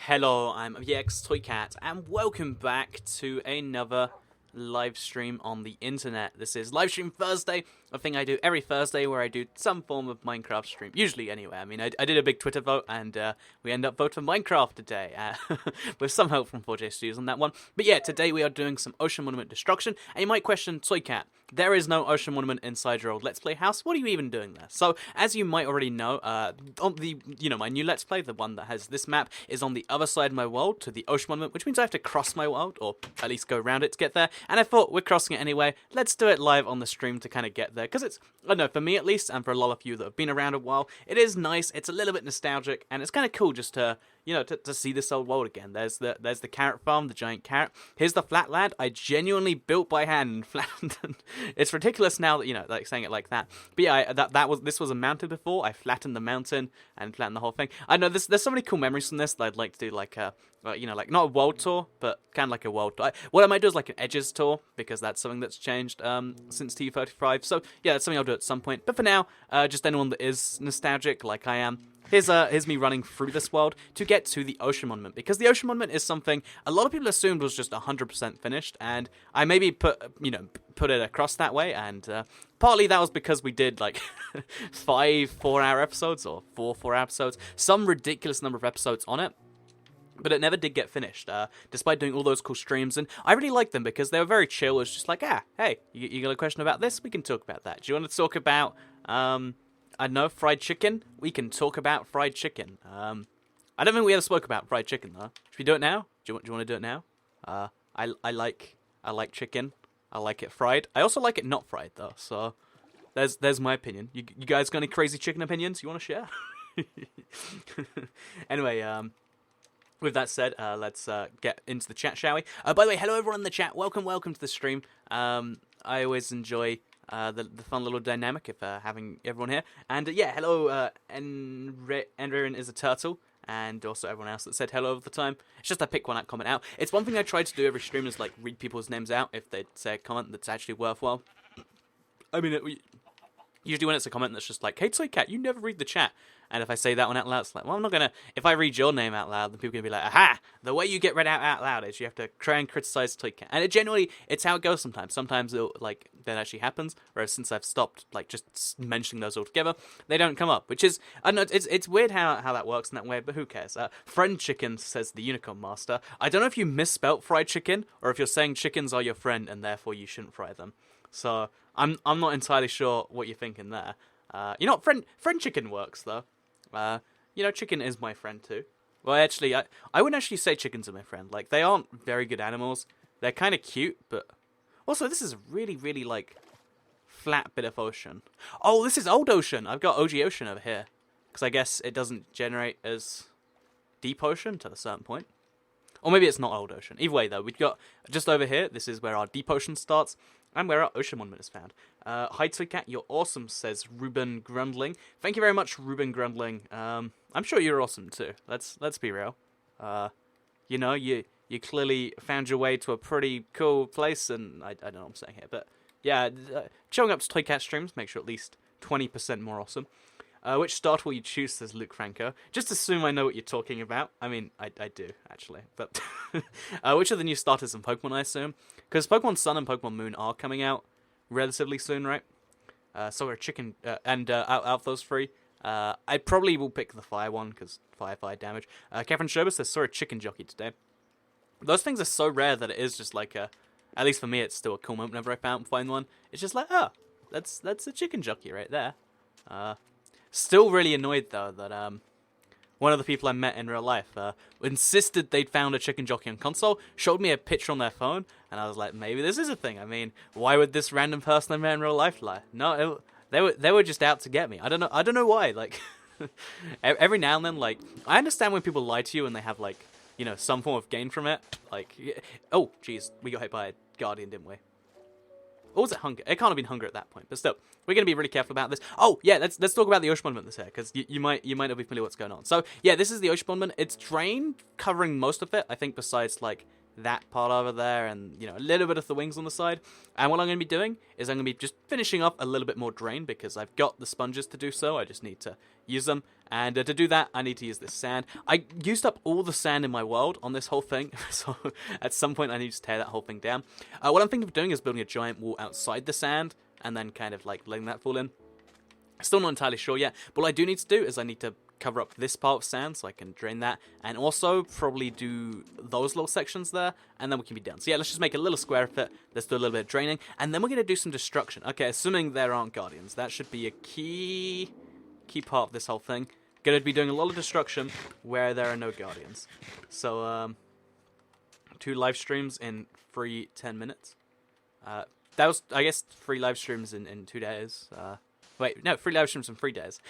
Hello, I'm Toycat, and welcome back to another live stream on the internet. This is Livestream Thursday, a thing I do every Thursday where I do some form of Minecraft stream. Usually, anyway. I mean, I did a big Twitter vote, and we end up voting for Minecraft today, with some help from 4J Studios on that one. But yeah, today we are doing some Ocean Monument destruction, and you might question, Toycat, there is no Ocean Monument inside your old Let's Play house. What are you even doing there? So, as you might already know, on the my new Let's Play, the one that has this map, is on the other side of my world to the Ocean Monument, which means I have to cross my world, or at least go around it to get there. And I thought, we're crossing it anyway. Let's do it live on the stream to kind of get there, because it's, I don't know, for me at least, and for a lot of you that have been around a while, it is nice. It's a little bit nostalgic, and it's kind of cool just to, to see this old world again. There's the carrot farm, the giant carrot. Here's the flatland I genuinely built by hand and flattened. It's ridiculous now that, like saying it like that. But yeah, this was a mountain before. I flattened the mountain and flattened the whole thing. I know there's so many cool memories from this that I'd like to do, like like not a world tour, but kind of like a world tour. What I might do is like an Edges tour, because that's something that's changed since TU35. So yeah, that's something I'll do at some point. But for now, just anyone that is nostalgic like I am, here's me running through this world to get to the Ocean Monument, because the Ocean Monument is something a lot of people assumed was just 100% finished, and I maybe put it across that way, and partly that was because we did like 5 4-hour episodes, or 4 4-hour episodes, some ridiculous number of episodes on it. But it never did get finished, despite doing all those cool streams, and I really liked them because they were very chill. It was just like, hey, you got a question about this? We can talk about that. Do you want to talk about, I don't know, fried chicken? We can talk about fried chicken. I don't think we ever spoke about fried chicken, though. Should we do it now? Do you want to do it now? I like chicken. I like it fried. I also like it not fried, though, so there's my opinion. You guys got any crazy chicken opinions you want to share? Anyway, with that said, let's get into the chat, shall we? By the way, hello everyone in the chat. Welcome to the stream. I always enjoy the fun little dynamic of having everyone here. And yeah, hello, Enririn is a turtle, and also everyone else that said hello all the time. It's just I pick one out, comment out. It's one thing I try to do every stream is like read people's names out if they say a comment that's actually worthwhile. I mean, usually when it's a comment that's just like, hey Toycat, you never read the chat. And if I say that one out loud, it's like, well, I'm not going to... If I read your name out loud, then people are going to be like, aha! The way you get read out loud is you have to try and criticize Toycat. And it's how it goes sometimes. Sometimes, that actually happens. Whereas since I've stopped, just mentioning those altogether, they don't come up. Which is... I don't know, it's weird how that works in that way, but who cares? Friend Chicken says the Unicorn Master. I don't know if you misspelt fried chicken, or if you're saying chickens are your friend, and therefore you shouldn't fry them. So, I'm not entirely sure what you're thinking there. Friend Chicken works, though. Chicken is my friend too. Well, actually, I wouldn't actually say chickens are my friend. Like, they aren't very good animals. They're kind of cute, but... Also, this is a really, really, flat bit of ocean. Oh, this is old ocean. I've got OG ocean over here. Because I guess it doesn't generate as deep ocean to a certain point. Or maybe it's not old ocean. Either way, though, we've got just over here, this is where our deep ocean starts, and where our Ocean Monument is found. Hi Toycat, you're awesome, says Ruben Grundling. Thank you very much, Ruben Grundling. I'm sure you're awesome too. Let's be real. You clearly found your way to a pretty cool place, and I don't know what I'm saying here, but yeah, showing up to Toycat streams makes you at least 20% more awesome. Which starter will you choose, says Luke Franco. Just assume I know what you're talking about. I mean, I do, actually. But which are the new starters in Pokemon, I assume? Because Pokemon Sun and Pokemon Moon are coming out relatively soon, right? So are Chicken... out of those three, I probably will pick the Fire one, because fire damage. Catherine Sherbert says, saw a Chicken Jockey today. Those things are so rare that it is just like a... At least for me, it's still a cool moment whenever I find one. It's just like, that's a Chicken Jockey right there. Still really annoyed, though, that one of the people I met in real life insisted they'd found a Chicken Jockey on console, showed me a picture on their phone, and I was like, maybe this is a thing. I mean, why would this random person I met in real life lie? No, they were just out to get me. I don't know why. Like, every now and then, I understand when people lie to you and they have, some form of gain from it. Oh, jeez, we got hit by a Guardian, didn't we? Or was it hunger? It can't have been hunger at that point, but still, we're going to be really careful about this. Oh, yeah, let's talk about the Ocean Monument this here, because you might not be familiar with what's going on. So, yeah, this is the Ocean Monument. It's drained, covering most of it, I think, besides, that part over there, and, you know, a little bit of the wings on the side. And what I'm going to be doing is I'm going to be just finishing off a little bit more drain, because I've got the sponges to do so. I just need to use them. And to do that, I need to use this sand. I used up all the sand in my world on this whole thing, so at some point I need to tear that whole thing down. What I'm thinking of doing is building a giant wall outside the sand, and then kind of like letting that fall in. Still not entirely sure yet, but what I do need to do is I need to cover up this part of sand so I can drain that, and also probably do those little sections there, and then we can be done. So yeah, let's just make a little square of it. Let's do a little bit of draining, and then we're going to do some destruction. Okay, assuming there aren't guardians. That should be a key part of this whole thing. Going to be doing a lot of destruction where there are no guardians. So, 2 live streams in 10 minutes. That was, I guess, 3 live streams in 2 days. Wait, no, 3 live streams in 3 days.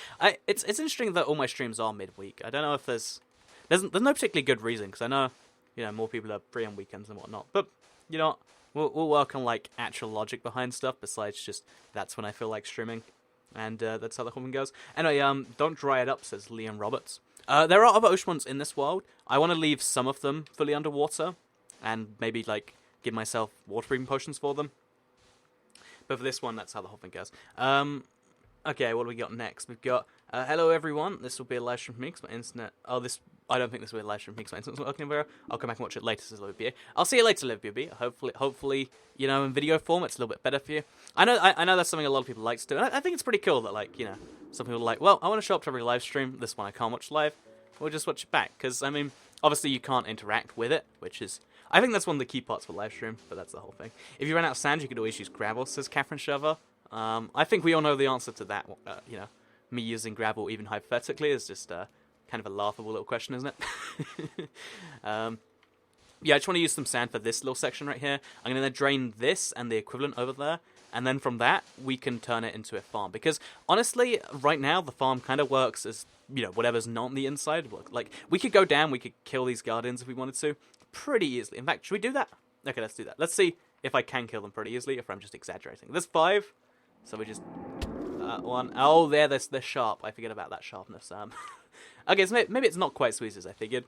It's interesting that all my streams are midweek. I don't know if there's no particularly good reason, because I know, you know, more people are free on weekends and whatnot. But, you know, we'll work on, like, actual logic behind stuff, besides just that's when I feel like streaming. And that's how the whole thing goes. Anyway, don't dry it up, says Liam Roberts. There are other ocean ones in this world. I want to leave some of them fully underwater, and maybe, like, give myself water-breathing potions for them. But for this one, that's how the whole thing goes. Okay, what do we got next? We've got, hello everyone, this will be a live stream for me, because my internet, I don't think this will be a live stream for me, because my internet's not working very well. I'll come back and watch it later, says Olivia. I'll see you later, Olivia. Hopefully, you know, in video form, it's a little bit better for you. I know that's something a lot of people like to do, and I think it's pretty cool that, like, you know, some people are like, well, I want to show up to every live stream, this one I can't watch live, we'll just watch it back, because, I mean, obviously you can't interact with it, which is, I think that's one of the key parts for live stream, but that's the whole thing. If you run out of sand, you could always use gravel, says Catherine Shover. I think we all know the answer to that. You know, me using gravel, even hypothetically, is just kind of a laughable little question, isn't it? Yeah, I just want to use some sand for this little section right here. I'm going to drain this and the equivalent over there, and then from that, we can turn it into a farm. Because, honestly, right now, the farm kind of works as, you know, whatever's not on the inside. Like, we could go down, we could kill these guardians if we wanted to, pretty easily. In fact, should we do that? Okay, let's do that. Let's see if I can kill them pretty easily, if I'm just exaggerating. There's 5. So we just 1. Oh, they're sharp. I forget about that sharpness. Okay, so maybe it's not quite so easy as I figured.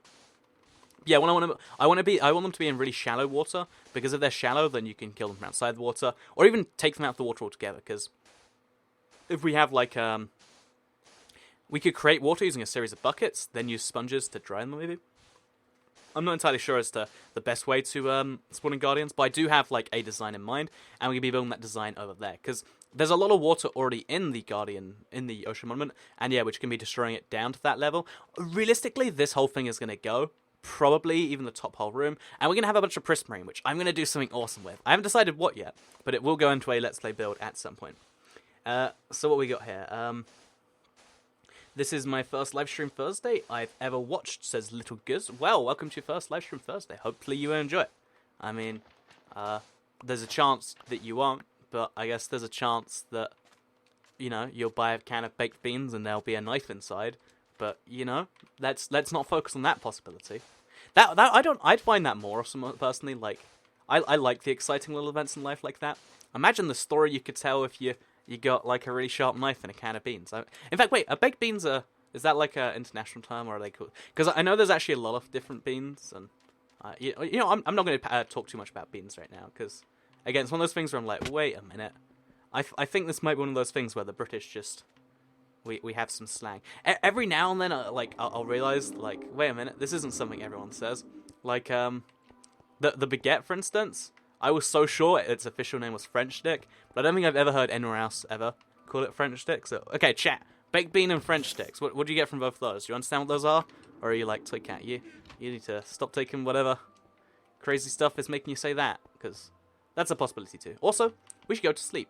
Yeah, I want them to be in really shallow water, because if they're shallow, then you can kill them from outside the water, or even take them out of the water altogether. Because if we have like we could create water using a series of buckets, then use sponges to dry them. Maybe. I'm not entirely sure as to the best way to spawn in guardians, but I do have like a design in mind, and we're gonna be building that design over there because there's a lot of water already in the Guardian, in the Ocean Monument, and yeah, which can be destroying it down to that level. Realistically, this whole thing is gonna go, probably even the top whole room, and we're gonna have a bunch of prismarine, which I'm gonna do something awesome with. I haven't decided what yet, but it will go into a Let's Play build at some point. So what we got here? This is my first livestream Thursday I've ever watched, says Little Guz. Well, welcome to your first livestream Thursday. Hopefully you enjoy it. I mean, there's a chance that you won't, but I guess there's a chance that, you know, you'll buy a can of baked beans and there'll be a knife inside. But, you know, let's not focus on that possibility. I'd find that more awesome, personally. Like, I like the exciting little events in life like that. Imagine the story you could tell if you got, like, a really sharp knife and a can of beans. In fact, wait, are baked beans is that, like, an international term, or are they cool? Because I know there's actually a lot of different beans, and, you know, I'm not going to talk too much about beans right now, because, again, it's one of those things where I'm like, wait a minute. I think this might be one of those things where the British just, we have some slang. Every now and then, I'll realize, like, wait a minute, this isn't something everyone says. Like, the baguette, for instance, I was so sure its official name was French stick, but I don't think I've ever heard anyone else ever call it French stick. So, okay, chat. Baked bean and French sticks. What do you get from both of those? Do you understand what those are? Or are you like, Toy Cat, you need to stop taking whatever crazy stuff is making you say that, because that's a possibility too. Also, we should go to sleep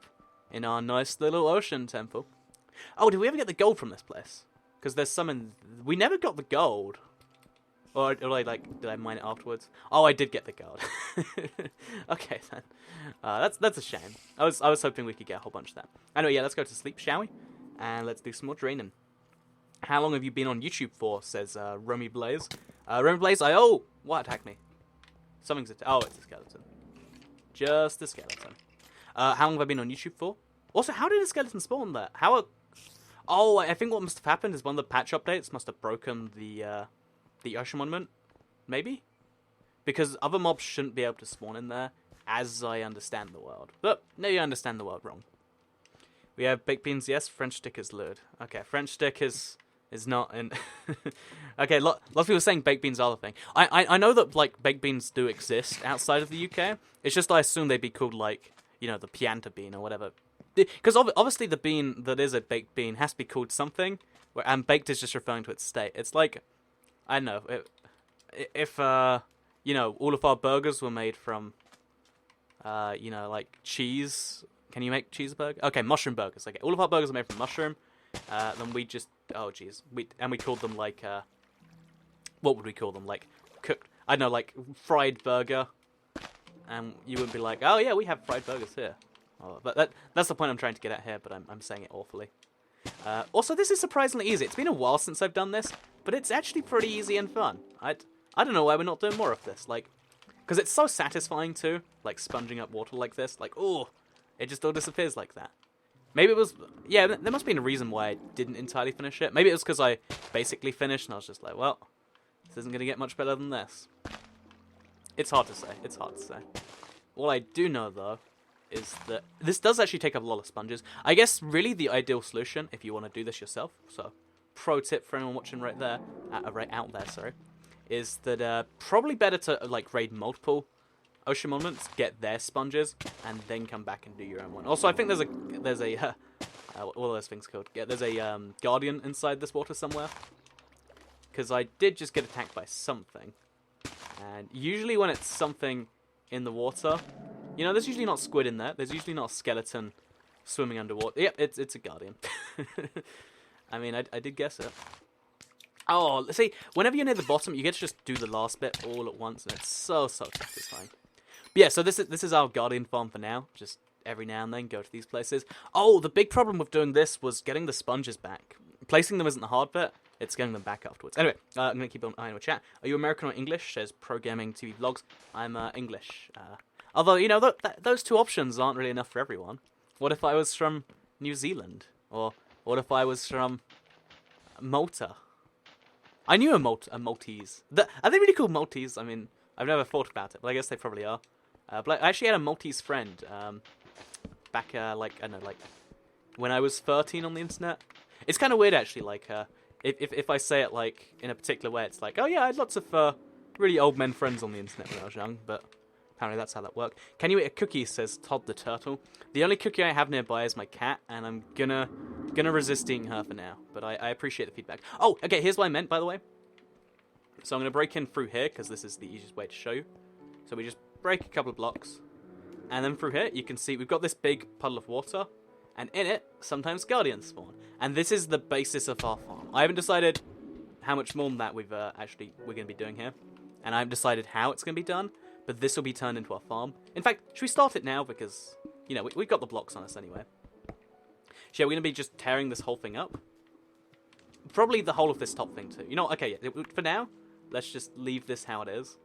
in our nice little ocean temple. Oh, did we ever get the gold from this place? Because there's some in... We never got the gold. Or did I mine it afterwards? Oh, I did get the gold. Okay, then. That's a shame. I was hoping we could get a whole bunch of that. Anyway, yeah, let's go to sleep, shall we? And let's do some more draining. How long have you been on YouTube for? Says Romy Blaze. Romy Blaze, what attacked me? Something's it's a skeleton. Just a skeleton. How long have I been on YouTube for? Also, how did a skeleton spawn there? I think what must have happened is one of the patch updates must have broken the Ocean Monument, maybe? because other mobs shouldn't be able to spawn in there, as I understand the world. But no, you understand the world wrong. We have baked beans, yes. French stick is lured. Okay, French stick is not in. Okay, lots of people are saying baked beans are the thing. I know that like baked beans do exist outside of the UK. It's just I assume they'd be called like, you know, the pianta bean or whatever. Because obviously the bean that is a baked bean has to be called something, and baked is just referring to its state. It's like, I don't know, if you know, all of our burgers were made from, you know, like cheese. Can you make cheeseburger? Okay, mushroom burgers. Okay, all of our burgers are made from mushroom. Then we just, oh jeez, we called them like, what would we call them? Like cooked, I don't know, like fried burger. And you would be like, oh yeah, we have fried burgers here. Oh, but that's the point I'm trying to get at here. But I'm saying it awfully. Also, this is surprisingly easy. It's been a while since I've done this, but it's actually pretty easy and fun. I don't know why we're not doing more of this. Like, because it's so satisfying too. Like sponging up water like this. Like, oh. It just all disappears like that. Maybe it was... Yeah, there must have been a reason why I didn't entirely finish it. Maybe it was because I basically finished and I was just like, well, this isn't going to get much better than this. It's hard to say. It's hard to say. All I do know, though, is that this does actually take up a lot of sponges. I guess, really, the ideal solution, if you want to do this yourself, so pro tip for anyone watching right there, right out there, sorry, is that probably better to, like, raid multiple ocean monuments, get their sponges, and then come back and do your own one. Also, I think there's a what are those things called? Yeah, there's a guardian inside this water somewhere. Because I did just get attacked by something, and usually when it's something in the water, you know, there's usually not squid in there. There's usually not a skeleton swimming underwater. Yep, it's a guardian. I mean, I did guess it. Oh, see, whenever you're near the bottom, you get to just do the last bit all at once, and it's so satisfying. But yeah, so this is our guardian farm for now. Just every now and then go to these places. Oh, the big problem with doing this was getting the sponges back. Placing them isn't the hard bit. It's getting them back afterwards. Anyway, I'm going to keep an eye on the chat. Are you American or English? Says Pro Gaming TV Vlogs. I'm English. Although, you know, those two options aren't really enough for everyone. What if I was from New Zealand? Or what if I was from Malta? I knew a Maltese. Are they really called Maltese? I mean, I've never thought about it, but I guess they probably are. But I actually had a Maltese friend back, like, I don't know, like, when I was 13 on the internet. It's kind of weird, actually, like, if I say it, like, in a particular way, it's like, oh yeah, I had lots of really old men friends on the internet when I was young, but apparently that's how that worked. Can you eat a cookie, says Todd the Turtle. The only cookie I have nearby is my cat, and I'm gonna resist eating her for now, but I appreciate the feedback. Oh, okay, here's what I meant, by the way. So I'm gonna break in through here, because this is the easiest way to show you. So we just break a couple of blocks, and then through here, you can see we've got this big puddle of water, and in it, sometimes guardians spawn. And this is the basis of our farm. I haven't decided how much more than that we're going to be doing here, and I haven't decided how it's going to be done, but this will be turned into our farm. In fact, should we start it now, because, you know, we've got the blocks on us anyway. So yeah, we're going to be just tearing this whole thing up. Probably the whole of this top thing too. You know, okay, yeah, for now, let's just leave this how it is.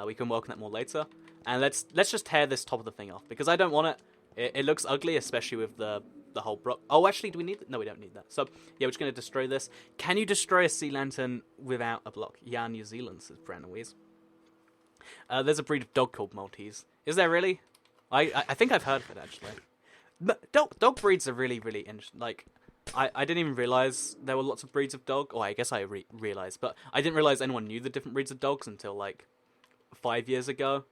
We can work on that more later. And let's just tear this top of the thing off, because I don't want it. It looks ugly, especially with the whole block. Oh, actually, do we need... No, we don't need that. So, yeah, we're just going to destroy this. Can you destroy a sea lantern without a block? Yeah, New Zealand, says Brandon Wees. There's a breed of dog called Maltese. Is there really? I think I've heard of it, actually. But dog breeds are really, really interesting. Like, I didn't even realise there were lots of breeds of dog. Oh, I guess I realised. But I didn't realise anyone knew the different breeds of dogs until, like, 5 years ago.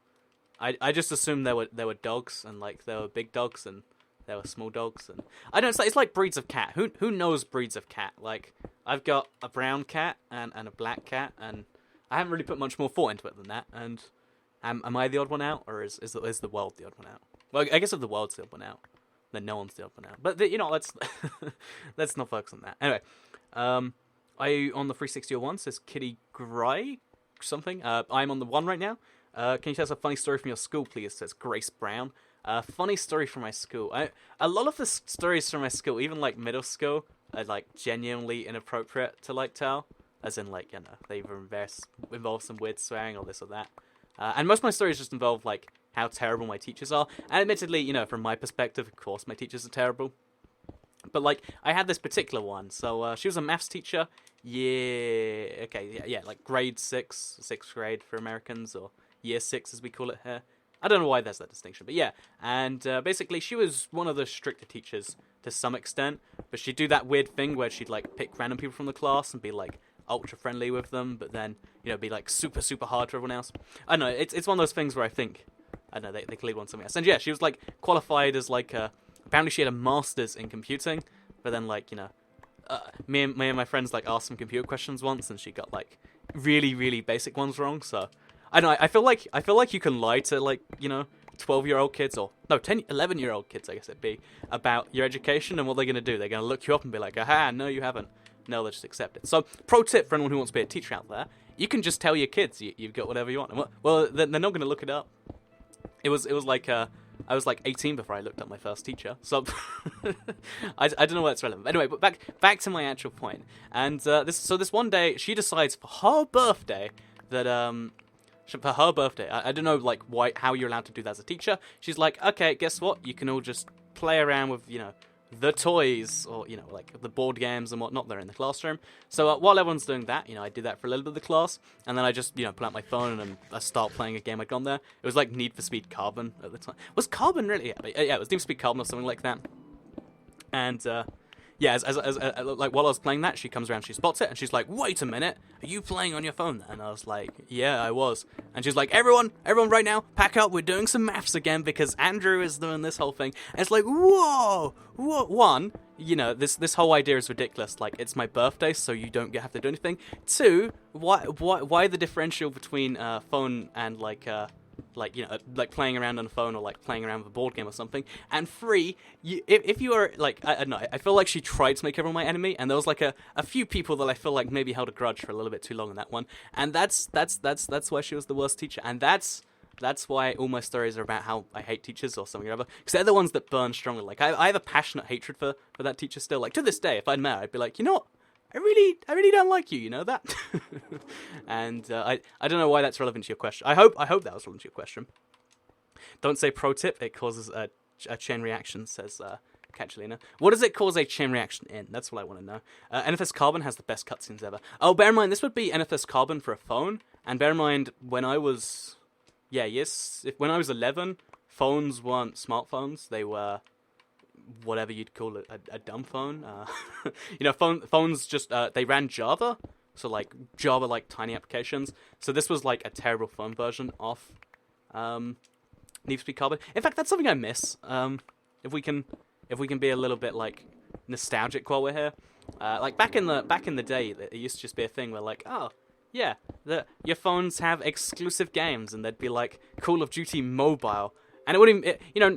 I just assumed there were dogs, and, like, there were big dogs, and there were small dogs, and I don't know, it's like breeds of cat. Who knows breeds of cat? Like, I've got a brown cat and a black cat, and I haven't really put much more thought into it than that. And am I the odd one out, or is the world the odd one out? Well, I guess if the world's the odd one out, then no one's the odd one out. But you know, let's let's not focus on that. Anyway, I on the 36001 says Kitty Gray something. I'm on the 1 right now. Can you tell us a funny story from your school, please? Says Grace Brown. Funny story from my school. A lot of the stories from my school, even like middle school, are like genuinely inappropriate to like tell. As in, like, you know, they involve some weird swearing or this or that. And most of my stories just involve like how terrible my teachers are. And admittedly, you know, from my perspective, of course, my teachers are terrible. But like, I had this particular one. So she was a maths teacher. Yeah, okay, yeah, like grade 6, 6th grade for Americans, or year 6 as we call it here. I don't know why there's that distinction, but yeah. And basically, she was one of the stricter teachers to some extent, but she'd do that weird thing where she'd like pick random people from the class and be like ultra friendly with them, but then be like super super hard to everyone else. I don't know. It's one of those things where I think I don't know they clearly want something else. And yeah, she was like qualified as like apparently she had a master's in computing, but then like me and my friends like asked some computer questions once, and she got like really really basic ones wrong. So I don't know. I feel like you can lie to like 12-year-old kids, or no 11-year-old kids I guess it'd be, about your education, and what they're gonna do. They're gonna look you up and be like, aha, no you haven't. No, they'll just accept it. So, pro tip for anyone who wants to be a teacher out there: you can just tell your kids you've got whatever you want. Well, they're not going to look it up. It was like I was like 18 before I looked up my first teacher. So I don't know why it's relevant. Anyway, but back to my actual point. And this one day she decides for her birthday that I don't know like how you're allowed to do that as a teacher. She's like, okay, guess what? You can all just play around with the toys, or like the board games and whatnot. They're in the classroom. So while everyone's doing that, I did that for a little bit of the class, and then I just pull out my phone and I start playing a game I'd gone there. It was like Need for Speed Carbon at the time. Was Carbon really? Yeah, it was Need for Speed Carbon or something like that. And yeah, as like while I was playing that, she comes around, she spots it, and she's like, "Wait a minute, are you playing on your phone?" And I was like, "Yeah, I was." And she's like, "Everyone, right now, pack up. We're doing some maths again because Andrew is doing this whole thing." And it's like, whoa, one, this whole idea is ridiculous. Like, it's my birthday, so you don't have to do anything. Two, why the differential between phone and like playing around on a phone, or like playing around with a board game or something. And three, if you are like, I don't know, I feel like she tried to make everyone my enemy, and there was like a few people that I feel like maybe held a grudge for a little bit too long on that one, and that's why she was the worst teacher, and that's why all my stories are about how I hate teachers or something or other, because they're the ones that burn strongly. Like I have a passionate hatred for that teacher still. Like to this day, if I'd met her, I'd be like, what? I really don't like you, that? And I don't know why that's relevant to your question. I hope that was relevant to your question. Don't say pro tip, it causes a chain reaction, says Catalina. What does it cause a chain reaction in? That's what I want to know. NFS Carbon has the best cutscenes ever. Oh, bear in mind, this would be NFS Carbon for a phone, and bear in mind, when I was 11, phones weren't smartphones, they were whatever you'd call it, a dumb phone. Phones just they ran Java, so like Java like tiny applications. So this was like a terrible phone version of Need for Speed Carbon. In fact, that's something I miss. If we can be a little bit like nostalgic while we're here, like back in the day, it used to just be a thing where like, oh yeah, your phones have exclusive games, and they'd be like Call of Duty Mobile. And it wouldn't,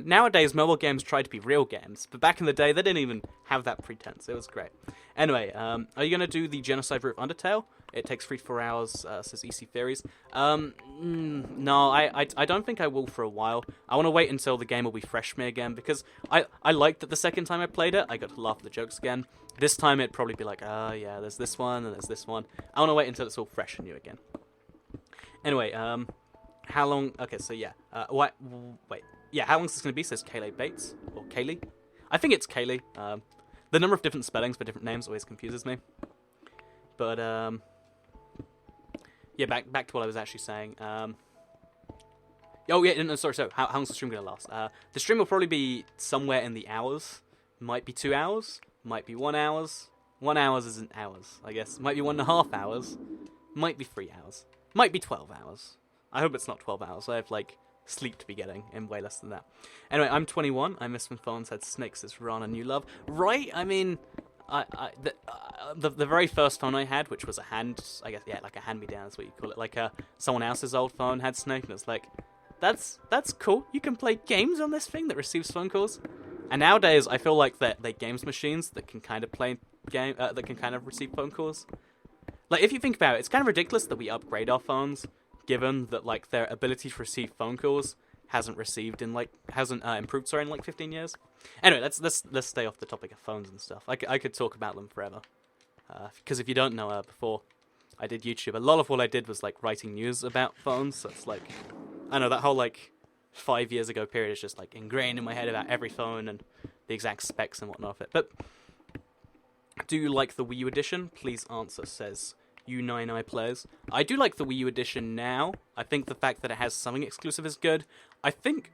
nowadays mobile games try to be real games, but back in the day they didn't even have that pretense. It was great. Anyway, are you gonna do the genocide route of Undertale? It takes 3 to 4 hours, says EC Theories. No, I don't think I will for a while. I want to wait until the game will be fresh for me again, because I liked that the second time I played it, I got to laugh at the jokes again. This time it'd probably be like, yeah, there's this one and there's this one. I want to wait until it's all fresh and new again. Anyway, how long? Okay, so yeah. Wait. Yeah, how long is this going to be? Says Kayleigh Bates. Or Kayleigh? I think it's Kayleigh. The number of different spellings for different names always confuses me. But, yeah, back to what I was actually saying. Oh, yeah, no, sorry, so how long's the stream going to last? The stream will probably be somewhere in the hours. Might be 2 hours. Might be 1 hour. 1 hour isn't hours, I guess. Might be 1.5 hours. Might be 3 hours. Might be 12 hours. I hope it's not 12 hours. I have, like, sleep to be getting in way less than that. Anyway, I'm 21. I miss when phones had snakes as Rana New Love. Right? I mean, the very first phone I had, which was a hand, I guess, yeah, like a hand-me-down is what you call it. Like, someone else's old phone had snake, and it's like, that's cool. You can play games on this thing that receives phone calls. And nowadays, I feel like they're games machines that can kind of that can kind of receive phone calls. Like, if you think about it, it's kind of ridiculous that we upgrade our phones, given that like their ability to receive phone calls hasn't improved in like 15 years. Anyway, let's stay off the topic of phones and stuff. I could talk about them forever. Because if you don't know, before I did YouTube, a lot of what I did was like writing news about phones. So it's like, I know that whole like 5 years ago period is just like ingrained in my head about every phone and the exact specs and whatnot of it. But do you like the Wii U edition? Please answer, says U99 players. I do like the Wii U edition now. I think the fact that it has something exclusive is good. I think...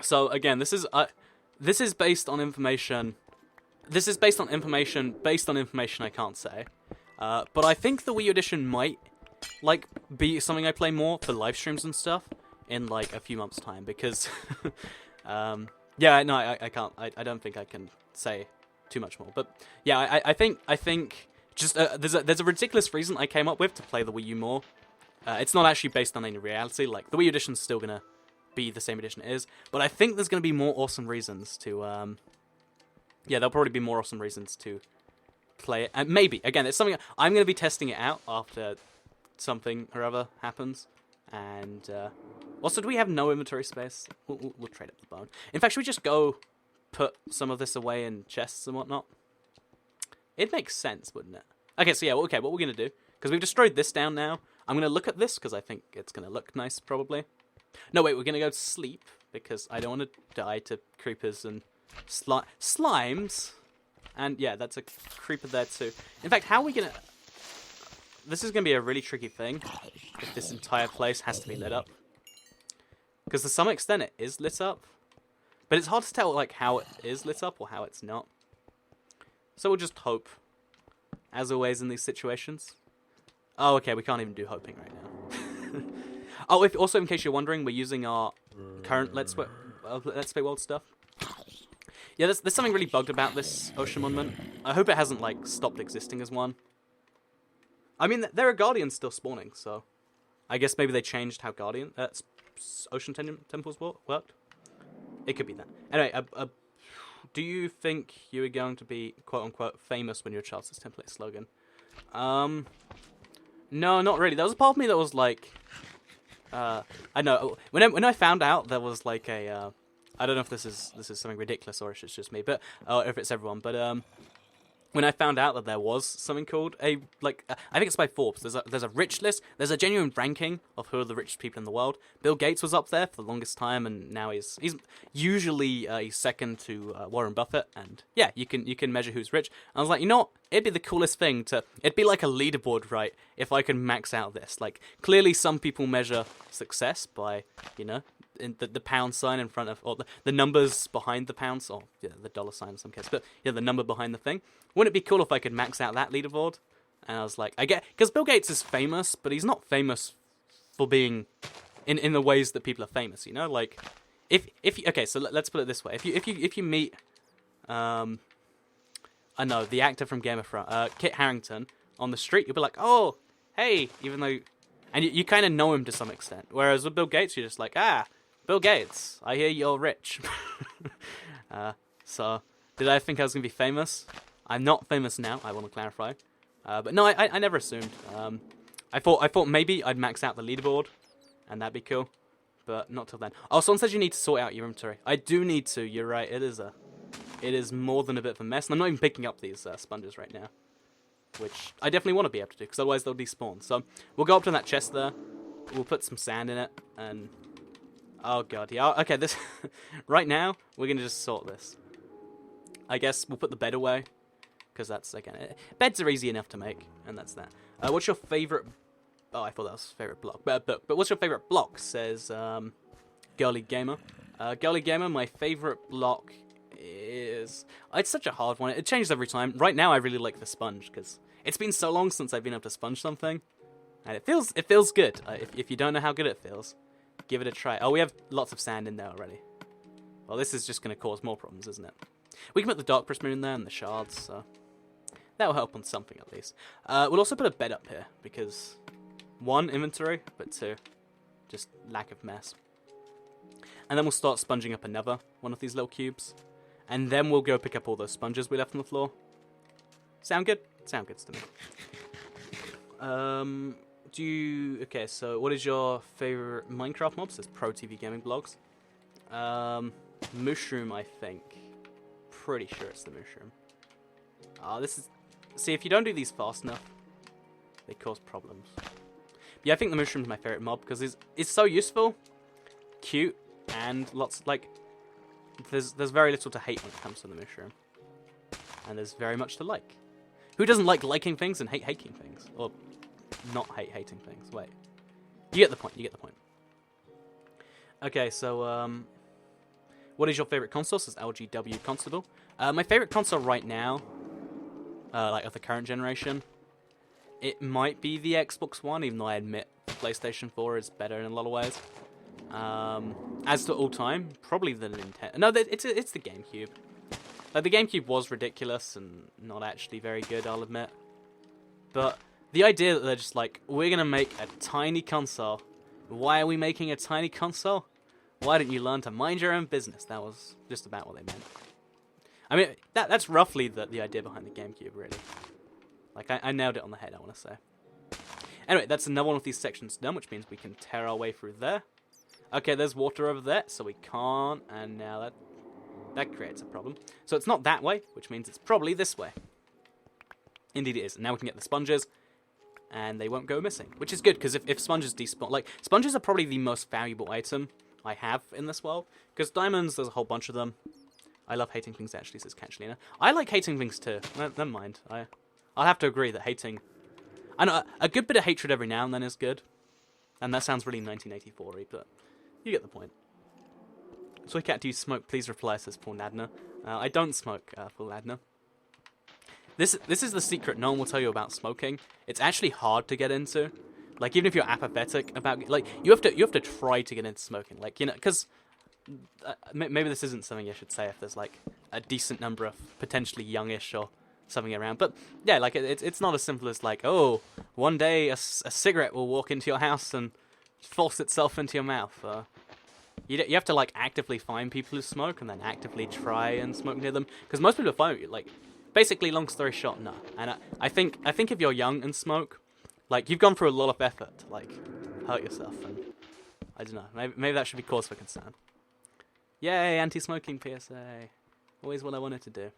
So, again, this is based on information... This is based on information I can't say. But I think the Wii U edition might, like, be something I play more for live streams and stuff in, like, a few months' time, because... yeah, no, I can't. I don't think I can say too much more. But, yeah, I think... Just there's a ridiculous reason I came up with to play the Wii U more. It's not actually based on any reality. Like, the Wii U edition's still gonna be the same edition it is, but I think there's gonna be more awesome reasons to yeah, there'll probably be more awesome reasons to play it. And maybe again, it's something I'm gonna be testing it out after something or other happens. And also, do we have no inventory space? We'll trade up the bone. In fact, should we just go put some of this away in chests and whatnot? It makes sense, wouldn't it? Okay, so yeah, okay, what we're going to do, because we've destroyed this down now, I'm going to look at this, because I think it's going to look nice, probably. No, wait, we're going to go to sleep, because I don't want to die to creepers and slimes. And yeah, that's a creeper there too. In fact, how are we going to... This is going to be a really tricky thing, if this entire place has to be lit up. Because to some extent it is lit up, but it's hard to tell like how it is lit up or how it's not. So we'll just hope, as always in these situations. Oh, okay, we can't even do hoping right now. Oh, also, in case you're wondering, we're using our current Let's Play World stuff. Yeah, there's something really bugged about this ocean monument. I hope it hasn't, like, stopped existing as one. I mean, there are Guardians still spawning, so... I guess maybe they changed how ocean temples worked? It could be that. Anyway, do you think you are going to be, quote-unquote, famous when you're Charles' template slogan? No, not really. There was a part of me that was like... I know, when I found out there was like a... I don't know if this is something ridiculous or if it's just me, but if it's everyone, but when I found out that there was something called I think it's by Forbes. There's a rich list. There's a genuine ranking of who are the richest people in the world. Bill Gates was up there for the longest time, and now he's usually he's second to Warren Buffett. And yeah, you can measure who's rich. And I was like, you know what? It'd be the coolest thing it'd be like a leaderboard, right? If I could max out this. Like, clearly some people measure success by, in the pound sign in front of, or the numbers behind the pounds, or yeah, the dollar sign in some cases, but yeah, the number behind the thing. Wouldn't it be cool if I could max out that leaderboard? And I was like, because Bill Gates is famous, but he's not famous for being in the ways that people are famous, like okay, so let's put it this way: if you meet I know the actor from Game of Thrones, Kit Harington, on the street, you'll be like, oh, hey, even though, and you kind of know him to some extent. Whereas with Bill Gates, you're just like, Bill Gates, I hear you're rich. So, did I think I was going to be famous? I'm not famous now, I want to clarify. But no, I never assumed. I thought maybe I'd max out the leaderboard, and that'd be cool. But not till then. Oh, someone says you need to sort out your inventory. I do need to, you're right, it is more than a bit of a mess. And I'm not even picking up these sponges right now, which I definitely want to be able to do, because otherwise they'll despawn. So, we'll go up to that chest there, we'll put some sand in it, and... Oh god, yeah, okay, this... right now, we're going to just sort this. I guess we'll put the bed away, because that's, again, beds are easy enough to make, and that's that. What's your favourite... Oh, I thought that was favourite block. But what's your favourite block, says Girly Gamer. Girly Gamer, my favourite block is... It's such a hard one. It changes every time. Right now, I really like the sponge, because it's been so long since I've been able to sponge something, and it feels good. If you don't know how good it feels, give it a try. Oh, we have lots of sand in there already. Well, this is just going to cause more problems, isn't it? We can put the dark prism in there and the shards, so that will help on something at least. We'll also put a bed up here, because 1, inventory, but 2, just lack of mess. And then we'll start sponging up another one of these little cubes. And then we'll go pick up all those sponges we left on the floor. Sound good? Sound good to me. Okay, so what is your favorite Minecraft mob? Says Pro TV Gaming Blogs. Mushroom, I think. Pretty sure it's the mushroom. This is... See, if you don't do these fast enough, they cause problems. But yeah, I think the mushroom's my favorite mob, because it's so useful, cute, and lots, like... There's very little to hate when it comes to the mushroom. And there's very much to like. Who doesn't like liking things and hate hating things? Or not hating things? Wait. You get the point, you get the point. Okay, so, what is your favorite console? Says LGW Constable. My favorite console right now, like of the current generation, it might be the Xbox One, even though I admit PlayStation 4 is better in a lot of ways. As to all time, probably the Nintendo. No, it's the GameCube. Like, the GameCube was ridiculous and not actually very good, I'll admit. But the idea that they're just like, we're gonna make a tiny console. Why are we making a tiny console? Why didn't you learn to mind your own business? That was just about what they meant. I mean, that's roughly the idea behind the GameCube, really. Like, I nailed it on the head, I want to say. Anyway, that's another one of these sections done, which means we can tear our way through there. Okay, there's water over there, so we can't, and now that creates a problem. So it's not that way, which means it's probably this way. Indeed it is. And now we can get the sponges, and they won't go missing, which is good, because if sponges despawn... Like, sponges are probably the most valuable item I have in this world, because diamonds, there's a whole bunch of them. I love hating things, actually, says Catchlina. I like hating things, too. Never mind. I'll have to agree that hating... I know, a good bit of hatred every now and then is good. And that sounds really 1984-y, but you get the point. Soy Cat, do you smoke? Please reply, says Paul Nadner. I don't smoke, Paul Nadner. This is the secret no one will tell you about smoking. It's actually hard to get into. Like, even if you're apathetic about... Like, you have to try to get into smoking. Like, you know, because... maybe this isn't something I should say if there's, like, a decent number of potentially youngish or something around. But, yeah, like, it's not as simple as, like, oh, one day a cigarette will walk into your house and force itself into your mouth. You have to, like, actively find people who smoke and then actively try and smoke near them. Because most people find you, like... Basically, long story short, no. And I think if you're young and smoke, like, you've gone through a lot of effort to, like, hurt yourself. And I don't know. Maybe that should be cause for concern. Yay, anti-smoking PSA. Always what I wanted to do.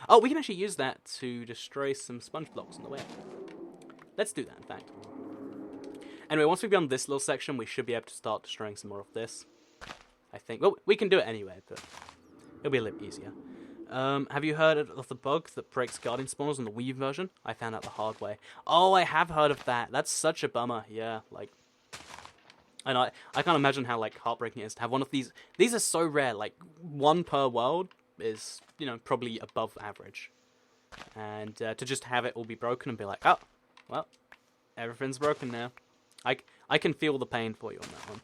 Oh, we can actually use that to destroy some sponge blocks on the way. Let's do that, in fact. Anyway, once we've done this little section, we should be able to start destroying some more of this. I think. Well, we can do it anyway, but it'll be a little easier. Have you heard of the bug that breaks guardian spawners on the Wii version? I found out the hard way. Oh, I have heard of that. That's such a bummer. Yeah, like... And I can't imagine how, like, heartbreaking it is to have one of these. These are so rare. Like, one per world is, you know, probably above average. And to just have it all be broken and be like, oh, well, everything's broken now. I can feel the pain for you on that one.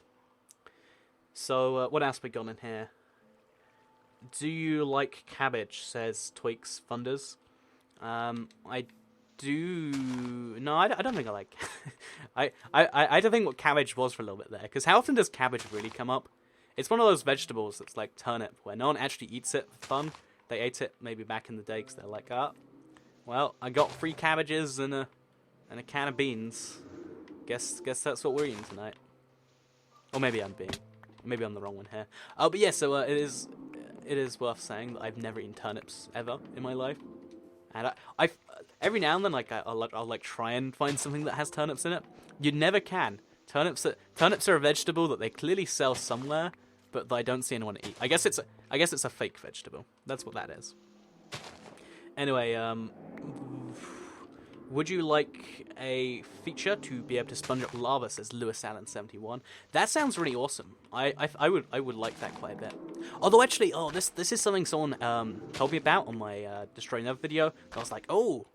So, what else we got in here? Do you like cabbage, says Tweaks Thunders. I do... No, I don't think I like... I don't think what cabbage was for a little bit there, because how often does cabbage really come up? It's one of those vegetables that's like turnip, where no one actually eats it for fun. They ate it maybe back in the day, because they're like, ah, well, I got 3 cabbages and a can of beans. Guess that's what we're eating tonight. Or maybe I'm the wrong one here. Oh, but yeah, so it is worth saying that I've never eaten turnips ever in my life, and I every now and then I'll like try and find something that has turnips in it. You never can. Turnips are a vegetable that they clearly sell somewhere, but that I don't see anyone eat. I guess it's a fake vegetable. That's what that is. Anyway, would you like a feature to be able to sponge up lava, says Lewis Allen 71. That sounds really awesome. I would like that quite a bit. Although actually, this is something someone told me about on my Destroy Never video. I was like, oh,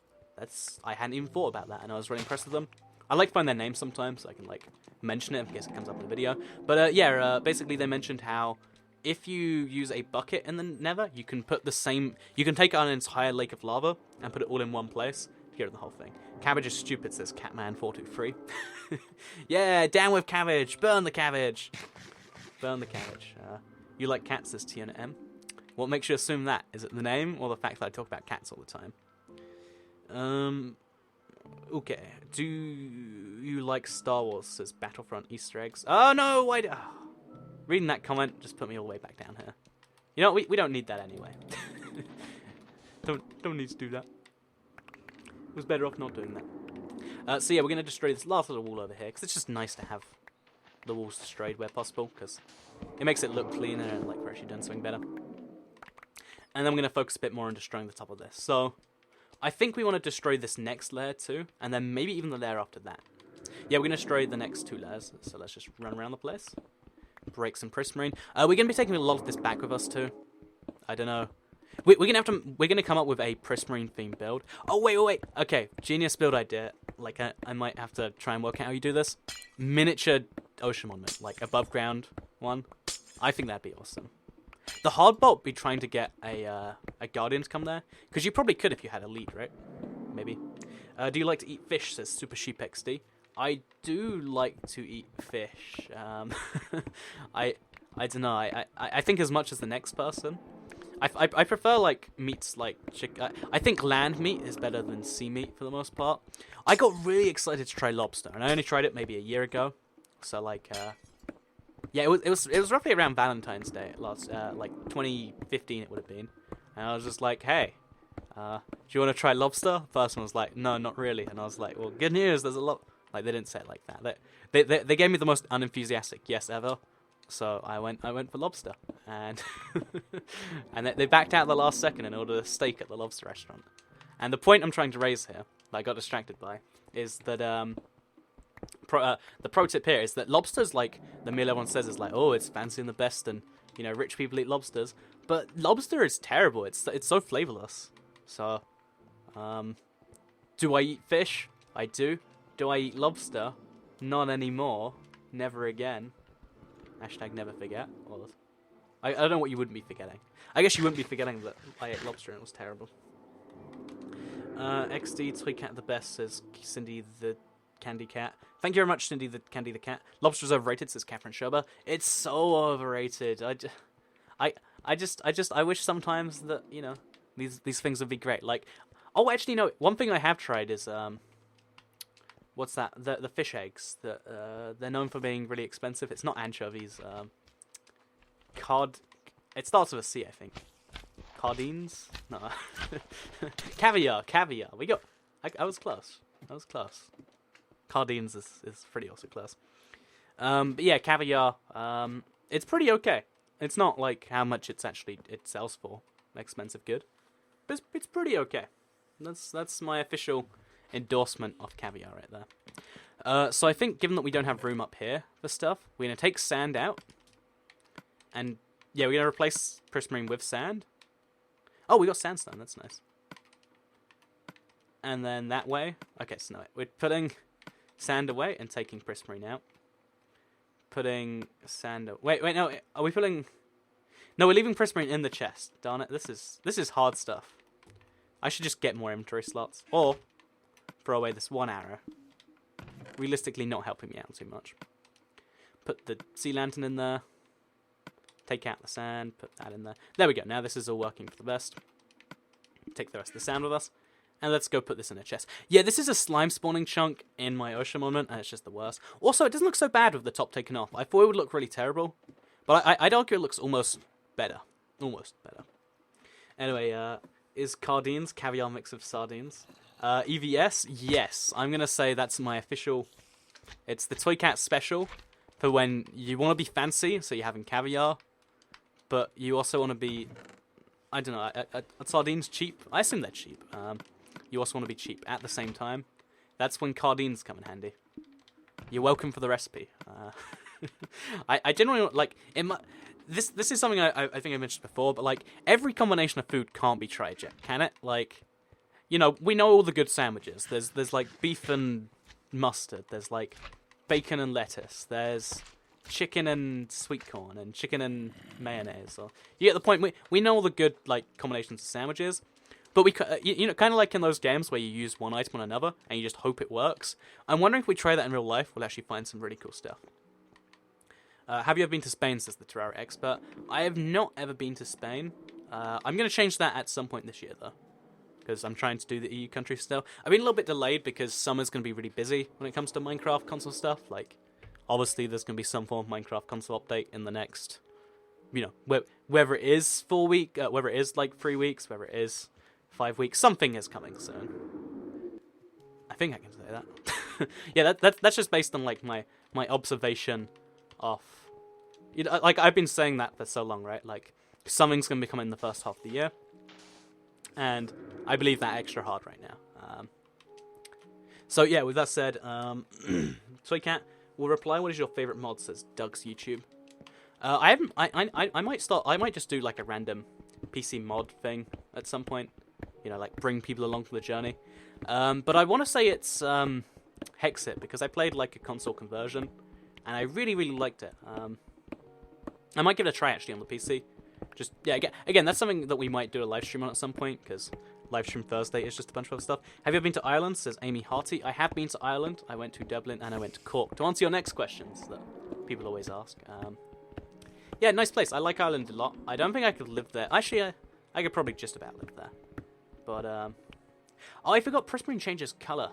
I hadn't even thought about that, and I was really impressed with them. I like to find their name sometimes so I can like mention it in case it comes up in the video. But yeah, basically they mentioned how if you use a bucket in the Nether, you can take on an entire lake of lava and put it all in one place. Get rid of the whole thing. Cabbage is stupid, says Catman423. Yeah, down with cabbage! Burn the cabbage! Burn the cabbage. You like cats, says Tiana M. What makes you assume that? Is it the name or the fact that I talk about cats all the time? Okay. Do you like Star Wars, says Battlefront Easter eggs? Oh no! Reading that comment just put me all the way back down here. You know, we don't need that anyway. Don't need to do that. Was better off not doing that. So yeah, we're going to destroy this last little wall over here, because it's just nice to have the walls destroyed where possible, because it makes it look cleaner and like we're actually doing something better. And then we're going to focus a bit more on destroying the top of this. So, I think we want to destroy this next layer too, and then maybe even the layer after that. Yeah, we're going to destroy the next 2 layers, so let's just run around the place. Break some prismarine. We're going to be taking a lot of this back with us too. I don't know. We're going to come up with a prismarine themed build. Oh, wait. Okay, genius build idea. Like, I might have to try and work out how you do this. Miniature ocean monument, like above ground one. I think that'd be awesome. The hard bolt be trying to get a guardian to come there, because you probably could if you had a lead, right? Maybe. Do you like to eat fish? Says Super Sheep XD. I do like to eat fish. I don't know. I think as much as the next person. I prefer like meats like chicken. I think land meat is better than sea meat for the most part. I got really excited to try lobster, and I only tried it maybe a year ago. So like, yeah, it was roughly around Valentine's Day last, like 2015 it would have been, and I was just like, hey, do you want to try lobster? The person was like, no, not really, and I was like, well, good news, there's a lot. Like they didn't say it like that. They gave me the most unenthusiastic yes ever. So I went for lobster, and and they backed out at the last second and ordered a steak at the lobster restaurant. And the point I'm trying to raise here, that I got distracted by, is that the pro tip here is that lobsters, like the meal everyone says is like, oh, it's fancy and the best, and you know rich people eat lobsters, but lobster is terrible. It's so flavorless. So, do I eat fish? I do. Do I eat lobster? Not anymore. Never again. Hashtag never forget. Well, I don't know what you wouldn't be forgetting. I guess you wouldn't be forgetting that I ate lobster and it was terrible. XD Toy Cat the best, says Cindy the Candy Cat. Thank you very much, Cindy the Candy the Cat. Lobster's overrated, says Catherine Sherber. It's so overrated. I wish sometimes that, you know, these things would be great. Like, oh, actually, no. One thing I have tried is what's that? The fish eggs. They're known for being really expensive. It's not anchovies. Cod. It starts with a C, I think. Cardines? No. Caviar. We got. I was close. Cardines is pretty also close. But yeah, caviar. It's pretty okay. It's not like how much it sells for. Expensive good. But it's pretty okay. That's my official endorsement of caviar right there. So I think given that we don't have room up here for stuff, we're going to take sand out. And yeah, we're going to replace prismarine with sand. Oh, we got sandstone. That's nice. And then that way. Okay, so no, we're putting sand away and taking prismarine out. Putting sand away. Wait, no. Are we putting... No, we're leaving prismarine in the chest. Darn it. This is hard stuff. I should just get more inventory slots. Or throw away this one arrow. Realistically not helping me out too much. Put the sea lantern in there. Take out the sand. Put that in there. There we go. Now this is all working for the best. Take the rest of the sand with us. And let's go put this in a chest. Yeah, this is a slime spawning chunk in my ocean monument, and it's just the worst. Also, it doesn't look so bad with the top taken off. I thought it would look really terrible. But I'd argue it looks almost better. Almost better. Anyway, is Cardines caviar mix of sardines? EVS? Yes. I'm going to say that's my official... It's the Toy Cat special for when you want to be fancy, so you're having caviar, but you also want to be... I don't know, are sardines cheap? I assume they're cheap. You also want to be cheap at the same time. That's when Cardines come in handy. You're welcome for the recipe. I generally, like... This is something I think I mentioned before, but like every combination of food can't be tried yet, can it? Like, you know, we know all the good sandwiches. There's like beef and mustard. There's like bacon and lettuce. There's chicken and sweet corn and chicken and mayonnaise. Or you get the point. We know all the good like combinations of sandwiches, but we you know, kind of like in those games where you use one item on another and you just hope it works. I'm wondering if we try that in real life, we'll actually find some really cool stuff. Have you ever been to Spain, says the Terraria expert. I have not ever been to Spain. I'm going to change that at some point this year, though. Because I'm trying to do the EU countries still. I've been a little bit delayed because summer's going to be really busy when it comes to Minecraft console stuff. Like, obviously there's going to be some form of Minecraft console update in the next, you know, whether it is 4 weeks, whether it is like 3 weeks, whether it is 5 weeks, something is coming soon. I think I can say that. Yeah, that's just based on like my observation of, you know, like I've been saying that for so long, right? Like something's gonna be coming in the first half of the year, and I believe that extra hard right now. So yeah, with that said, Toycat will reply. What is your favorite mod? Says Doug's YouTube. I might just do like a random PC mod thing at some point. You know, like bring people along for the journey. But I want to say it's Hexit because I played like a console conversion, and I really liked it. I might give it a try actually on the PC. Just yeah, again, that's something that we might do a live stream on at some point because Livestream Thursday is just a bunch of other stuff. Have you ever been to Ireland? Says Amy Harty. I have been to Ireland. I went to Dublin and I went to Cork. To answer your next questions that people always ask. Yeah, nice place. I like Ireland a lot. I don't think I could live there. Actually, I could probably just about live there. But oh, I forgot Prismarine changes color,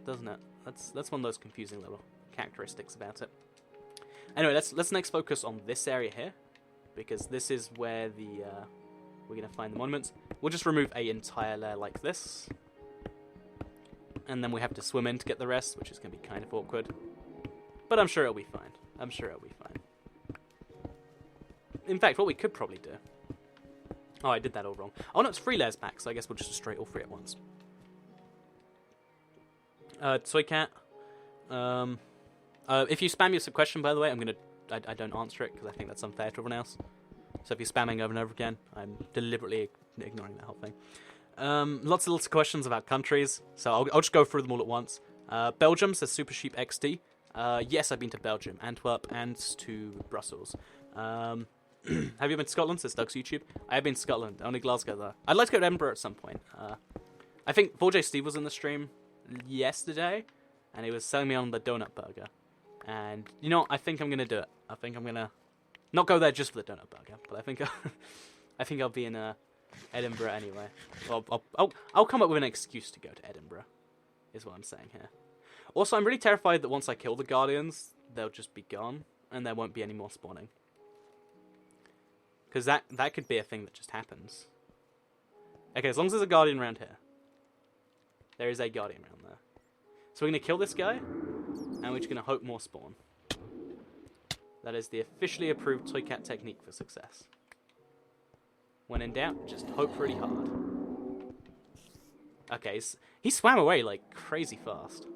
doesn't it? That's one of those confusing little characteristics about it. Anyway, let's next focus on this area here, because this is where we're gonna find the monuments. We'll just remove an entire layer like this, and then we have to swim in to get the rest, which is gonna be kind of awkward. But I'm sure it'll be fine. I'm sure it'll be fine. In fact, what we could probably do... Oh, I did that all wrong. Oh no, it's 3 layers back, so I guess we'll just destroy all 3 at once. Toycat. If you spam your question, by the way, I don't answer it because I think that's unfair to everyone else. So if you're spamming over and over again, I'm deliberately ignoring that whole thing. Lots of questions about countries, so I'll just go through them all at once. Belgium says Super Sheep XD. Yes, I've been to Belgium, Antwerp, and to Brussels. Have you been to Scotland? Says Doug's YouTube. I have been to Scotland, only Glasgow though. I'd like to go to Edinburgh at some point. I think 4J Steve was in the stream yesterday, and he was selling me on the donut burger. And you know, I think I'm gonna do it. I think I'm gonna not go there just for the donut burger, but I think I'll be in Edinburgh anyway. I'll come up with an excuse to go to Edinburgh, is what I'm saying here. Also, I'm really terrified that once I kill the Guardians, they'll just be gone, and there won't be any more spawning. Because that could be a thing that just happens. Okay, as long as there's a Guardian around here. There is a Guardian around there. So we're going to kill this guy, and we're just going to hope more spawn. That is the officially approved Toycat technique for success. When in doubt, just hope really hard. Okay, he swam away like crazy fast.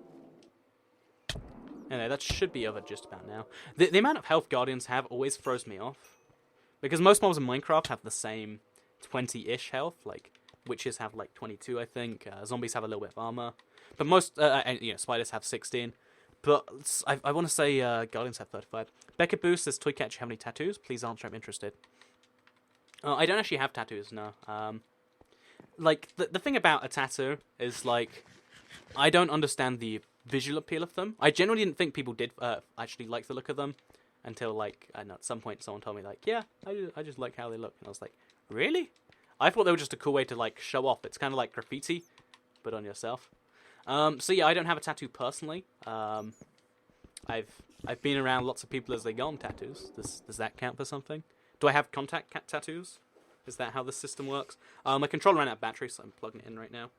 Anyway, that should be over just about now. The amount of health Guardians have always throws me off. Because most mobs in Minecraft have the same 20-ish health. Like, witches have like 22, I think. Zombies have a little bit of armor. But most, spiders have 16. But I want to say Guardians have 35. Becca Boo says, Toycat, do you have any tattoos? Please answer, I'm interested. I don't actually have tattoos, no. Like, the thing about a tattoo is, like, I don't understand the visual appeal of them. I generally didn't think people did actually like the look of them. Until, like, I don't know, at some point someone told me, like, yeah, I just like how they look. And I was like, really? I thought they were just a cool way to, like, show off. It's kind of like graffiti, but on yourself. So, yeah, I don't have a tattoo personally. I've been around lots of people as they go on tattoos. Does that count for something? Do I have contact tattoos? Is that how the system works? My controller ran out of battery, so I'm plugging it in right now.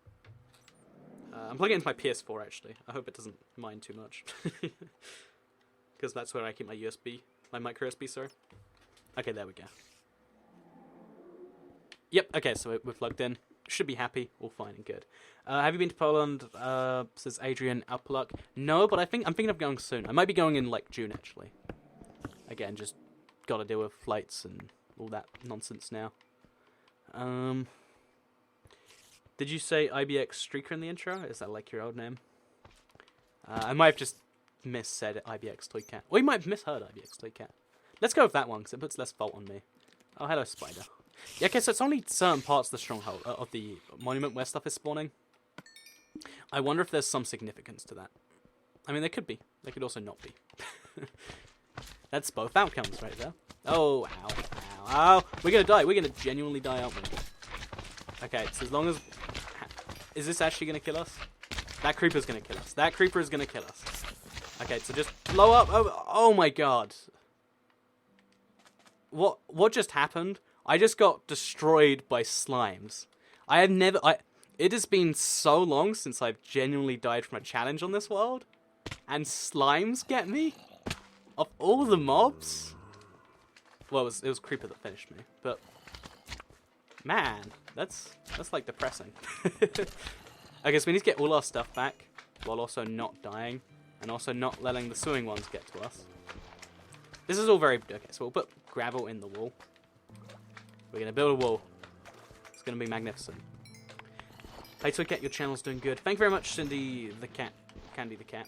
I'm plugging it into my PS4, actually. I hope it doesn't mind too much. Because that's where I keep my micro USB, sorry. Okay, there we go. Yep, okay, so we're plugged in. Should be happy, all fine and good. Have you been to Poland? Says Adrian Upluck. No, but I'm thinking of going soon. I might be going in, like, June, actually. Again, just gotta deal with flights and all that nonsense now. Did you say IBX Streaker in the intro? Is that, like, your old name? I might have just missaid IBX Toycat. Or you might have misheard IBX Toycat. Let's go with that one, because it puts less fault on me. Oh, hello, spider. Yeah, okay, so it's only certain parts of the stronghold, of the monument where stuff is spawning. I wonder if there's some significance to that. I mean, there could be. There could also not be. That's both outcomes right there. Oh, ow, ow, ow. We're going to die. We're going to genuinely die, aren't we? Okay, so as long as... Is this actually going to kill us? That creeper's going to kill us. That creeper is going to kill us. Okay, so just blow up. Oh my god. What just happened? I just got destroyed by slimes. It has been so long since I've genuinely died from a challenge on this world. And slimes get me? Of all the mobs? Well, it was Creeper that finished me, but... Man, that's like depressing. Okay, so we need to get all our stuff back while also not dying and also not letting the swimming ones get to us. This is all very... Okay, so we'll put gravel in the wall. We're going to build a wall. It's going to be magnificent. Hey, Toycat, your channel's doing good. Thank you very much, Cindy the cat. Candy the cat.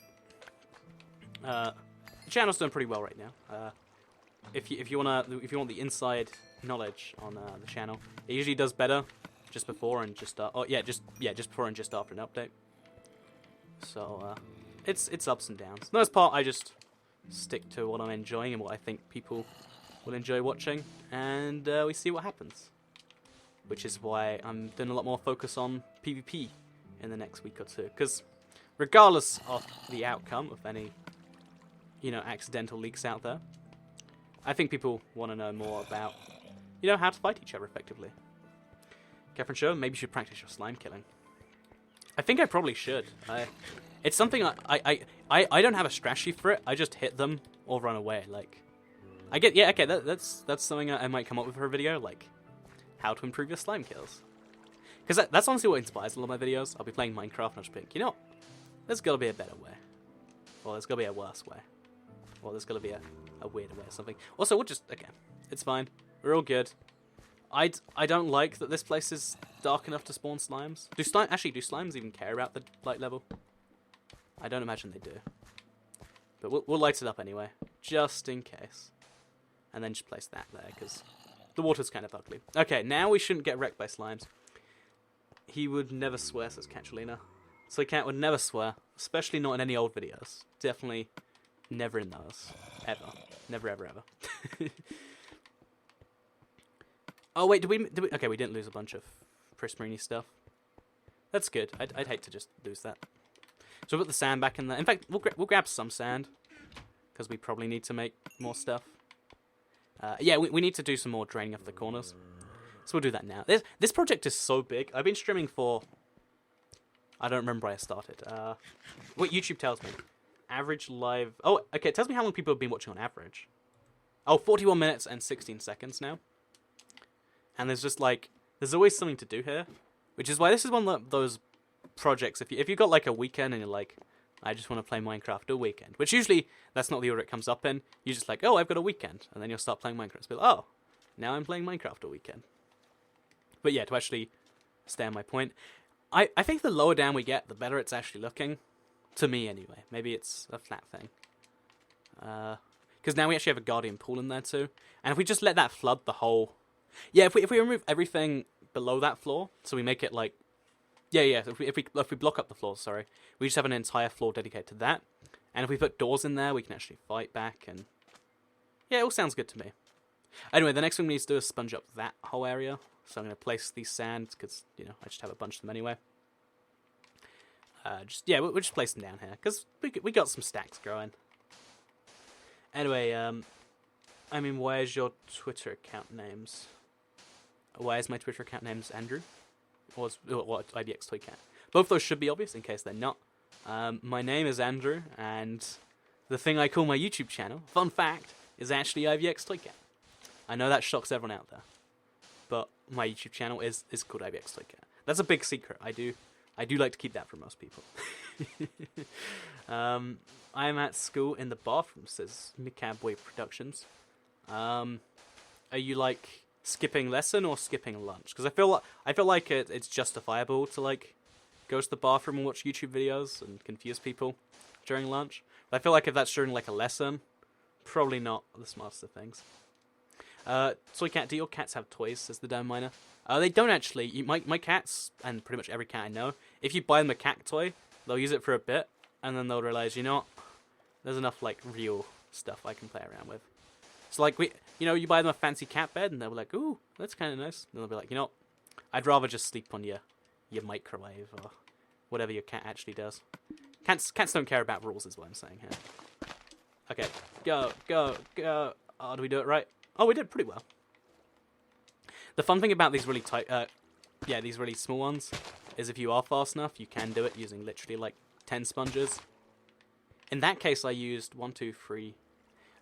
The channel's doing pretty well right now. If you want the inside knowledge on the channel, it usually does better just before and just just before and just after an update. So it's ups and downs. The most part, I just stick to what I'm enjoying and what I think people will enjoy watching, and we see what happens. Which is why I'm doing a lot more focus on PvP in the next week or two, because regardless of the outcome of any, accidental leaks out there, I think people want to know more about, how to fight each other effectively. Catherine Show, maybe you should practice your slime killing. I think I probably should. It's something I don't have a strategy for it. I just hit them or run away. That's something I might come up with for a video, like how to improve your slime kills. Because that's honestly what inspires a lot of my videos. I'll be playing Minecraft and I'll just think, there's got to be a better way. Or there's got to be a worse way. Or there's got to be a weirder way or something. Also, we'll just, okay, it's fine. We're all good. I don't like that this place is dark enough to spawn slimes. Do slimes even care about the light level? I don't imagine they do. But we'll light it up anyway, just in case. And then just place that there, because the water's kind of ugly. Okay, now we shouldn't get wrecked by slimes. He would never swear, says Catchalina. So Cat would never swear, especially not in any old videos. Definitely never in those. Ever. Never, ever, ever. Oh, wait, did we... Okay, we didn't lose a bunch of Prismarine stuff. That's good. I'd hate to just lose that. So we'll put the sand back in there. In fact, we'll grab some sand, because we probably need to make more stuff. Yeah, we need to do some more draining of the corners. So we'll do that now. This project is so big. I've been streaming for... I don't remember where I started. What YouTube tells me. Average live... Oh, okay, it tells me how long people have been watching on average. Oh, 41 minutes and 16 seconds now. And there's just there's always something to do here. Which is why this is one of those projects. If you've got like a weekend and you're like, I just want to play Minecraft all weekend. Which usually, that's not the order it comes up in. You're just like, oh, I've got a weekend. And then you'll start playing Minecraft. So, oh, now I'm playing Minecraft all weekend. But yeah, to actually stay on my point, I think the lower down we get, the better it's actually looking. To me, anyway. Maybe it's a flat thing. Because now we actually have a Guardian pool in there, too. And if we just let that flood the whole... Yeah, if we remove everything below that floor, so we make it like... Yeah, if we block up the floor, sorry. We just have an entire floor dedicated to that. And if we put doors in there, we can actually fight back, and... Yeah, it all sounds good to me. Anyway, the next thing we need to do is sponge up that whole area. So I'm going to place these sands, because, I just have a bunch of them anyway. We'll just place them down here, because we got some stacks growing. Anyway, where's your Twitter account names? Why is my Twitter account names Andrew? Or what, IBX Toycat? Both those should be obvious, in case they're not. My name is Andrew, and the thing I call my YouTube channel, fun fact, is actually IBX Toycat. I know that shocks everyone out there, but my YouTube channel is called IBX Toycat. That's a big secret. I do like to keep that from most people. I'm at school in the bathroom, says Micabway Productions. Are you skipping lesson or skipping lunch? Because I feel like it's justifiable to go to the bathroom and watch YouTube videos and confuse people during lunch. But I feel like if that's during a lesson, probably not the smartest of things. Toycat, do your cats have toys? Says the Down Miner. They don't actually. My cats, and pretty much every cat I know, if you buy them a cat toy, they'll use it for a bit, and then they'll realize, there's enough real stuff I can play around with. So you buy them a fancy cat bed, and they'll be like, ooh, that's kind of nice. And they'll be like, I'd rather just sleep on your microwave or whatever your cat actually does. Cats don't care about rules, is what I'm saying here. Okay, go. Oh, did we do it right? Oh, we did pretty well. The fun thing about these really these really small ones, is if you are fast enough, you can do it using literally 10 sponges. In that case, I used 1, 2, 3.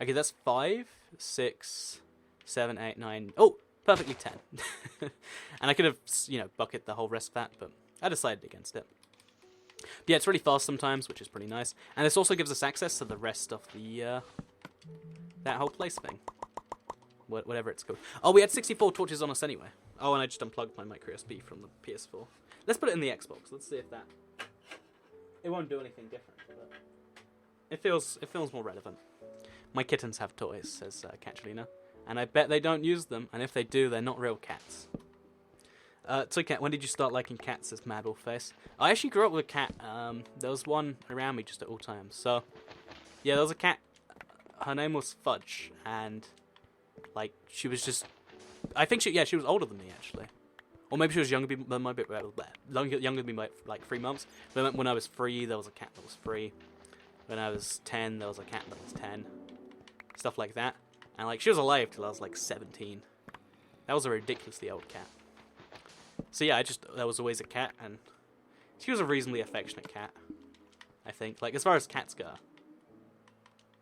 Okay, that's 5, 6, 7, 8, 9. Oh, perfectly 10. And I could have, bucket the whole rest of that, but I decided against it. But yeah, it's really fast sometimes, which is pretty nice. And this also gives us access to the rest of the, that whole place thing. Whatever it's called. Oh, we had 64 torches on us anyway. Oh, and I just unplugged my micro USB from the PS4. Let's put it in the Xbox. Let's see if that... It won't do anything different, but it feels more relevant. My kittens have toys, says Catchelina. And I bet they don't use them, and if they do, they're not real cats. Toy Cat, when did you start liking cats, says Madballface? I actually grew up with a cat. There was one around me just at all times. So, yeah, there was a cat. Her name was Fudge, and, like, she was just... I think she was older than me, actually. Or maybe she was younger than me by, like, 3 months. But when I was 3, there was a cat that was 3. When I was 10, there was a cat that was 10. Stuff like that. And, like, she was alive till I was, like, 17. That was a ridiculously old cat. So, yeah, there was always a cat, and she was a reasonably affectionate cat, I think. Like, as far as cats go.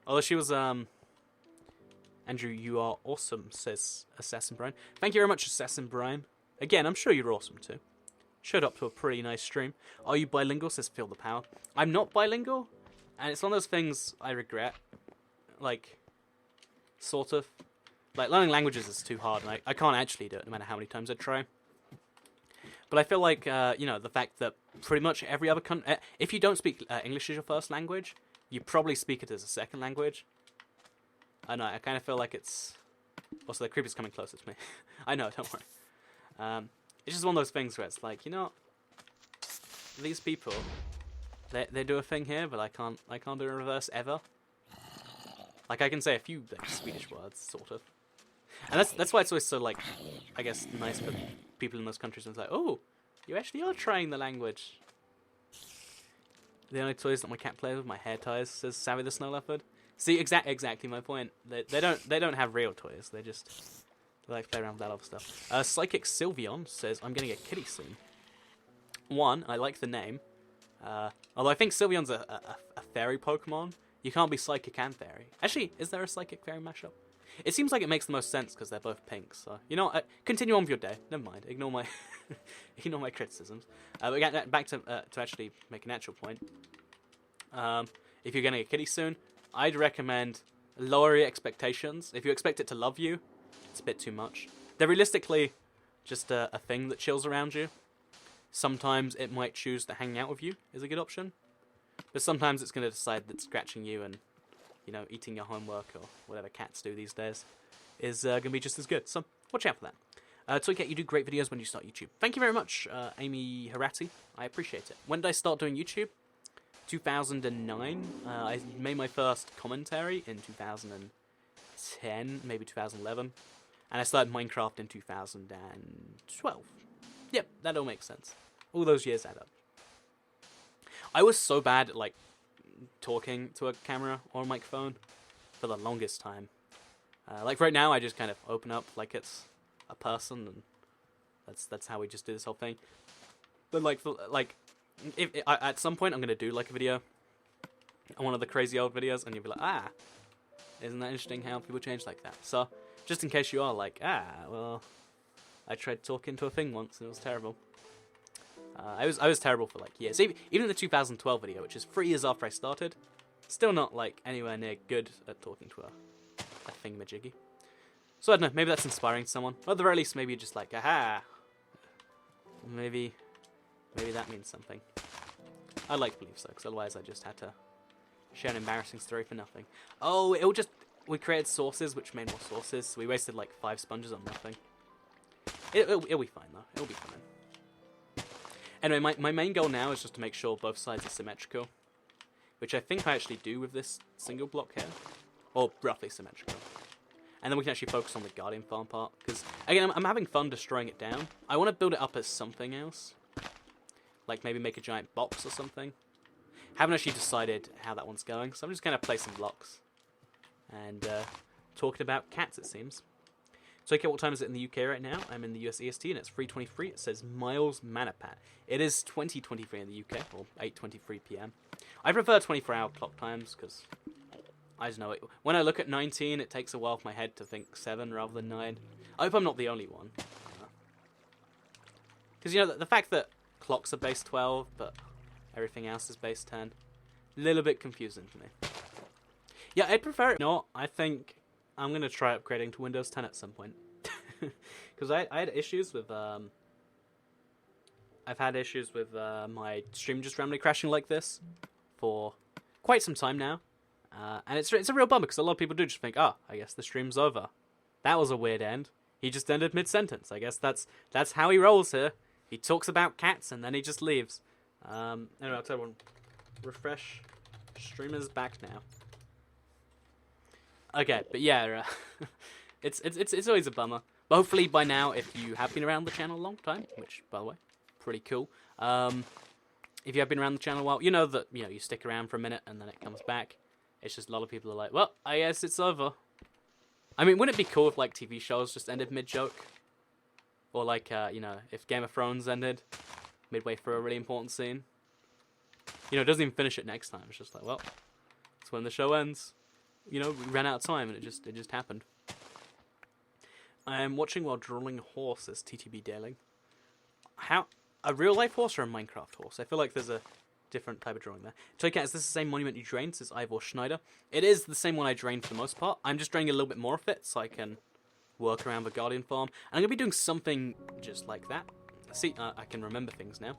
Although she was, Andrew, you are awesome, says Assassin Brian. Thank you very much, Assassin Brian. Again, I'm sure you're awesome, too. Showed up to a pretty nice stream. Are you bilingual, says Feel the Power. I'm not bilingual, and it's one of those things I regret. Like... Sort of. Like, learning languages is too hard, and I can't actually do it, no matter how many times I try. But I feel like, the fact that pretty much every other country... if you don't speak English as your first language, you probably speak it as a second language. I know, I kind of feel like it's... Also, the creeper's coming closer to me. I know, don't worry. It's just one of those things where it's like, these people, they do a thing here, but I can't do a reverse ever. Like, I can say a few Swedish words, sort of. And that's why it's always so, like, I guess, nice for people in those countries. And it's like, oh, you actually are trying the language. The only toys that my cat plays with, my hair ties, says Savvy the Snow Leopard. See, exactly my point. They don't have real toys. They like play around with that other stuff. Psychic Sylveon says, I'm getting a kitty soon. One, I like the name. Although I think Sylveon's a fairy Pokemon. You can't be Psychic and Fairy. Actually, is there a Psychic Fairy mashup? It seems like it makes the most sense because they're both pink. So, continue on with your day. Never mind. Ignore my ignore my criticisms. But back to actually make an actual point. If you're getting a kitty soon, I'd recommend lower your expectations. If you expect it to love you, it's a bit too much. They're realistically just a thing that chills around you. Sometimes it might choose to hang out with you is a good option. But sometimes it's going to decide that scratching you and, eating your homework or whatever cats do these days is going to be just as good. So, watch out for that. Toycat, you do great videos when you start YouTube. Thank you very much, Amy Harati. I appreciate it. When did I start doing YouTube? 2009. I made my first commentary in 2010, maybe 2011. And I started Minecraft in 2012. Yep, that all makes sense. All those years add up. I was so bad at, like, talking to a camera or a microphone for the longest time. Like, right now, I just kind of open up like it's a person, and that's how we just do this whole thing. But, if at some point, I'm going to do, like, a video, one of the crazy old videos, and you'll be like, isn't that interesting how people change like that? So, just in case you are like, well, I tried talking to a thing once, and it was terrible. I was terrible for, like, years. Even the 2012 video, which is 3 years after I started, still not, like, anywhere near good at talking to a thingamajiggy. So, I don't know, maybe that's inspiring to someone. Or at the very least, maybe you're just like, aha! Maybe that means something. I'd like to believe so, because otherwise I just had to share an embarrassing story for nothing. Oh, we created sources, which made more sources, so we wasted, like, 5 sponges on nothing. It'll be fine, though. It'll be fine. Anyway, my main goal now is just to make sure both sides are symmetrical, which I think I actually do with this single block here, or roughly symmetrical. And then we can actually focus on the Guardian Farm part, because, again, I'm having fun destroying it down. I want to build it up as something else, like maybe make a giant box or something. Haven't actually decided how that one's going, so I'm just going to place some blocks and talking about cats, it seems. So, okay, what time is it in the UK right now? I'm in the US EST, and it's 3:23. It says Miles Manapat. It is 20:23 in the UK, or 8:23 PM. I prefer 24-hour clock times, because I don't know. When I look at 19, it takes a while for my head to think 7 rather than 9. I hope I'm not the only one. Because, you know, the fact that clocks are base 12, but everything else is base 10, a little bit confusing to me. Yeah, I'd prefer it. No, I think I'm going to try upgrading to Windows 10 at some point. Because I had issues with... I've had issues with my stream just randomly crashing like this for quite some time now. And it's a real bummer, because a lot of people do just think, oh, I guess the stream's over. That was a weird end. He just ended mid-sentence. I guess that's how he rolls here. He talks about cats, and then he just leaves. Anyway, I'll tell everyone, refresh, streamer's back now. Okay, but yeah, it's always a bummer. But hopefully by now, if you have been around the channel a long time, which, by the way, pretty cool. If you have been around the channel a while, you know that you stick around for a minute and then it comes back. It's just a lot of people are like, well, I guess it's over. I mean, wouldn't it be cool if like TV shows just ended mid-joke? Or like, if Game of Thrones ended midway through a really important scene? It doesn't even finish it next time. It's just like, well, it's when the show ends. We ran out of time and it just happened. I am watching while drawing a horse, as TTB Daring. A real-life horse or a Minecraft horse? I feel like there's a different type of drawing there. Toycat, is this the same monument you drained? Says Ivor Schneider. It is the same one I drained for the most part. I'm just draining a little bit more of it so I can work around the Guardian farm. And I'm going to be doing something just like that. See, I can remember things now.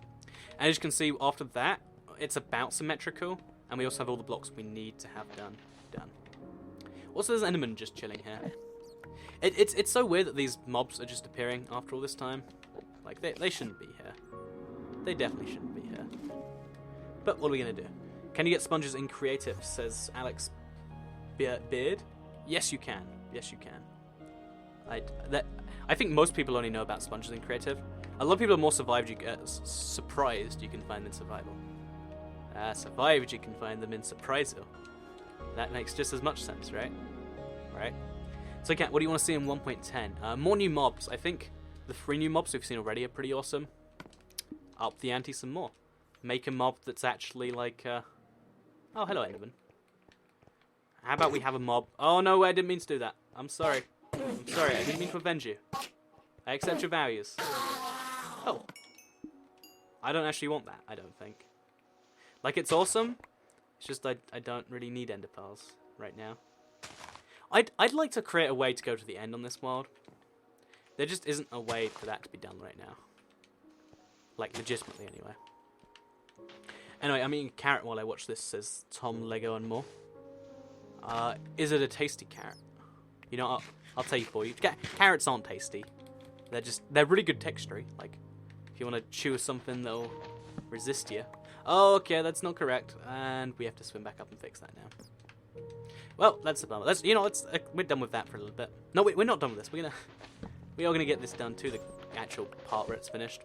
And as you can see, after that, it's about symmetrical. And we also have all the blocks we need to have done. Also, there's an Enderman just chilling here. It's so weird that these mobs are just appearing after all this time. Like, they shouldn't be here. They definitely shouldn't be here. But what are we going to do? Can you get sponges in creative, says Alex Beard? Yes, you can. Yes, you can. I think most people only know about sponges in creative. A lot of people are more surprised you can find them in survival. Survived you can find them in surprisal. That makes just as much sense, right? Right? So, Kat, what do you want to see in 1.10? More new mobs. I think the 3 new mobs we've seen already are pretty awesome. Up the ante some more. Make a mob that's actually like, Oh, hello, Enderman. How about we have a mob... Oh, no, I didn't mean to do that. I'm sorry. I'm sorry, I didn't mean to avenge you. I accept your values. Oh. I don't actually want that, I don't think. Like, it's awesome. It's just I don't really need ender pearls right now. I'd like to create a way to go to the end on this world. There just isn't a way for that to be done right now. Like, legitimately, anyway. Anyway, I'm eating a carrot while I watch this, says Tom, Lego, and more. Is it a tasty carrot? You know, I'll tell you for you. Carrots aren't tasty. They're really good texture. Like, if you want to chew something that'll resist you. Oh, okay, that's not correct. And we have to swim back up and fix that now. Well, that's a bummer. We're done with that for a little bit. No, we're not done with this. We are gonna get this done to the actual part where it's finished.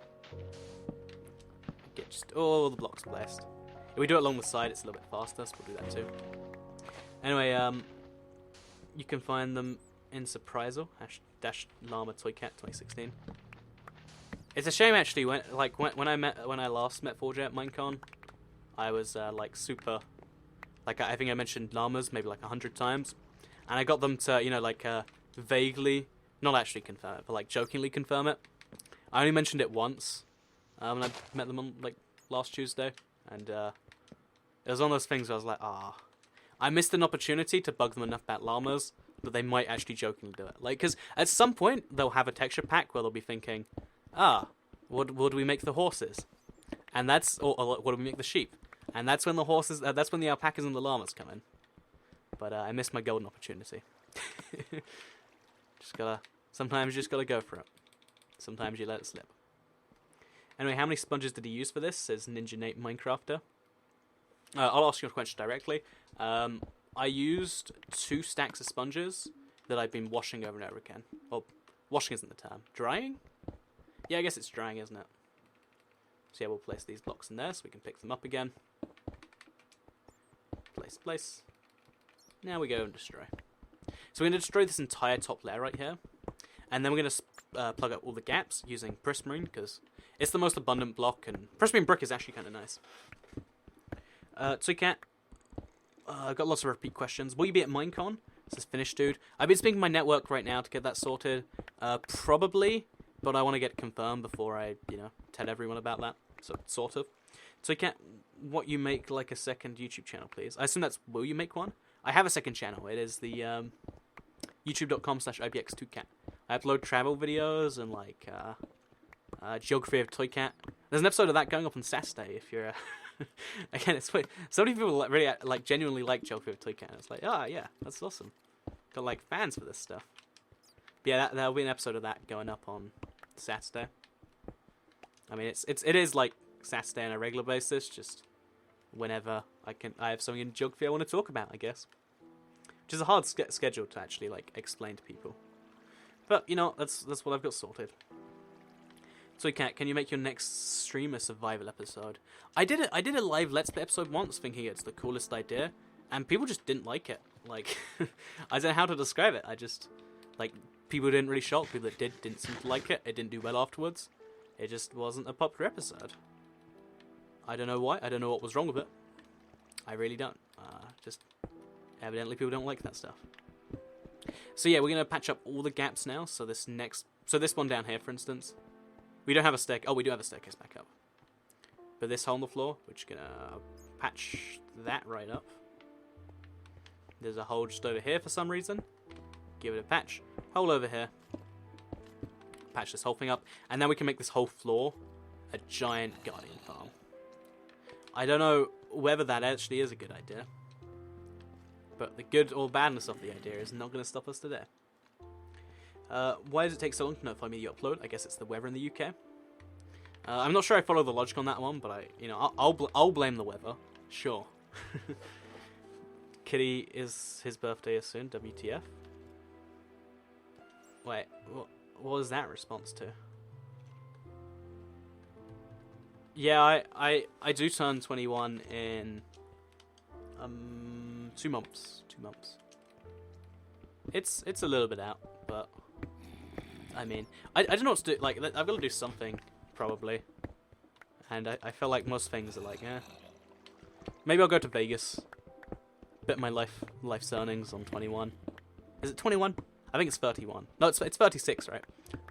Get just all the blocks placed. If we do it along the side, it's a little bit faster, so we'll do that too. Anyway, you can find them in Surprisal #Llama Toycat 2016. It's a shame actually. When I last met 4J at Minecon, I was like super. Like, I think I mentioned llamas maybe like 100 times, and I got them to vaguely, not actually confirm it, but like jokingly confirm it. I only mentioned it once when I met them on like last Tuesday, and it was one of those things where I was like, I missed an opportunity to bug them enough about llamas that they might actually jokingly do it. Like, because at some point they'll have a texture pack where they'll be thinking, what do we make the horses? And that's or what do we make the sheep? And that's when the alpacas and the llamas come in. But I missed my golden opportunity. Sometimes you just gotta go for it. Sometimes you let it slip. Anyway, how many sponges did he use for this? Says Ninja Nate Minecrafter. I'll ask you a question directly. I used 2 stacks of sponges that I've been washing over and over again. Well, washing isn't the term. Drying? Yeah, I guess it's drying, isn't it? So yeah, we'll place these blocks in there so we can pick them up again. Place. Now we go and destroy. So we're going to destroy this entire top layer right here. And then we're going to plug up all the gaps using prismarine, because it's the most abundant block, and prismarine brick is actually kind of nice. Toycat, I've got lots of repeat questions. Will you be at Minecon? This is finished, dude. I've been speaking to my network right now to get that sorted. Probably, but I want to get it confirmed before I, tell everyone about that. So, sort of. So, what you make like a second YouTube channel, please? I assume that's, will you make one? I have a second channel. It is the youtube.com/ibx2cat. I upload travel videos and like geography of Toy Cat. There's an episode of that going up on Saturday. If you're again, it's weird. So many people really genuinely like geography of Toy Cat. It's like, oh yeah, that's awesome. Got like fans for this stuff. But yeah, there'll be an episode of that going up on Saturday. I mean, it is like Saturday on a regular basis, just whenever I have something in geography I want to talk about, I guess. Which is a hard schedule to actually like explain to people. But that's what I've got sorted. So Cat, can you make your next stream a survival episode? I did a live Let's Play episode once, thinking it's the coolest idea, and people just didn't like it. Like, I don't know how to describe it. I just like people didn't really show up. People that didn't seem to like it. It didn't do well afterwards. It just wasn't a popular episode. I don't know why. I don't know what was wrong with it. I really don't. Just evidently people don't like that stuff. So yeah, we're gonna patch up all the gaps now. So this one down here, for instance, we don't have a staircase. Oh, we do have a staircase back up. But this hole in the floor, we're just gonna patch that right up. There's a hole just over here for some reason. Give it a patch. Hole over here. Patch this whole thing up, and then we can make this whole floor a giant guardian farm. I don't know whether that actually is a good idea, but the good or badness of the idea is not going to stop us today. Why does it take so long to notify me you upload? I guess it's the weather in the UK. I'm not sure I follow the logic on that one, but I'll blame the weather. Sure. Kitty his birthday is soon. WTF? Wait, what was that response to? Yeah, I do turn 21 in 2 months. 2 months. It's a little bit out, but I mean, I don't know what to do. Like, I've got to do something probably, and I feel like most things are like, maybe I'll go to Vegas. Bet my life's earnings on 21. Is it 21? I think it's 31. No, it's 36, right?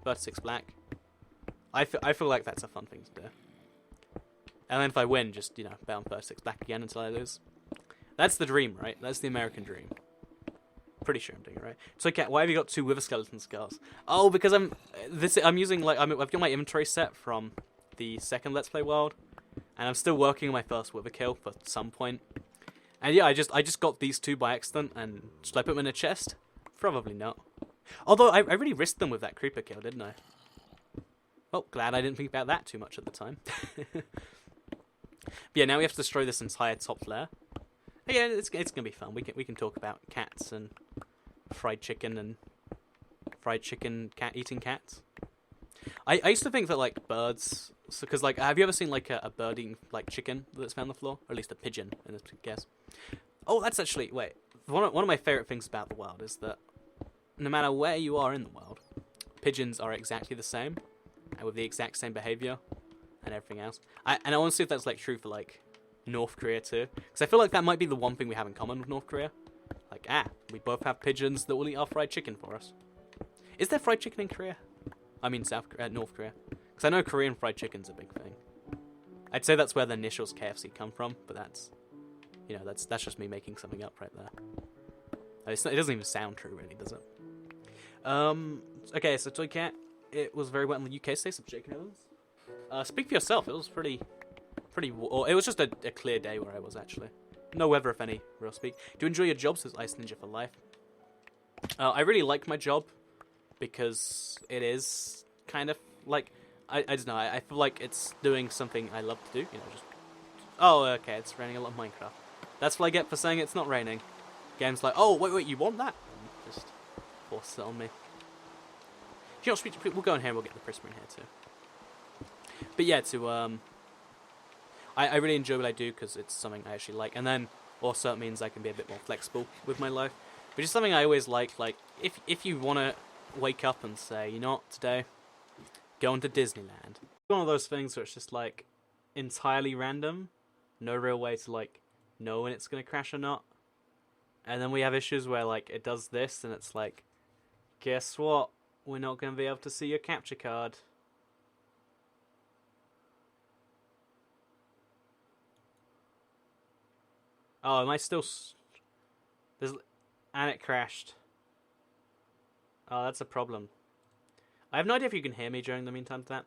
36 black. I feel like that's a fun thing to do. And then if I win, just, bet on 36 black again until I lose. That's the dream, right? That's the American dream. Pretty sure I'm doing it right. So, Cat, why have you got 2 wither skeleton scars? Oh, because I'm using, like, I've got my inventory set from the second Let's Play world, and I'm still working on my first wither kill for some point. And yeah, I just got these 2 by accident, and should I put them in a chest? Probably not. Although, I really risked them with that creeper kill, didn't I? Well, glad I didn't think about that too much at the time. But yeah, now we have to destroy this entire top layer. Yeah, it's gonna be fun. We can talk about cats and fried chicken cat eating cats. I used to think that like birds, because like have you ever seen like a bird eating like chicken that's found on the floor, or at least a pigeon in this case? Oh, that's actually one of my favorite things about the world is that no matter where you are in the world, pigeons are exactly the same and with the exact same behavior and everything else. And I want to see if that's like true for like North Korea too, because I feel like that might be the one thing we have in common with North Korea. Like, we both have pigeons that will eat our fried chicken for us. Is there fried chicken in Korea? I mean North Korea, because I know Korean fried chicken's a big thing. I'd say that's where the initials KFC come from, but that's that's just me making something up right there. It doesn't even sound true, really, does it? Okay, so Toy Cat, it was very wet in the UK. Stay some Jake Evans. Speak for yourself. It was pretty. It was just a clear day where I was actually. No weather, if any, real speak. Do you enjoy your job? Says Ice Ninja for life. I really like my job because it is kind of like I don't know. I feel like it's doing something I love to do. Just okay, it's raining a lot of Minecraft. That's what I get for saying it's not raining. Game's like, oh wait, you want that? And just force it on me. We'll go in here and we'll get the prism in here too. But yeah, I really enjoy what I do because it's something I actually like, and then also it means I can be a bit more flexible with my life, which is something I always like. Like if you want to wake up and say, you know what, today, going to Disneyland. One of those things where it's just like entirely random, no real way to like know when it's gonna crash or not. And then we have issues where, like, it does this, and it's like, guess what? We're not going to be able to see your capture card. Oh, am I still... There's... And it crashed. Oh, that's a problem. I have no idea if you can hear me during the meantime to that.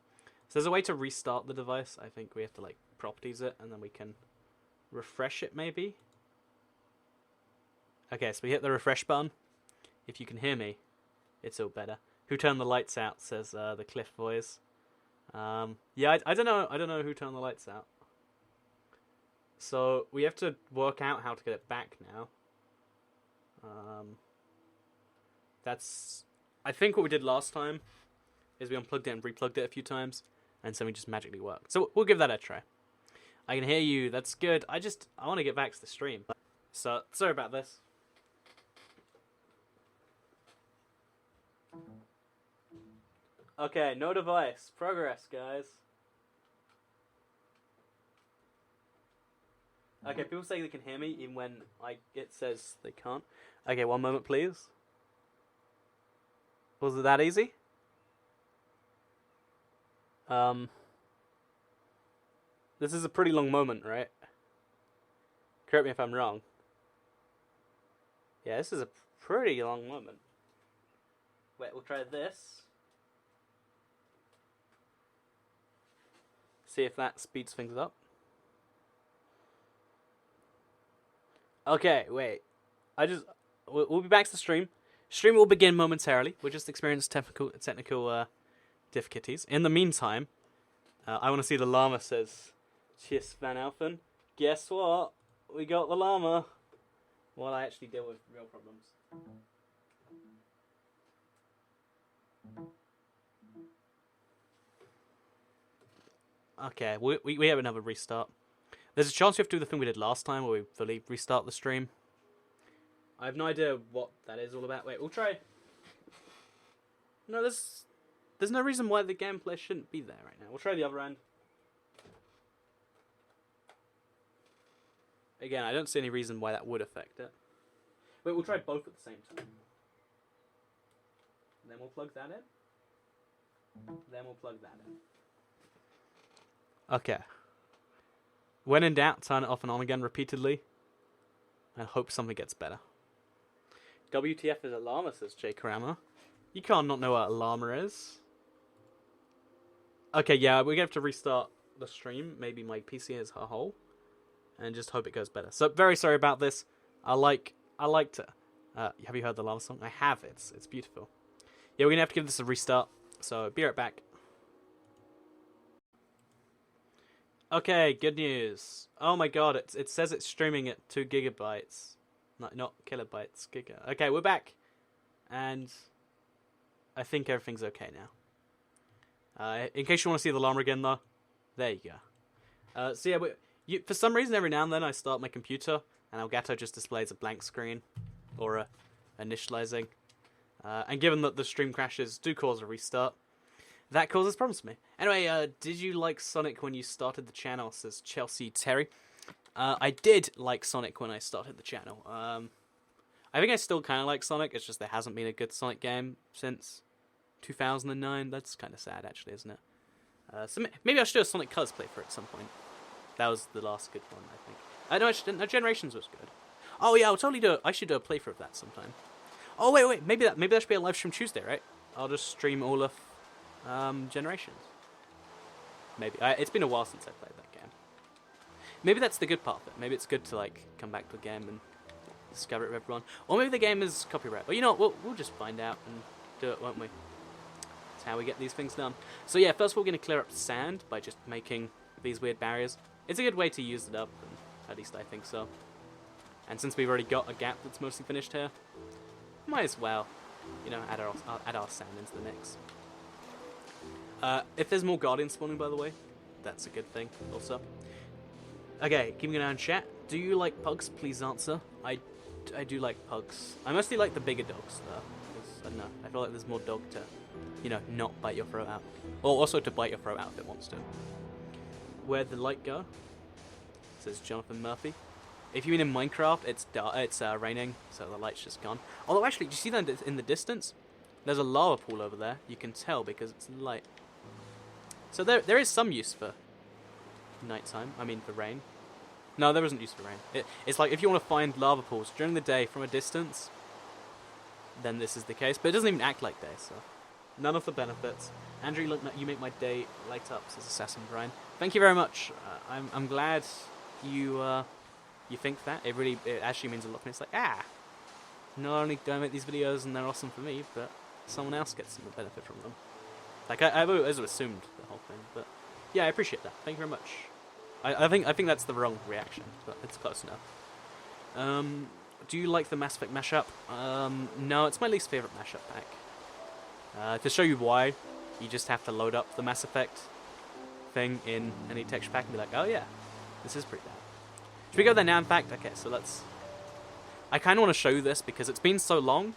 So there's a way to restart the device. I think we have to, like, properties it, and then we can refresh it, maybe? Okay, so we hit the refresh button. If you can hear me, it's all better. Who turned the lights out, says the Cliff voice. Yeah, I don't know. I don't know who turned the lights out. So we have to work out how to get it back now. That's... I think what we did last time is we unplugged it and replugged it a few times, and something just magically worked. So we'll give that a try. I can hear you. That's good. I want to get back to the stream. So, sorry about this. Okay, no device. Progress, guys. Okay, people say they can hear me even when it says they can't. Okay, one moment, please. Was it that easy? This is a pretty long moment, right? Correct me if I'm wrong. Yeah, this is a pretty long moment. Wait, we'll try this. See if that speeds things up. Okay, wait. We'll be back to the stream. Stream will begin momentarily. We'll just experience technical difficulties. In the meantime, I want to see the llama, says Chis Van Alphen. Guess what? We got the llama. While I actually deal with real problems. Okay, we have another restart. There's a chance we have to do the thing we did last time, where we fully restart the stream. I have no idea what that is all about. Wait, we'll try. No, there's no reason why the gameplay shouldn't be there right now. We'll try the other end. Again, I don't see any reason why that would affect it. Wait, we'll try both at the same time. Then we'll plug that in. Then we'll plug that in. Okay. When in doubt, turn it off and on again repeatedly. And hope something gets better. WTF is a llama, says Jay Karama. You can't not know what a llama is. Okay, yeah, we're going to have to restart the stream. Maybe my PC as a whole. And just hope it goes better. So, very sorry about this. I liked it. Have you heard the llama song? I have. It's beautiful. Yeah, we're going to have to give this a restart. So, be right back. Okay, good news. Oh my god, it says it's streaming at 2 gigabytes. Not kilobytes, giga. Okay, we're back. And I think everything's okay now. In case you want to see the llama again, though, there you go. So yeah, for some reason, every now and then I start my computer, and Elgato just displays a blank screen, or initializing. And given that the stream crashes do cause a restart, that causes problems for me. Anyway, did you like Sonic when you started the channel, says Chelsea Terry. I did like Sonic when I started the channel. I think I still kind of like Sonic, it's just there hasn't been a good Sonic game since 2009. That's kind of sad, actually, isn't it? So maybe I should do a Sonic Colors playthrough at some point. That was the last good one, I think. No, actually, no, Generations was good. Oh yeah, I'll totally do it. I should do a playthrough of that sometime. Oh wait, maybe that should be a live stream Tuesday, right? I'll just stream all of Generations. Maybe. It's been a while since I played that game. Maybe that's the good part of it. Maybe it's good to like come back to the game and discover it with everyone. Or maybe the game is copyright. Well, you know what? We'll just find out and do it, won't we? That's how we get these things done. So yeah, first of all, we're going to clear up sand by just making these weird barriers. It's a good way to use it up, and at least I think so. And since we've already got a gap that's mostly finished here, might as well, you know, add our sand into the mix. If there's more Guardians spawning, by the way, that's a good thing, also. Okay, keeping an eye on chat. Do you like pugs? Please answer. I do like pugs. I mostly like the bigger dogs, though. I don't know, I feel like there's more dog to, you know, not bite your throat out. Or also to bite your throat out if it wants to. Where'd the light go? Says Jonathan Murphy. If you mean in Minecraft, it's raining, so the light's just gone. Although actually, do you see that in the distance? There's a lava pool over there. You can tell because it's light. So there is some use for nighttime. I mean for rain. No, there isn't use for rain. It's like if you want to find lava pools during the day from a distance, then this is the case. But it doesn't even act like day, so none of the benefits. Andrew, look, you make my day light up, says Assassin Brian. Thank you very much. I'm glad you think that. It actually means a lot. And it's like, not only do I make these videos and they're awesome for me, but someone else gets some benefit from them. Like I've always assumed the whole thing, but yeah, I appreciate that. Thank you very much. I think that's the wrong reaction, but it's close enough. Do you like the Mass Effect mashup? No, it's my least favorite mashup pack. To show you why, you just have to load up the Mass Effect thing in any texture pack and be like, oh yeah, this is pretty bad. Should we go there now, in fact? Okay, so let's... I kind of want to show you this because it's been so long.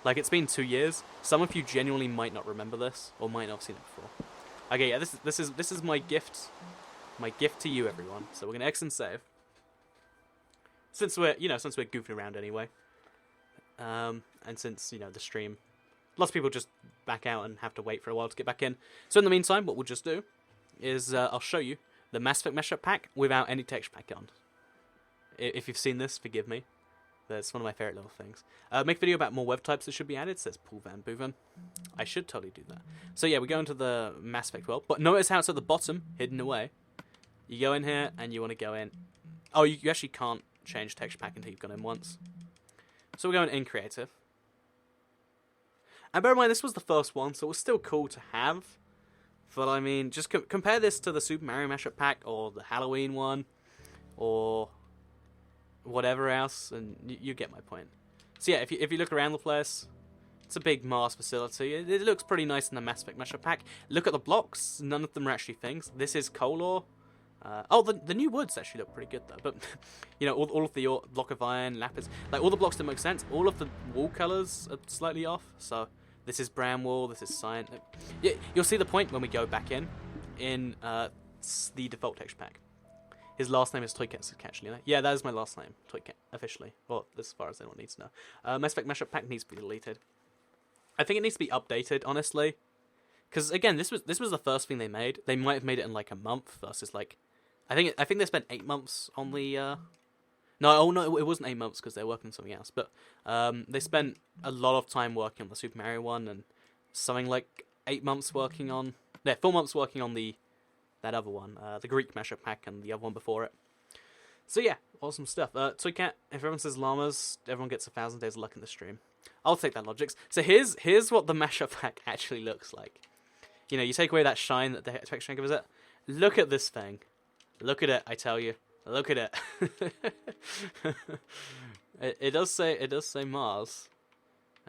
Like, it's been 2 years. Some of you genuinely might not remember this, or might not have seen it before. Okay, yeah, this is my gift. My gift to you, everyone. So we're gonna X and save. Since we're goofing around anyway. And since, the stream... Lots of people just back out and have to wait for a while to get back in. So in the meantime, what we'll just do is I'll show you the Mass Effect mashup pack without any texture pack on. If you've seen this, forgive me. That's one of my favourite little things. Make a video about more web types that should be added, says Paul Van Boeven. I should totally do that. So yeah, we go into the Mass Effect world, but notice how it's at the bottom, hidden away. You go in here, and you want to go in... Oh, you actually can't change texture pack until you've gone in once. So we're going in creative. And bear in mind, this was the first one, so it was still cool to have. But I mean, just compare this to the Super Mario mashup pack, or the Halloween one, or whatever else, and you get my point. So yeah, if you look around the place, it's a big Mars facility. It looks pretty nice in the Mass Effect mashup pack. Look at the blocks; none of them are actually things. This is Color. The new woods actually look pretty good though. But all of the block of iron, lapis, like all the blocks that make sense. All of the wall colors are slightly off. So this is brown wall. This is cyan. Yeah, you'll see the point when we go back in the default texture pack. His last name is Toycat, actually. Yeah, that is my last name, Toycat, officially. Well, as far as anyone needs to know. Mass Effect mashup pack needs to be deleted. I think it needs to be updated, honestly. Because, again, this was the first thing they made. They might have made it in, like, a month versus, like... I think they spent 8 months on the... No, it wasn't 8 months because they were working on something else. But they spent a lot of time working on the Super Mario one and something like 8 months working on... Yeah, 4 months working on that other one, the Greek mashup pack, and the other one before it. So yeah, awesome stuff. Toycat, if everyone says llamas, everyone gets 1,000 days of luck in the stream. I'll take that logic. So here's what the mashup pack actually looks like. You take away that shine that the texture gives it. Look at this thing. Look at it, I tell you. Look at it. it does say Mars,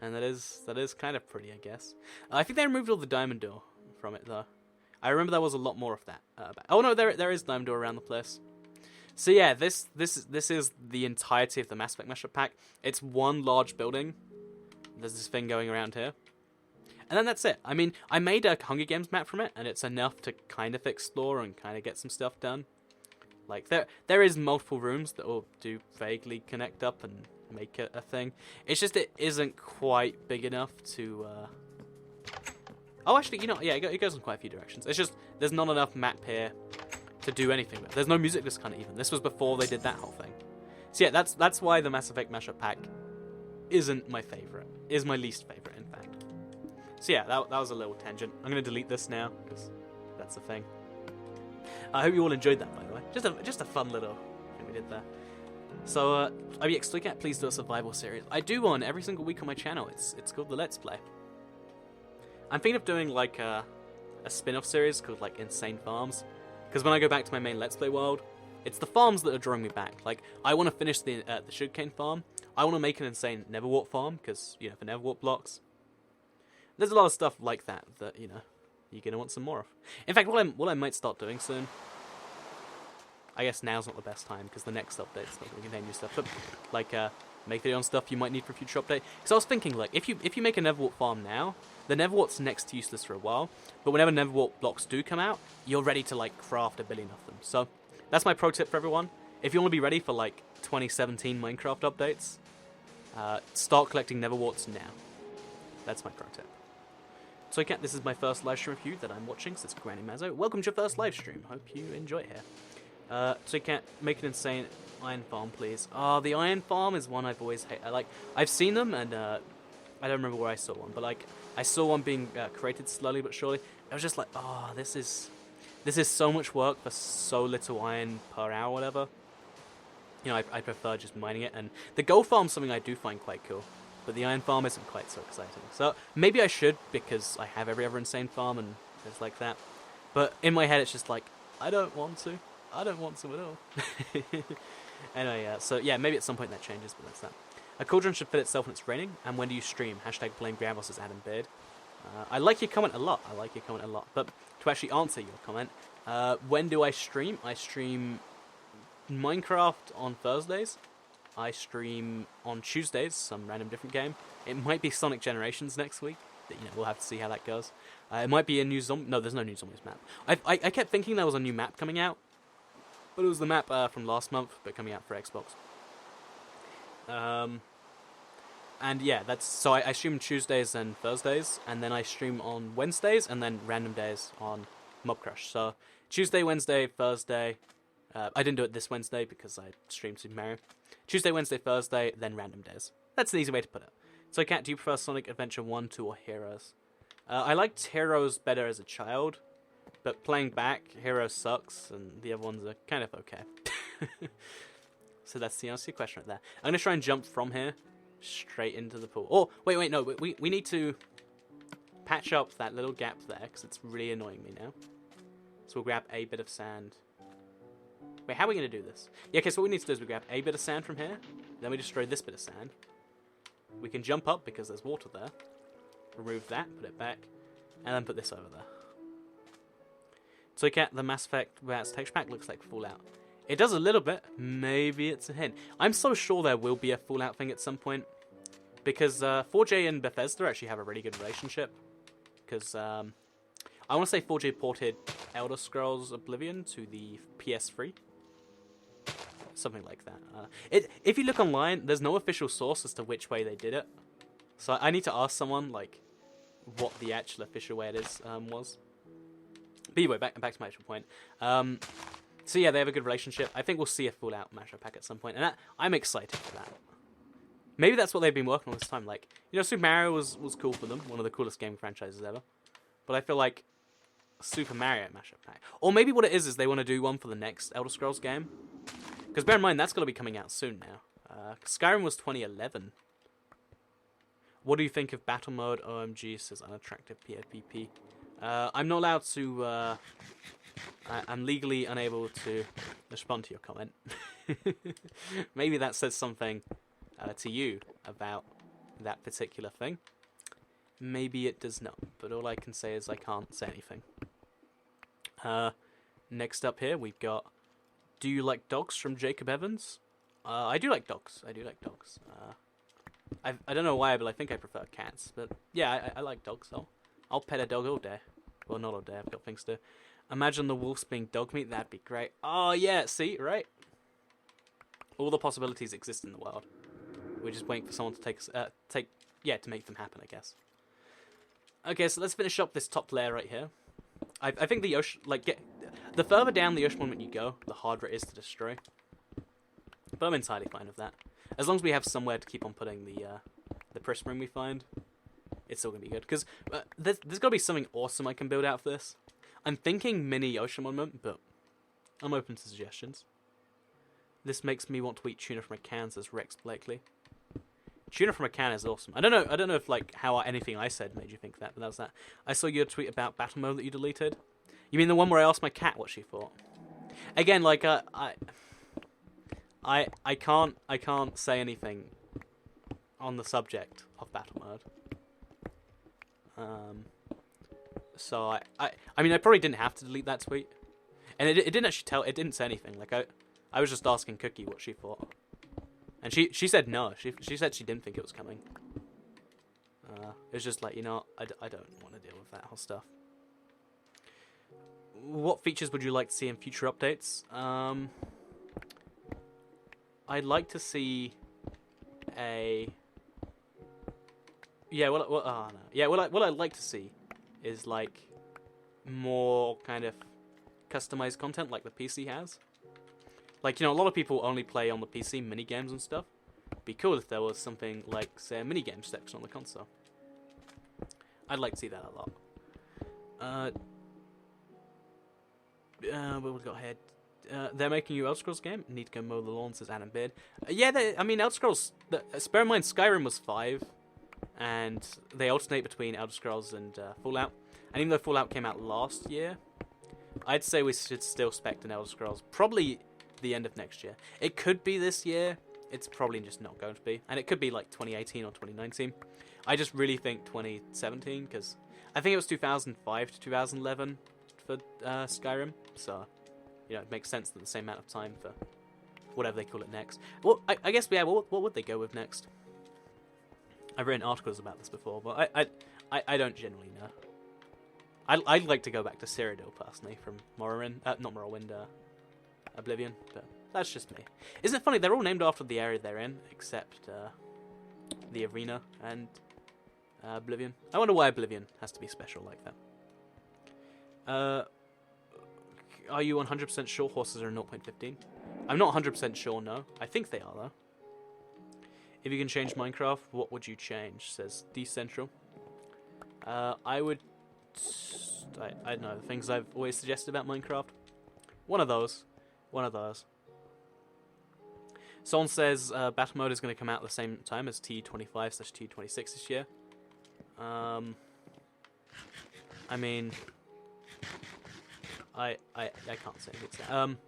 and that is kind of pretty, I guess. I think they removed all the diamond door from it though. I remember there was a lot more of that. Oh no, there is diamond door around the place. So yeah, this is the entirety of the Mass Effect mashup pack. It's one large building. There's this thing going around here. And then that's it. I mean, I made a Hunger Games map from it, and it's enough to kind of explore and kind of get some stuff done. Like, there is multiple rooms that all do vaguely connect up and make it a thing. It's just it isn't quite big enough to... Oh, actually, yeah, it goes in quite a few directions. It's just, there's not enough map here to do anything with. There's no music this kind of even. This was before they did that whole thing. So yeah, that's why the Mass Effect mashup pack isn't my favourite. Is my least favourite, in fact. So yeah, that was a little tangent. I'm going to delete this now, because that's the thing. I hope you all enjoyed that, by the way. Just a fun little thing we did there. So, IBX Toycat, please do a survival series. I do one every single week on my channel. It's called the Let's Play. I'm thinking of doing like a spin-off series called like Insane Farms, because when I go back to my main Let's Play world, it's the farms that are drawing me back. Like, I want to finish the sugarcane farm. I want to make an insane Neverwarp farm, because for Neverwarp blocks. There's a lot of stuff like that you're gonna want some more of. In fact, what I might start doing soon. I guess now's not the best time because the next update's not going to contain new stuff. But like make video on stuff you might need for a future update. Because I was thinking, like, if you make a Neverwarp farm now, the Neverwarp's next to useless for a while. But whenever Neverwarp blocks do come out, you're ready to like craft 1 billion of them. So that's my pro tip for everyone. if you want to be ready for like 2017 Minecraft updates, start collecting Neverwarts now. That's my pro tip. So Cat, this is my first live stream review that I'm watching, so it's Granny Mazzo. Welcome to your first live stream. Hope you enjoy it here. So Cat, make an insane iron farm, please. The iron farm is one I've always hated. I've seen them, and I don't remember where I saw one, but like I saw one being created slowly but surely. I was just like, oh, this is so much work for so little iron per hour, or whatever. You know, I prefer just mining it, and the gold farm is something I do find quite cool. But the iron farm isn't quite so exciting. So maybe I should, because I have every other insane farm and it's like that. But in my head it's just like, I don't want to. I don't want to at all. Anyway, so yeah, maybe at some point that changes, but that's that. A cauldron should fill itself when it's raining. And when do you stream? Hashtag blame Gravos as Adam Beard. I like your comment a lot. But to actually answer your comment, when do I stream? I stream Minecraft on Thursdays. I stream on Tuesdays, some random different game. It might be Sonic Generations next week. You know, we'll have to see how that goes. It might be a new zombie. No, there's no new zombies map. I kept thinking there was a new map coming out, but it was the map from last month, but coming out for Xbox. And yeah, that's so I stream Tuesdays and Thursdays, and then I stream on Wednesdays, and then random days on Mob Crush. So Tuesday, Wednesday, Thursday. I didn't do it this Wednesday because I streamed Super Mario. Tuesday, Wednesday, Thursday, then random days. That's an easy way to put it. So, Kat, do you prefer Sonic Adventure 1, 2, or Heroes? I liked Heroes better as a child, but playing back, Heroes sucks, and the other ones are kind of okay. So that's the answer to your question right there. I'm going to try and jump from here straight into the pool. Oh, wait, no, we need to patch up that little gap there, because it's really annoying me now. So we'll grab a bit of sand. Wait, how are we going to do this? Yeah, okay, so what we need to do is we grab a bit of sand from here, then we destroy this bit of sand. We can jump up because there's water there. Remove that, put it back, and then put this over there. So look at the Mass Effect Bats texture pack, looks like Fallout. It does a little bit, maybe it's a hint. I'm so sure there will be a Fallout thing at some point, because 4J and Bethesda actually have a really good relationship, because I want to say 4J ported Elder Scrolls Oblivion to the PS3. Something like that. If you look online, there's no official source as to which way they did it. So I need to ask someone, like, what the actual official way it is was. But anyway, back to my actual point. So yeah, they have a good relationship. I think we'll see a Fallout mashup pack at some point, and I'm excited for that. Maybe that's what they've been working on this time. Like, you know, Super Mario was cool for them, one of the coolest game franchises ever. But I feel like Super Mario mashup pack, or maybe what it is they want to do one for the next Elder Scrolls game. Because bear in mind, that's got to be coming out soon now. Skyrim was 2011. What do you think of battle mode? OMG, says unattractive PvP. I'm not allowed to... I'm legally unable to respond to your comment. Maybe that says something to you about that particular thing. Maybe it does not. But all I can say is I can't say anything. Next up here, we've got... Do you like dogs from Jacob Evans? I do like dogs. I don't know why, but I think I prefer cats. But yeah, I like dogs. I'll pet a dog all day. Well, not all day. I've got things to do. Imagine the wolves being dog meat. That'd be great. Oh yeah, see, right? All the possibilities exist in the world. We're just waiting for someone to to make them happen, I guess. Okay, so let's finish up this top layer right here. I think the ocean, the further down the ocean monument you go, the harder it is to destroy. But I'm entirely fine with that. As long as we have somewhere to keep on putting the prismarine we find, it's still going to be good. Because there's got to be something awesome I can build out for this. I'm thinking mini ocean monument, but I'm open to suggestions. This makes me want to eat tuna from a can, says Rex Blakely. Tuna from a can is awesome. I don't know if how anything I said made you think that, but that was that. I saw your tweet about battle mode that you deleted. You mean the one where I asked my cat what she thought? Again, I can't say anything on the subject of battle mode. So I mean I probably didn't have to delete that tweet, and it didn't actually it didn't say anything. I was just asking Cookie what she thought. And she said no. She said she didn't think it was coming. It was just like, you know, I don't want to deal with that whole stuff. What features would you like to see in future updates? I'd like to see a... what I'd like to see is, like, more kind of customized content like the PC has. Like, you know, a lot of people only play on the PC minigames and stuff. It'd be cool if there was something like, say, a minigame section on the console. I'd like to see that a lot. What we got here? They're making a new Elder Scrolls game. Need to go mow the lawn, says Adam Beard. Elder Scrolls... bear in mind, Skyrim was 5. And they alternate between Elder Scrolls and Fallout. And even though Fallout came out last year, I'd say we should still expect an Elder Scrolls. Probably the end of next year. It could be this year. It's probably just not going to be. And it could be like 2018 or 2019. I just really think 2017, because I think it was 2005 to 2011 for Skyrim. So, you know, it makes sense that the same amount of time for whatever they call it next. Well, I guess, yeah, what would they go with next? I've written articles about this before, but I don't generally know. I'd like to go back to Cyrodiil, personally, from Morrowind, Oblivion, but that's just me. Isn't it funny, they're all named after the area they're in, except the arena and Oblivion. I wonder why Oblivion has to be special like that. Are you 100% sure horses are 0.15? I'm not 100% sure, no. I think they are, though. If you can change Minecraft, what would you change? Says Decentral. I would... I don't know, the things I've always suggested about Minecraft. One of those. Someone says Battle Mode is going to come out at the same time as TU25/TU26 this year. I mean... I can't say anything.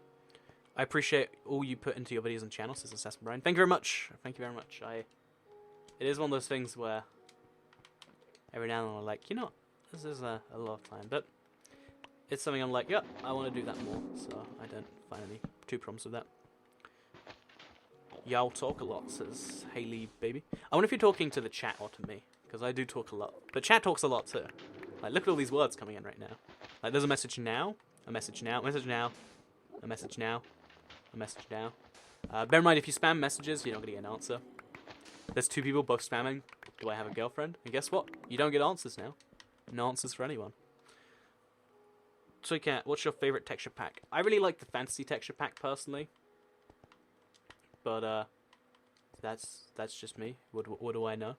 I appreciate all you put into your videos and channels, says Assassin Brian. Thank you very much. It is one of those things where every now and then I'm like, you know, this is a lot of time, but it's something I'm like, yeah, I want to do that more, so I don't find any two problems with that. Y'all talk a lot, says Haley Baby. I wonder if you're talking to the chat or to me, because I do talk a lot. But chat talks a lot too. Like, look at all these words coming in right now. Like, there's a message now, a message now, a message now, a message now, a message now. Bear in mind, if you spam messages, you're not going to get an answer. There's two people both spamming, do I have a girlfriend? And guess what? You don't get answers now. No answers for anyone. So, Cat, what's your favorite texture pack? I really like the fantasy texture pack, personally. But, that's just me. What do I know?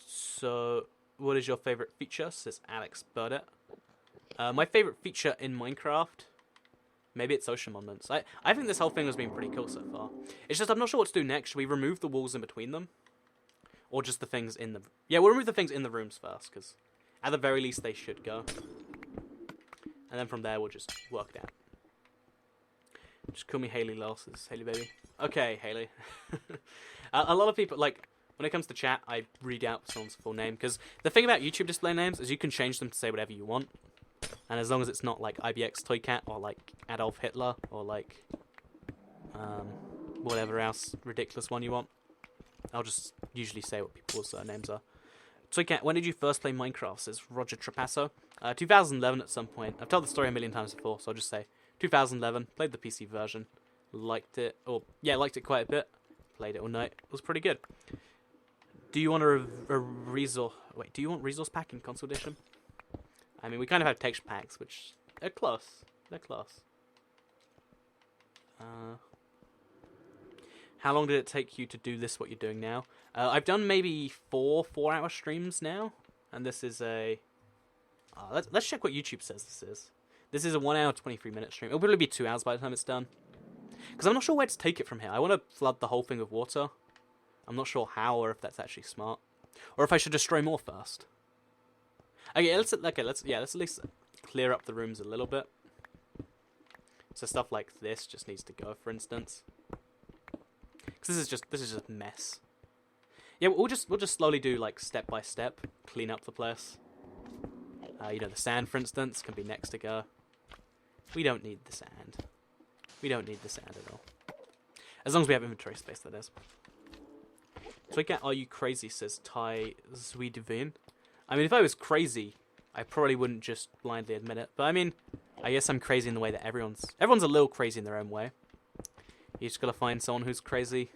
So, what is your favorite feature? Says Alex Burdett. My favorite feature in Minecraft... Maybe it's social monuments. I think this whole thing has been pretty cool so far. It's just I'm not sure what to do next. Should we remove the walls in between them? Or just the things in the... Yeah, we'll remove the things in the rooms first, because at the very least they should go. And then from there we'll just work it out. Just call me Haley Losses. Haley baby. Okay, Haley. A lot of people, like, when it comes to chat, I read out someone's full name, because the thing about YouTube display names is you can change them to say whatever you want. And as long as it's not like IBX Toycat or like Adolf Hitler or like whatever else ridiculous one you want, I'll just usually say what people's names are. Toycat, when did you first play Minecraft? Says Roger Trapasso. 2011 at some point. I've told the story a million times before, so I'll just say 2011. Played the PC version. Liked it. Liked it quite a bit. Played it all night. It was pretty good. Do you want a resource... Wait, do you want resource pack in console edition? I mean, we kind of have texture packs, which... They're close. They're close. How long did it take you to do this, what you're doing now? I've done maybe 4-hour streams now. And this is a... let's check what YouTube says this is. This is a 1 hour, 23-minute stream. It'll probably be 2 hours by the time it's done. Because I'm not sure where to take it from here. I want to flood the whole thing with water. I'm not sure how or if that's actually smart. Or if I should destroy more first. Okay, let's at least clear up the rooms a little bit. So stuff like this just needs to go, for instance. Because this is just mess. Yeah, we'll just slowly do like step by step, clean up the place. You know, the sand, for instance, can be next to go. We don't need the sand. We don't need the sand at all. As long as we have inventory space, that is. So, are you crazy? Says Ty Zwedvin. I mean, if I was crazy, I probably wouldn't just blindly admit it. But I mean, I guess I'm crazy in the way that everyone's a little crazy in their own way. You just gotta find someone who's crazy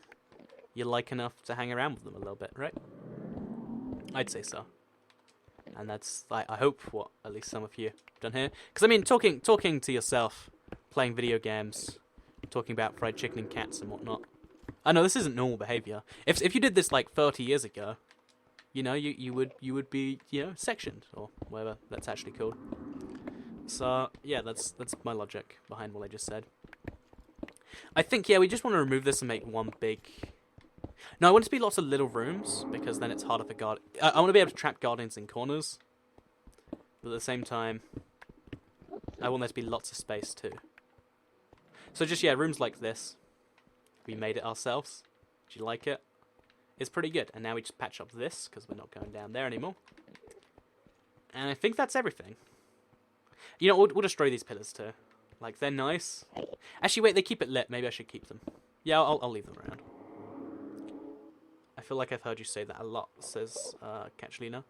you like enough to hang around with them a little bit, right? I'd say so. And that's, I hope, what at least some of you have done here. Because, I mean, talking to yourself, playing video games, talking about fried chicken and cats and whatnot. I know this isn't normal behavior. If you did this, like, 30 years ago, you know, you would be, you know, sectioned, or whatever that's actually called. So, yeah, that's my logic behind what I just said. I think, yeah, we just want to remove this and make one big... No, I want it to be lots of little rooms, because then it's harder for guard... I want to be able to trap guardians in corners. But at the same time, I want there to be lots of space too. So just, yeah, rooms like this. We made it ourselves. Do you like it? It's pretty good. And now we just patch up this, because we're not going down there anymore. And I think that's everything. You know, we'll destroy these pillars too. Like, they're nice. Actually, wait, they keep it lit. Maybe I should keep them. Yeah, I'll leave them around. I feel like I've heard you say that a lot, says Catchlina.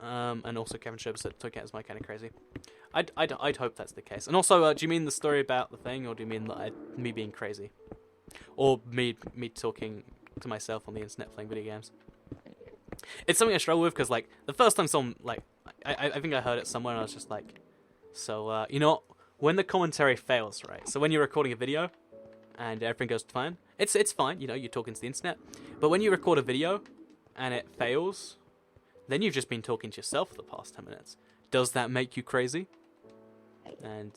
And also Kevin Sherber said Toycat is my kind of crazy. I'd hope that's the case. And also, do you mean the story about the thing, or do you mean that me being crazy? Or me talking to myself on the internet playing video games? It's something I struggle with, because, like, the first time someone, like, I think I heard it somewhere and I was just like, so, you know, when the commentary fails, right? So when you're recording a video and everything goes fine, it's fine, you know, you're talking to the internet. But when you record a video and it fails, then you've just been talking to yourself for the past 10 minutes. Does that make you crazy? And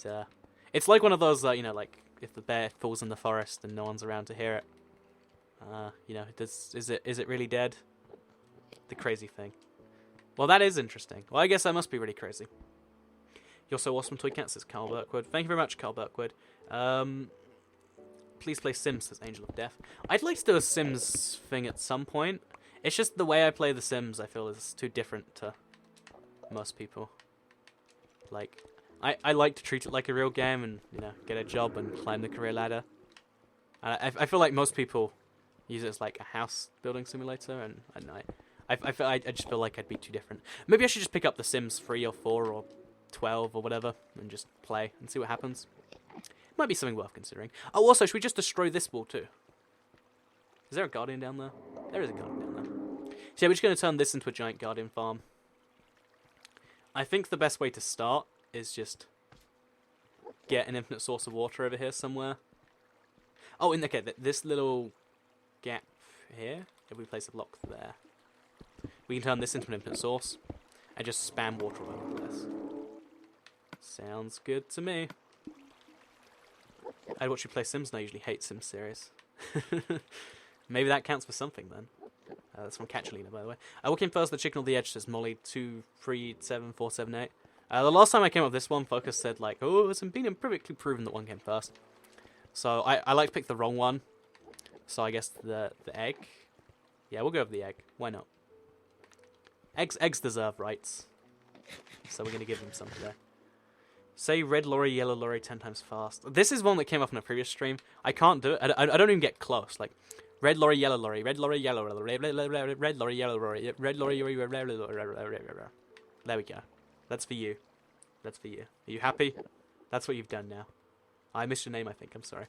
it's like one of those, you know, like if the bear falls in the forest and no one's around to hear it. You know, is it really dead? The crazy thing. Well, that is interesting. Well, I guess I must be really crazy. You're so awesome, Toy Cat, says Carl Burkwood. Thank you very much, Carl Burkwood. Please play Sims, says Angel of Death. I'd like to do a Sims thing at some point. It's just the way I play The Sims, I feel, is too different to most people. Like, I like to treat it like a real game and, you know, get a job and climb the career ladder. I feel like most people use it as like a house building simulator, and I don't know. I just feel like I'd be too different. Maybe I should just pick up The Sims 3 or 4 or 12 or whatever and just play and see what happens. Might be something worth considering. Oh, also, should we just destroy this wall too? Is there a guardian down there? There is a guardian down there. So yeah, we're just going to turn this into a giant guardian farm. I think the best way to start is just get an infinite source of water over here somewhere. Oh, and okay, this little gap here, if we place a block there, we can turn this into an infinite source and just spam water all over the place. Sounds good to me. I'd watch you play Sims, and I usually hate Sims series. Maybe that counts for something then. That's from Catchlina, by the way. What came first, the chicken or the edge, says Molly 237478. The last time I came up with this one, Focus said, like, oh, it's been empirically proven that one came first. So I like to pick the wrong one. So I guess the egg. Yeah, we'll go with the egg. Why not? Eggs deserve rights. So we're going to give them some today. Say red lorry, yellow lorry 10 times fast. This is one that came up in a previous stream. I can't do it. I don't even get close. Like, red lorry, yellow lorry, red lorry, yellow lorry, red lorry, yellow lorry, red lorry, red lorry. There we go. That's for you. That's for you. Are you happy? That's what you've done now. I missed your name, I think. I'm sorry.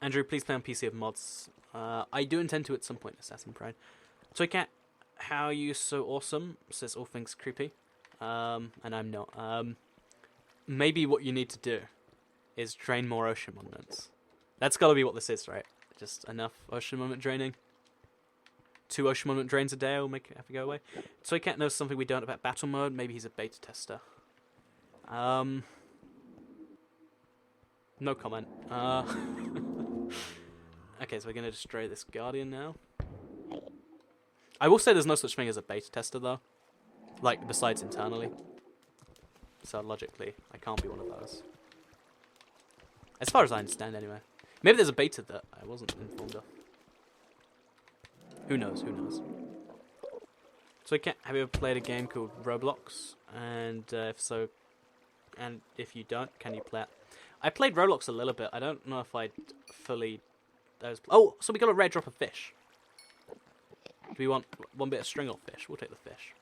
Andrew, please play on PC with mods. I do intend to at some point, Assassin Pride. Toy Cat, how are you so awesome? Says all things creepy. And I'm not. Maybe what you need to do is drain more ocean monuments. That's got to be what this is, right? Just enough ocean monument draining. 2 ocean monument drains a day will make it have to go away. Toy Cat knows something we don't about battle mode. Maybe he's a beta tester. No comment. Okay, so we're going to destroy this guardian now. I will say there's no such thing as a beta tester, though. Like, besides internally. So, logically, I can't be one of those. As far as I understand, anyway. Maybe there's a beta that I wasn't informed of. Who knows, who knows. So, have you ever played a game called Roblox? And if so, and if you don't, can you play it? I played Roblox a little bit. I don't know if I'd fully... Oh, so we got a rare drop of fish. Do we want one bit of string or fish? We'll take the fish.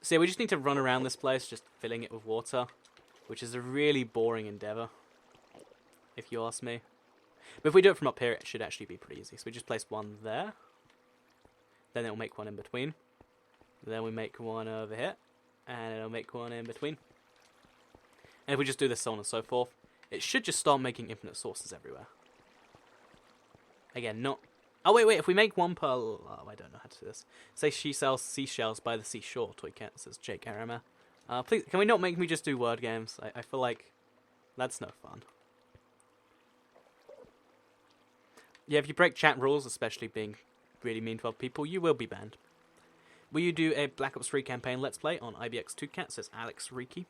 So yeah, we just need to run around this place, just filling it with water, which is a really boring endeavour. if you ask me. But if we do it from up here, it should actually be pretty easy. So we just place one there. Then it'll make one in between. Then we make one over here. And it'll make one in between. And if we just do this so on and so forth, it should just start making infinite sources everywhere. Again, not... Oh, wait, if we make one per... Oh, I don't know how to do this. Say she sells seashells by the seashore, Toy Cat, says Jake Arama. Please, can we not make me just do word games? I feel like that's no fun. Yeah, if you break chat rules, especially being really mean to other people, you will be banned. Will you do a Black Ops 3 campaign Let's Play on IBX2Cat, says Alex Riki.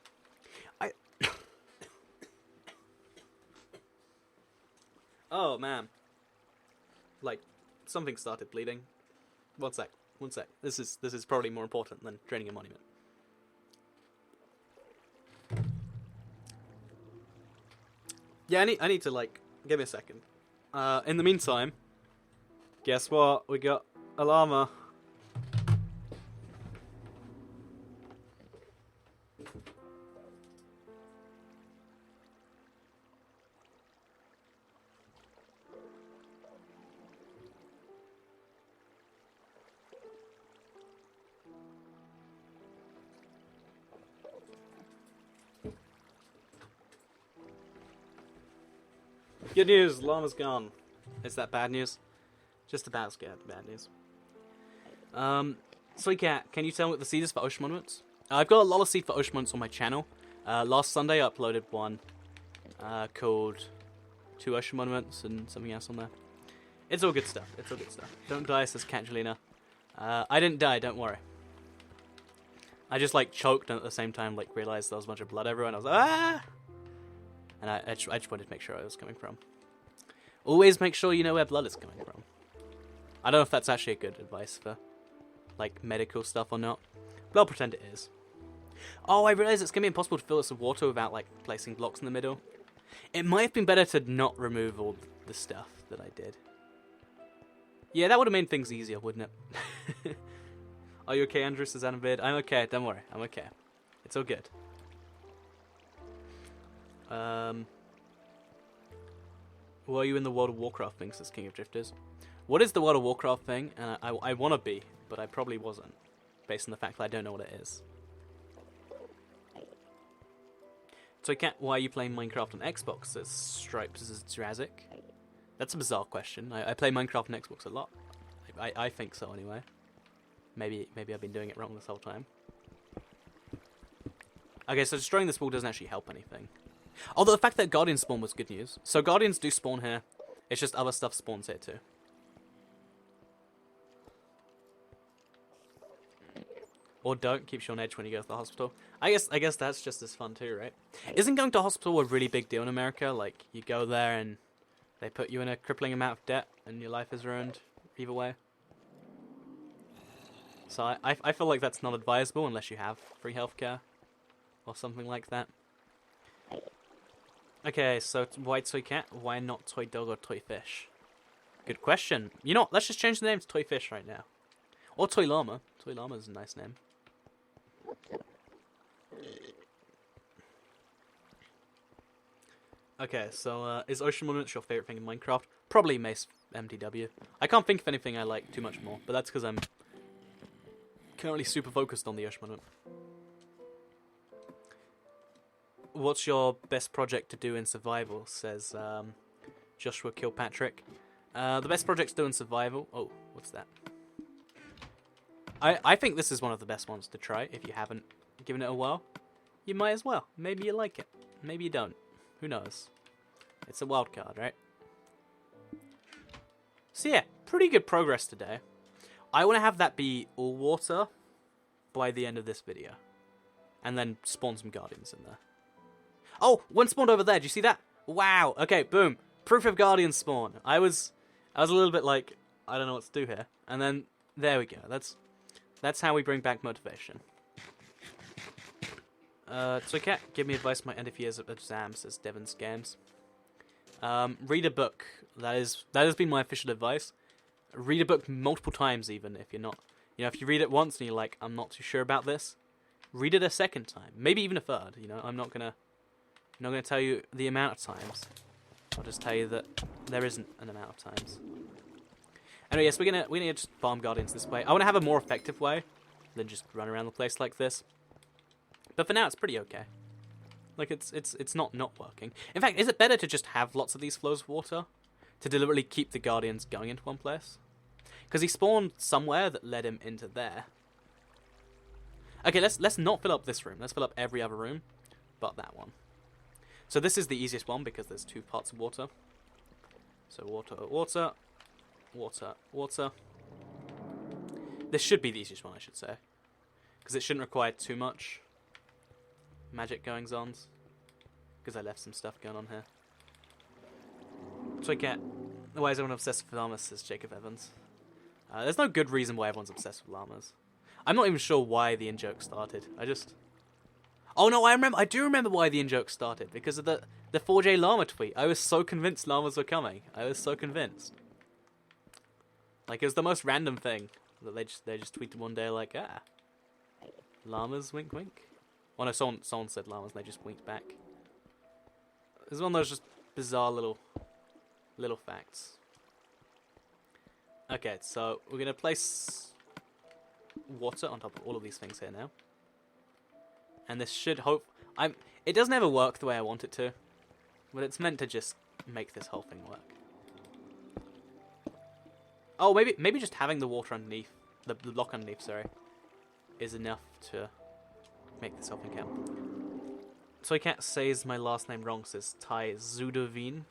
Oh, man. Like, something started bleeding. One sec. This is probably more important than draining a monument. Yeah, I need to, like, give me a second. In the meantime, guess what? We got a llama. Good news, llama's gone. Is that bad news? Just about scared bad news. Sweet Cat, can you tell me what the seed is for ocean monuments? I've got a lot of seed for ocean monuments on my channel. Last Sunday I uploaded one called 2 ocean monuments and something else on there. It's all good stuff. Don't die, says Catalina. I didn't die, don't worry. I just like choked and at the same time like realized there was a bunch of blood everywhere and I was like, ah! And I just wanted to make sure where it was coming from. Always make sure you know where blood is coming from. I don't know if that's actually a good advice for, like, medical stuff or not. But I'll pretend it is. Oh, I realize it's going to be impossible to fill this with water without, like, placing blocks in the middle. It might have been better to not remove all the stuff that I did. Yeah, that would have made things easier, wouldn't it? Are you okay, Andrew? Says Anavid. I'm okay, don't worry. I'm okay. It's all good. Were you in the World of Warcraft thing, says King of Drifters? What is the World of Warcraft thing? And I want to be, but I probably wasn't, based on the fact that I don't know what it is. So, Cat, why are you playing Minecraft on Xbox? Says Stripes, says Jurassic. That's a bizarre question. I play Minecraft on Xbox a lot. I think so, anyway. Maybe I've been doing it wrong this whole time. Okay, so destroying this wall doesn't actually help anything. Although the fact that Guardians spawn was good news. So Guardians do spawn here. It's just other stuff spawns here too. Or don't. Keeps you on edge when you go to the hospital. I guess that's just as fun too, right? Isn't going to hospital a really big deal in America? Like, you go there and they put you in a crippling amount of debt and your life is ruined either way. So I feel like that's not advisable unless you have free healthcare. Or something like that. Okay, so why Toy Cat? Why not Toy Dog or Toy Fish? Good question. You know what? Let's just change the name to Toy Fish right now. Or Toy Llama. Toy Llama is a nice name. Okay, so is Ocean Monuments your favorite thing in Minecraft? Probably Mace MTW. I can't think of anything I like too much more, but that's because I'm currently super focused on the Ocean Monument. What's your best project to do in survival? Says Joshua Kilpatrick. The best project to do in survival... Oh, what's that? I think this is one of the best ones to try. If you haven't given it a whirl, you might as well. Maybe you like it. Maybe you don't. Who knows? It's a wild card, right? So yeah, pretty good progress today. I want to have that be all water by the end of this video. And then spawn some guardians in there. Oh, one spawned over there. Do you see that? Wow. Okay, boom. Proof of guardian spawn. I was a little bit like, I don't know what to do here. And then, there we go. That's how we bring back motivation. So Cat, give me advice on my end of year's exam, says Devon's Games. Read a book. That has been my official advice. Read a book multiple times even, if you're not... You know, if you read it once and you're like, I'm not too sure about this, read it a second time. Maybe even a third, you know. I'm not gonna tell you the amount of times. I'll just tell you that there isn't an amount of times. Anyway, yes, we need to just farm Guardians this way. I want to have a more effective way than just run around the place like this. But for now, it's pretty okay. Like, it's not working. In fact, is it better to just have lots of these flows of water to deliberately keep the Guardians going into one place? Because he spawned somewhere that led him into there. Okay, let's not fill up this room. Let's fill up every other room but that one. So this is the easiest one because there's 2 parts of water. So water, water, water, water. This should be the easiest one, I should say. Because it shouldn't require too much magic goings-ons. Because I left some stuff going on here. So I get... Why is everyone obsessed with llamas, says Jacob Evans. There's no good reason why everyone's obsessed with llamas. I'm not even sure why the in-joke started. Oh no, I do remember why the in-joke started. Because of the 4J llama tweet. I was so convinced llamas were coming. I was so convinced. Like, it was the most random thing. That they just tweeted one day like, llamas, wink wink. Oh no, someone said llamas and they just winked back. It was one of those just bizarre little facts. Okay, so we're gonna place water on top of all of these things here now. And this should it doesn't ever work the way I want it to. But it's meant to just make this whole thing work. Oh, maybe just having the water underneath, the block underneath, sorry, is enough to make this whole thing count. So I can't say my last name wrong, says Ty Zudovine.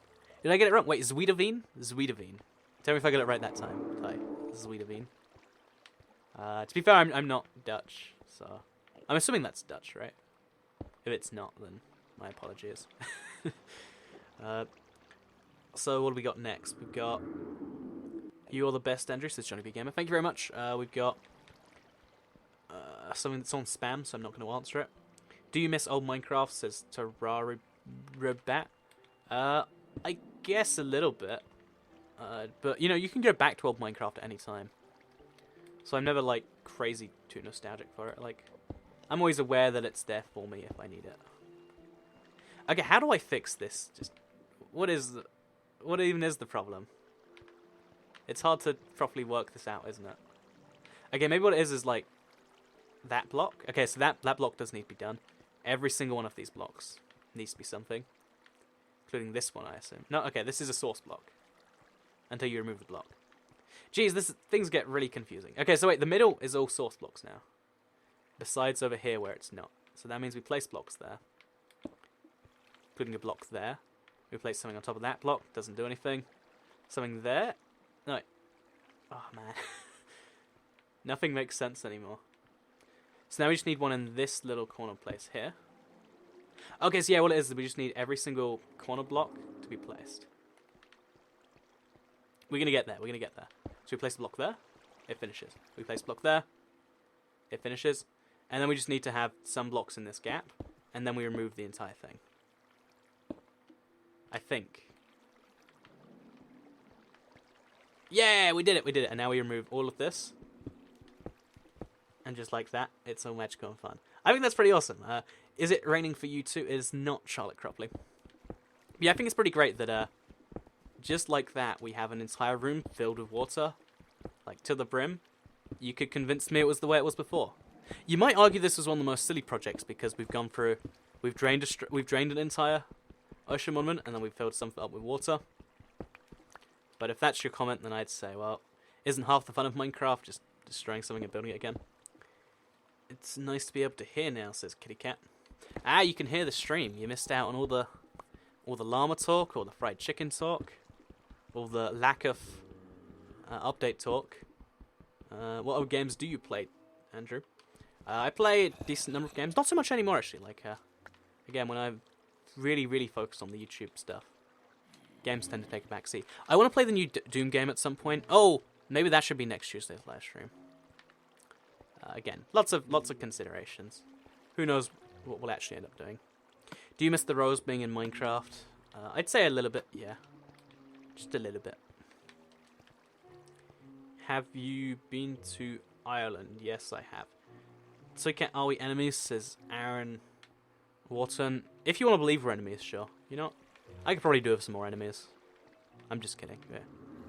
Did I get it wrong? Wait, Zwidovine? Zwidovine. Tell me if I got it right that time, Ty. Zwidovine. To be fair, I'm not Dutch, so... I'm assuming that's Dutch, right? If it's not, then my apologies. So what do we got next? We've got... You're the best, Andrew, says Johnny B. Gamer. Thank you very much. We've got... something that's on spam, so I'm not going to answer it. Do you miss old Minecraft, says Terraribat. I guess a little bit. But, you know, you can go back to old Minecraft at any time. So I'm never, like, crazy too nostalgic for it. Like, I'm always aware that it's there for me if I need it. Okay, how do I fix this? Just, what even is the problem? It's hard to properly work this out, isn't it? Okay, maybe what it is like, that block. Okay, so that block does need to be done. Every single one of these blocks needs to be something. Including this one, I assume. No, okay, this is a source block. Until you remove the block. Jeez, things get really confusing. Okay, so wait, the middle is all source blocks now. Besides over here where it's not. So that means we place blocks there. Including a block there. We place something on top of that block. Doesn't do anything. Something there. No. Oh, man. Nothing makes sense anymore. So now we just need one in this little corner place here. Okay, so yeah, what it is we just need every single corner block to be placed. We're going to get there. We're going to get there. So we place a block there. It finishes. We place a block there. It finishes. And then we just need to have some blocks in this gap. And then we remove the entire thing. I think. Yeah, we did it. We did it. And now we remove all of this. And just like that, it's all magical and fun. I think that's pretty awesome. Is it raining for you too? It is not, Charlotte Cropley. Yeah, I think it's pretty great that just like that, we have an entire room filled with water, like to the brim. You could convince me it was the way it was before. You might argue this was one of the most silly projects because we've gone through, we've drained an entire ocean monument and then we've filled some up with water. But if that's your comment, then I'd say, well, isn't half the fun of Minecraft just destroying something and building it again? It's nice to be able to hear now, says Kitty Cat. Ah, you can hear the stream. You missed out on all the llama talk, or the fried chicken talk, or the lack of update talk. What other games do you play, Andrew? I play a decent number of games. Not so much anymore, actually. Like, again, when I'm really focused on the YouTube stuff, games tend to take a back seat. I want to play the new Doom game at some point. Oh, maybe that should be next Tuesday's live stream. Again, lots of considerations. Who knows what we'll actually end up doing. Do you miss the rose being in Minecraft? I'd say a little bit, yeah. Just a little bit. Have you been to Ireland? Yes, I have. So are we enemies, says Aaron Wharton. If you want to believe we're enemies, sure. You know what? I could probably do it with some more enemies. I'm just kidding. Yeah.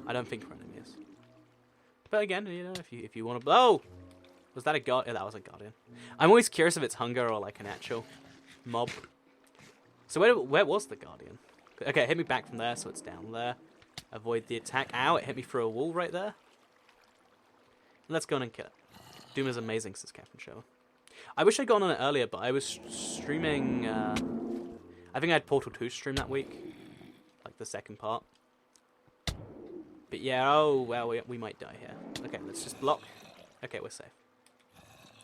I don't think for enemies. But again, you know, if you want to... Oh! Was that a god? Yeah, that was a guardian. I'm always curious if it's hunger or like an actual mob. So where was the guardian? Okay, it hit me back from there, so it's down there. Avoid the attack. Ow, it hit me through a wall right there. Let's go on and kill it. Doom is amazing, says Captain Show. I wish I'd gone on it earlier, but I was streaming... I think I had Portal 2 stream that week. Like the second part. But yeah, oh, well, we might die here. Okay, let's just block. Okay, we're safe.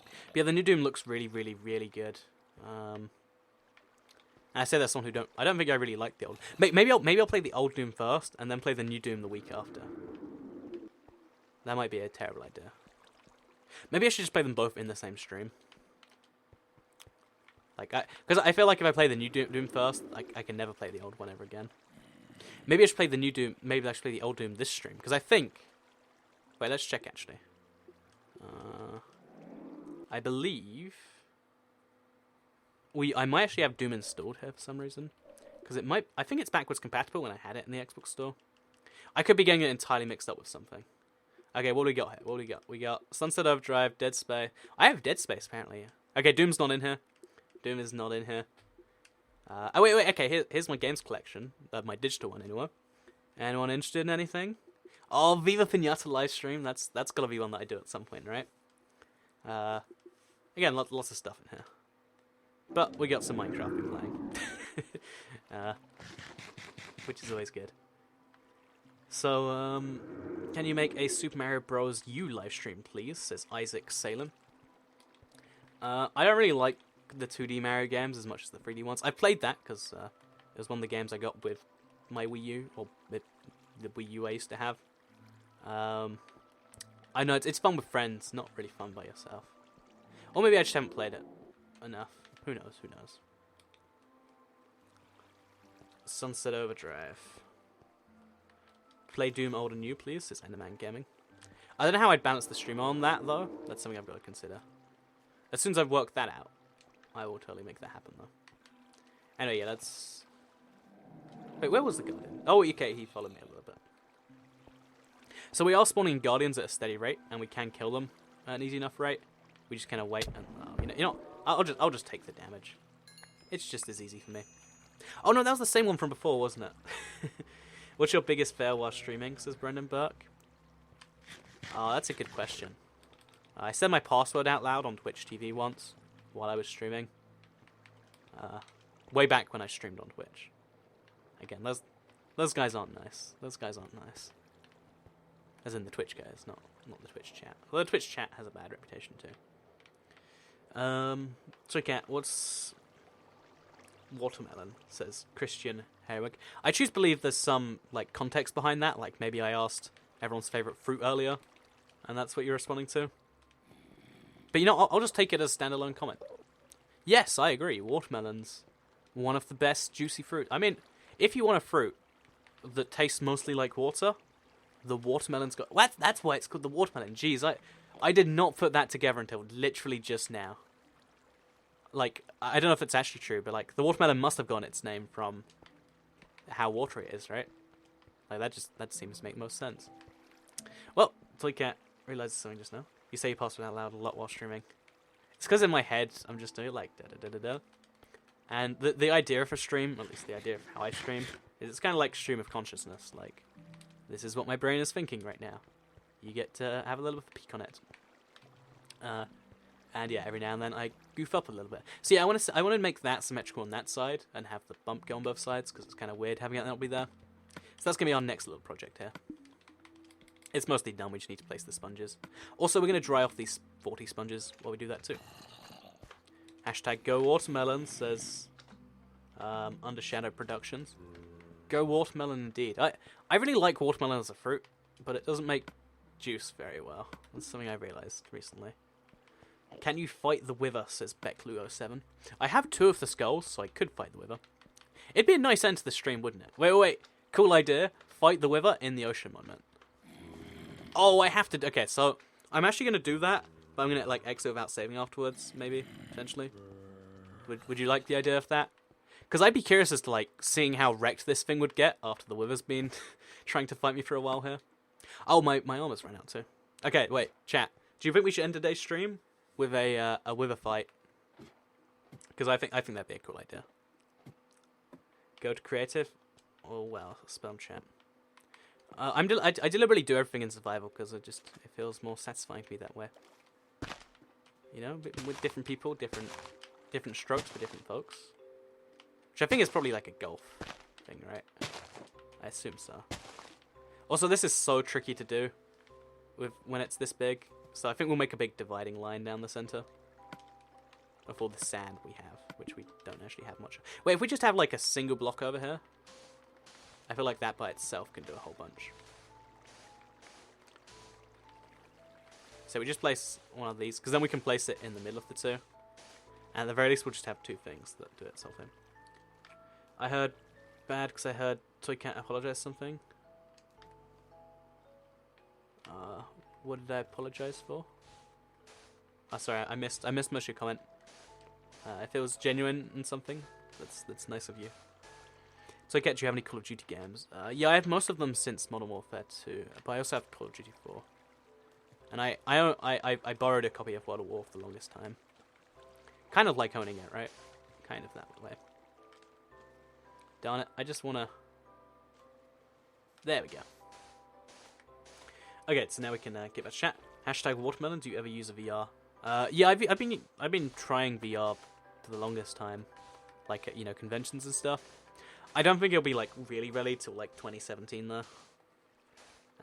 But yeah, the new Doom looks really, really, really good. And I say that's someone who I don't think I really like the old... Maybe I'll play the old Doom first, and then play the new Doom the week after. That might be a terrible idea. Maybe I should just play them both in the same stream. Like, because I feel like if I play the new Doom first, I can never play the old one ever again. Maybe I should play the new Doom. Maybe I should play the old Doom this stream, because I think... Wait, let's check actually. I believe I might actually have Doom installed here for some reason, because it might. I think it's backwards compatible when I had it in the Xbox store. I could be getting it entirely mixed up with something. Okay, what do we got here? What do we got? We got Sunset Overdrive, Dead Space. I have Dead Space apparently. Okay, Doom's not in here. Doom is not in here. Oh wait. Okay, here's my games collection, my digital one anyway. Anyone interested in anything? Oh, Viva Pinata livestream. That's gotta be one that I do at some point, right? Again, lots of stuff in here. But we got some Minecraft we're playing. Which is always good. So, can you make a Super Mario Bros. U livestream, please? Says Isaac Salem. I don't really like the 2D Mario games as much as the 3D ones. I played that because it was one of the games I got with my Wii U, or with the Wii U I used to have. I know it's fun with friends, not really fun by yourself. Or maybe I just haven't played it enough. Who knows? Who knows? Sunset Overdrive. Play Doom old and new, please, says Enderman Gaming. I don't know how I'd balance the stream on that, though. That's something I've got to consider. As soon as I've worked that out, I will totally make that happen, though. Anyway, yeah, that's... Wait, where was the Guardian? Oh, okay, he followed me a little bit. So we are spawning Guardians at a steady rate, and we can kill them at an easy enough rate. We just kind of wait, and you know, I'll just take the damage. It's just as easy for me. Oh no, that was the same one from before, wasn't it? What's your biggest fail while streaming? Says Brendan Burke. Oh, that's a good question. I said my password out loud on Twitch TV once while I was streaming. Way back when I streamed on Twitch. Again, those guys aren't nice. Those guys aren't nice. As in the Twitch guys, not the Twitch chat. Well, the Twitch chat has a bad reputation too. Cat, what's watermelon? Says Christian Herwig. I choose to believe there's some like context behind that. Like maybe I asked everyone's favorite fruit earlier, and that's what you're responding to. But you know, I'll just take it as a standalone comment. Yes, I agree. Watermelon's one of the best juicy fruit. I mean, if you want a fruit that tastes mostly like water, the watermelon's got... That's why it's called the watermelon. Jeez, I did not put that together until literally just now. Like, I don't know if it's actually true, but like, the watermelon must have gotten its name from how watery it is, right? Like, that seems to make most sense. Well, Toycat realized something just now. You say you password out loud a lot while streaming. It's because in my head, I'm just doing it like da-da-da-da-da. And the idea of a stream, at least the idea of how I stream, is it's kind of like stream of consciousness. Like, this is what my brain is thinking right now. You get to have a little bit of a peek on it. And yeah, every now and then I goof up a little bit. So yeah, I want to make that symmetrical on that side and have the bump go on both sides because it's kind of weird having it not be there. So that's going to be our next little project here. It's mostly done, we just need to place the sponges. Also, we're going to dry off these 40 sponges while we do that too. Hashtag Go Watermelon says Undershadow Productions. Go watermelon indeed. I really like watermelon as a fruit, but it doesn't make juice very well. That's something I realised recently. Can you fight the Wither, says Becklu07. I have 2 of the skulls, so I could fight the Wither. It'd be a nice end to the stream, wouldn't it? Wait. Cool idea. Fight the Wither in the ocean monument. Oh, I have to... Okay, so I'm actually going to do that, but I'm going to like exit without saving afterwards, maybe, potentially. Would you like the idea of that? Because I'd be curious as to, like, seeing how wrecked this thing would get after the Wither's been trying to fight me for a while here. Oh, my armor's run out too. Okay, wait, chat. Do you think we should end today's stream with a Wither fight? Because I think that'd be a cool idea. Go to creative. Oh, well, spell chat. I deliberately do everything in survival because it feels more satisfying to me that way. You know, with different people, different strokes for different folks. Which I think is probably like a golf thing, right? I assume so. Also, this is so tricky to do when it's this big. So I think we'll make a big dividing line down the center of all the sand we have, which we don't actually have much. Wait, if we just have like a single block over here, I feel like that by itself can do a whole bunch. So we just place one of these, because then we can place it in the middle of the two. And at the very least, we'll just have two things that do itself in. I heard bad because I heard Toycat apologize something. What did I apologize for? Oh, sorry, I missed most of your comment. If it was genuine and something, that's nice of you. Toycat, do you have any Call of Duty games? Yeah, I have most of them since Modern Warfare 2, but I also have Call of Duty 4. And I borrowed a copy of World of War for the longest time. Kind of like owning it, right? Kind of that way. Darn it, I just wanna... There we go. Okay, so now we can get back to chat. Hashtag watermelon, do you ever use a VR? Yeah, I've been trying VR for the longest time. Like, at, you know, conventions and stuff. I don't think it'll be, like, really ready till, like, 2017, though.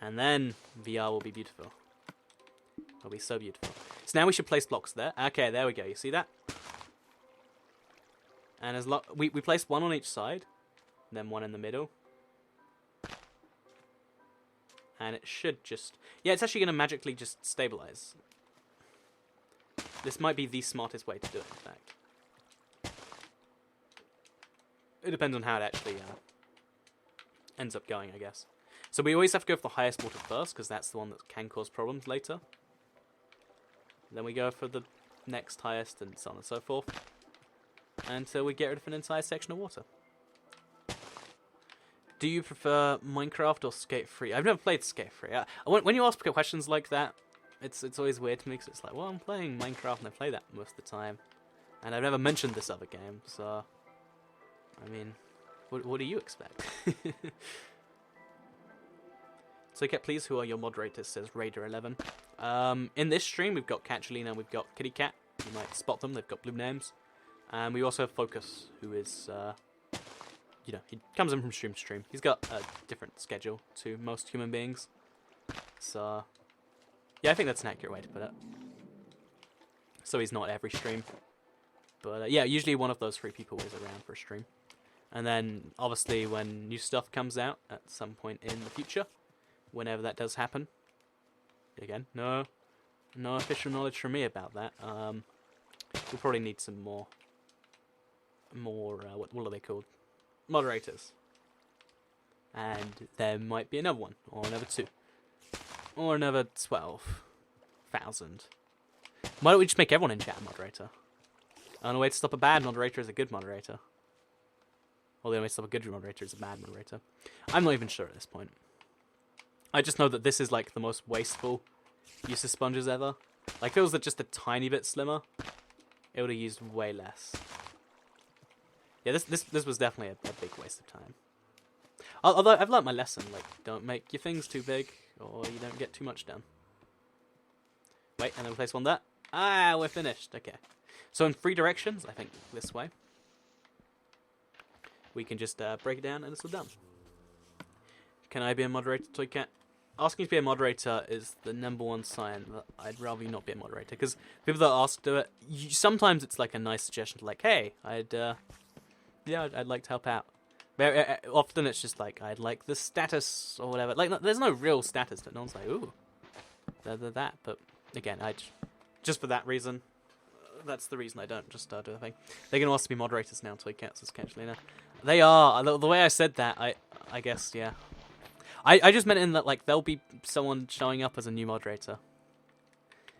And then VR will be beautiful. It'll be so beautiful. So now we should place blocks there. Okay, there we go. You see that? And as we placed one on each side, then one in the middle. And it should just... Yeah, it's actually going to magically just stabilize. This might be the smartest way to do it, in fact. It depends on how it actually ends up going, I guess. So we always have to go for the highest water first, because that's the one that can cause problems later. Then we go for the next highest, and so on and so forth. Until we get rid of an entire section of water. Do you prefer Minecraft or Skate 3? I've never played Skate 3. When you ask questions like that, it's always weird to me, because it's like, well, I'm playing Minecraft and I play that most of the time. And I've never mentioned this other game, so... I mean, what do you expect? So, please, who are your moderators, says Raider11. In this stream, we've got Catchalina, we've got Kitty Cat. You might spot them, they've got blue names. And we also have Focus, who is... you know, he comes in from stream to stream. He's got a different schedule to most human beings. So, yeah, I think that's an accurate way to put it. So he's not every stream. But, yeah, usually one of those three people is around for a stream. And then, obviously, when new stuff comes out at some point in the future, whenever that does happen, again, no official knowledge from me about that. We'll probably need some more what are they called? Moderators. And there might be another one, or another 2, or another 12,000. Why don't we just make everyone in chat a moderator? The only way to stop a bad moderator is a good moderator. Or the only way to stop a good moderator is a bad moderator. I'm not even sure at this point. I just know that this is like the most wasteful use of sponges ever. Like if it was just a tiny bit slimmer, it would have used way less. Yeah, this was definitely a big waste of time. Although I've learnt my lesson, like, don't make your things too big, or you don't get too much done. Wait, and then place one there. Ah, we're finished. Okay. So in 3 directions, I think this way, we can just break it down and it's all done. Can I be a moderator, Toycat? Asking to be a moderator is the #1 sign that I'd rather you not be a moderator, because people that ask to do it, sometimes it's like a nice suggestion, like, hey, I'd like to help out. Very often it's just like, I'd like the status or whatever. Like, there's no real status that no one's like, ooh, they're that. But again, just for that reason, that's the reason I don't just do the thing. They're going to ask to be moderators now, Toycats, essentially. They are. The way I said that, I guess, yeah. I just meant in that, like, there'll be someone showing up as a new moderator.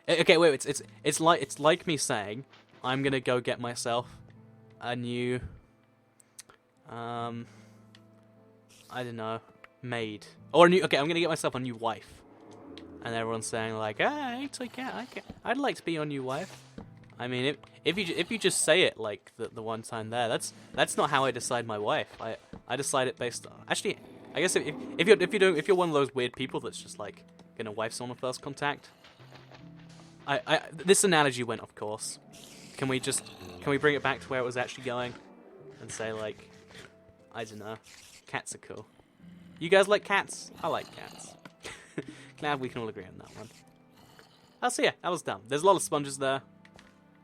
Okay, wait, it's like me saying, I'm going to go get myself a new I don't know, maid. Or a new, okay, I'm gonna get myself a new wife. And everyone's saying like, hey, Toy Cat, I'd like to be your new wife. I mean, if you just say it like the one time there, that's not how I decide my wife. I decide it based on, actually, I guess if you're one of those weird people that's just like gonna wife someone on first contact. This analogy went off course. Can we bring it back to where it was actually going, and say like, I don't know, cats are cool. You guys like cats? I like cats. Glad we can all agree on that one. Oh, so yeah, that was dumb. There's a lot of sponges there.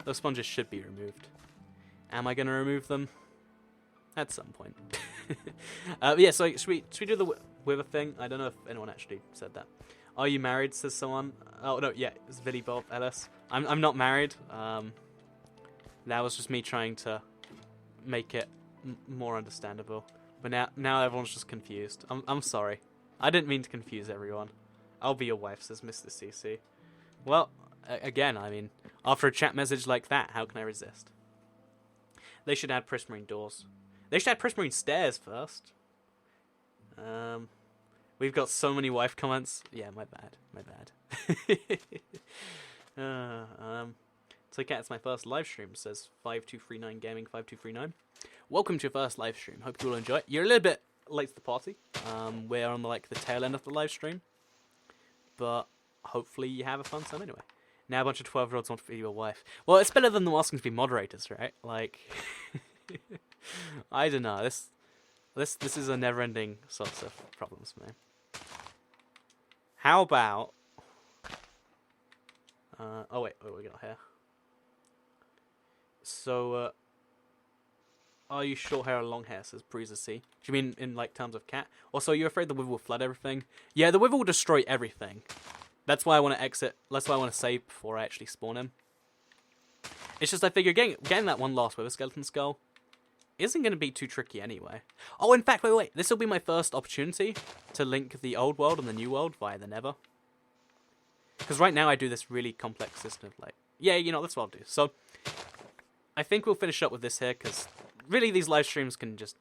Those sponges should be removed. Am I going to remove them? At some point. Yeah, so should we do the wither thing? I don't know if anyone actually said that. Are you married, says someone. Oh, no, yeah, it's Billy Bob Ellis. I'm not married. That was just me trying to make it more understandable. But now everyone's just confused. I'm sorry. I didn't mean to confuse everyone. I'll be your wife, says Mr. CC. Well, again, I mean, after a chat message like that, how can I resist? They should add prismarine doors. They should add prismarine stairs first. We've got so many wife comments. Yeah, my bad. So yeah, it's my first live stream, says 5239 Gaming 5239. Welcome to your first live stream. Hope you all enjoy it. You're a little bit late to the party. We're on the tail end of the live stream, but hopefully you have a fun time anyway. Now a bunch of 12-year-olds want to be your wife. Well, it's better than them asking to be moderators, right? Like, I don't know. This is a never-ending source of problems for me. How about? Oh wait, what we got here? So, are you short hair or long hair, says Breezer C. Do you mean in like terms of cat? Also, you're afraid the wither will flood everything? Yeah, the wither will destroy everything. That's why I want to exit. That's why I want to save before I actually spawn him. It's just I figure getting that one last wither skeleton skull isn't going to be too tricky anyway. Oh, in fact, wait. This will be my first opportunity to link the old world and the new world via the Nether. Because right now I do this really complex system of like, yeah, you know, that's what I'll do. So, I think we'll finish up with this here, because really these live streams can just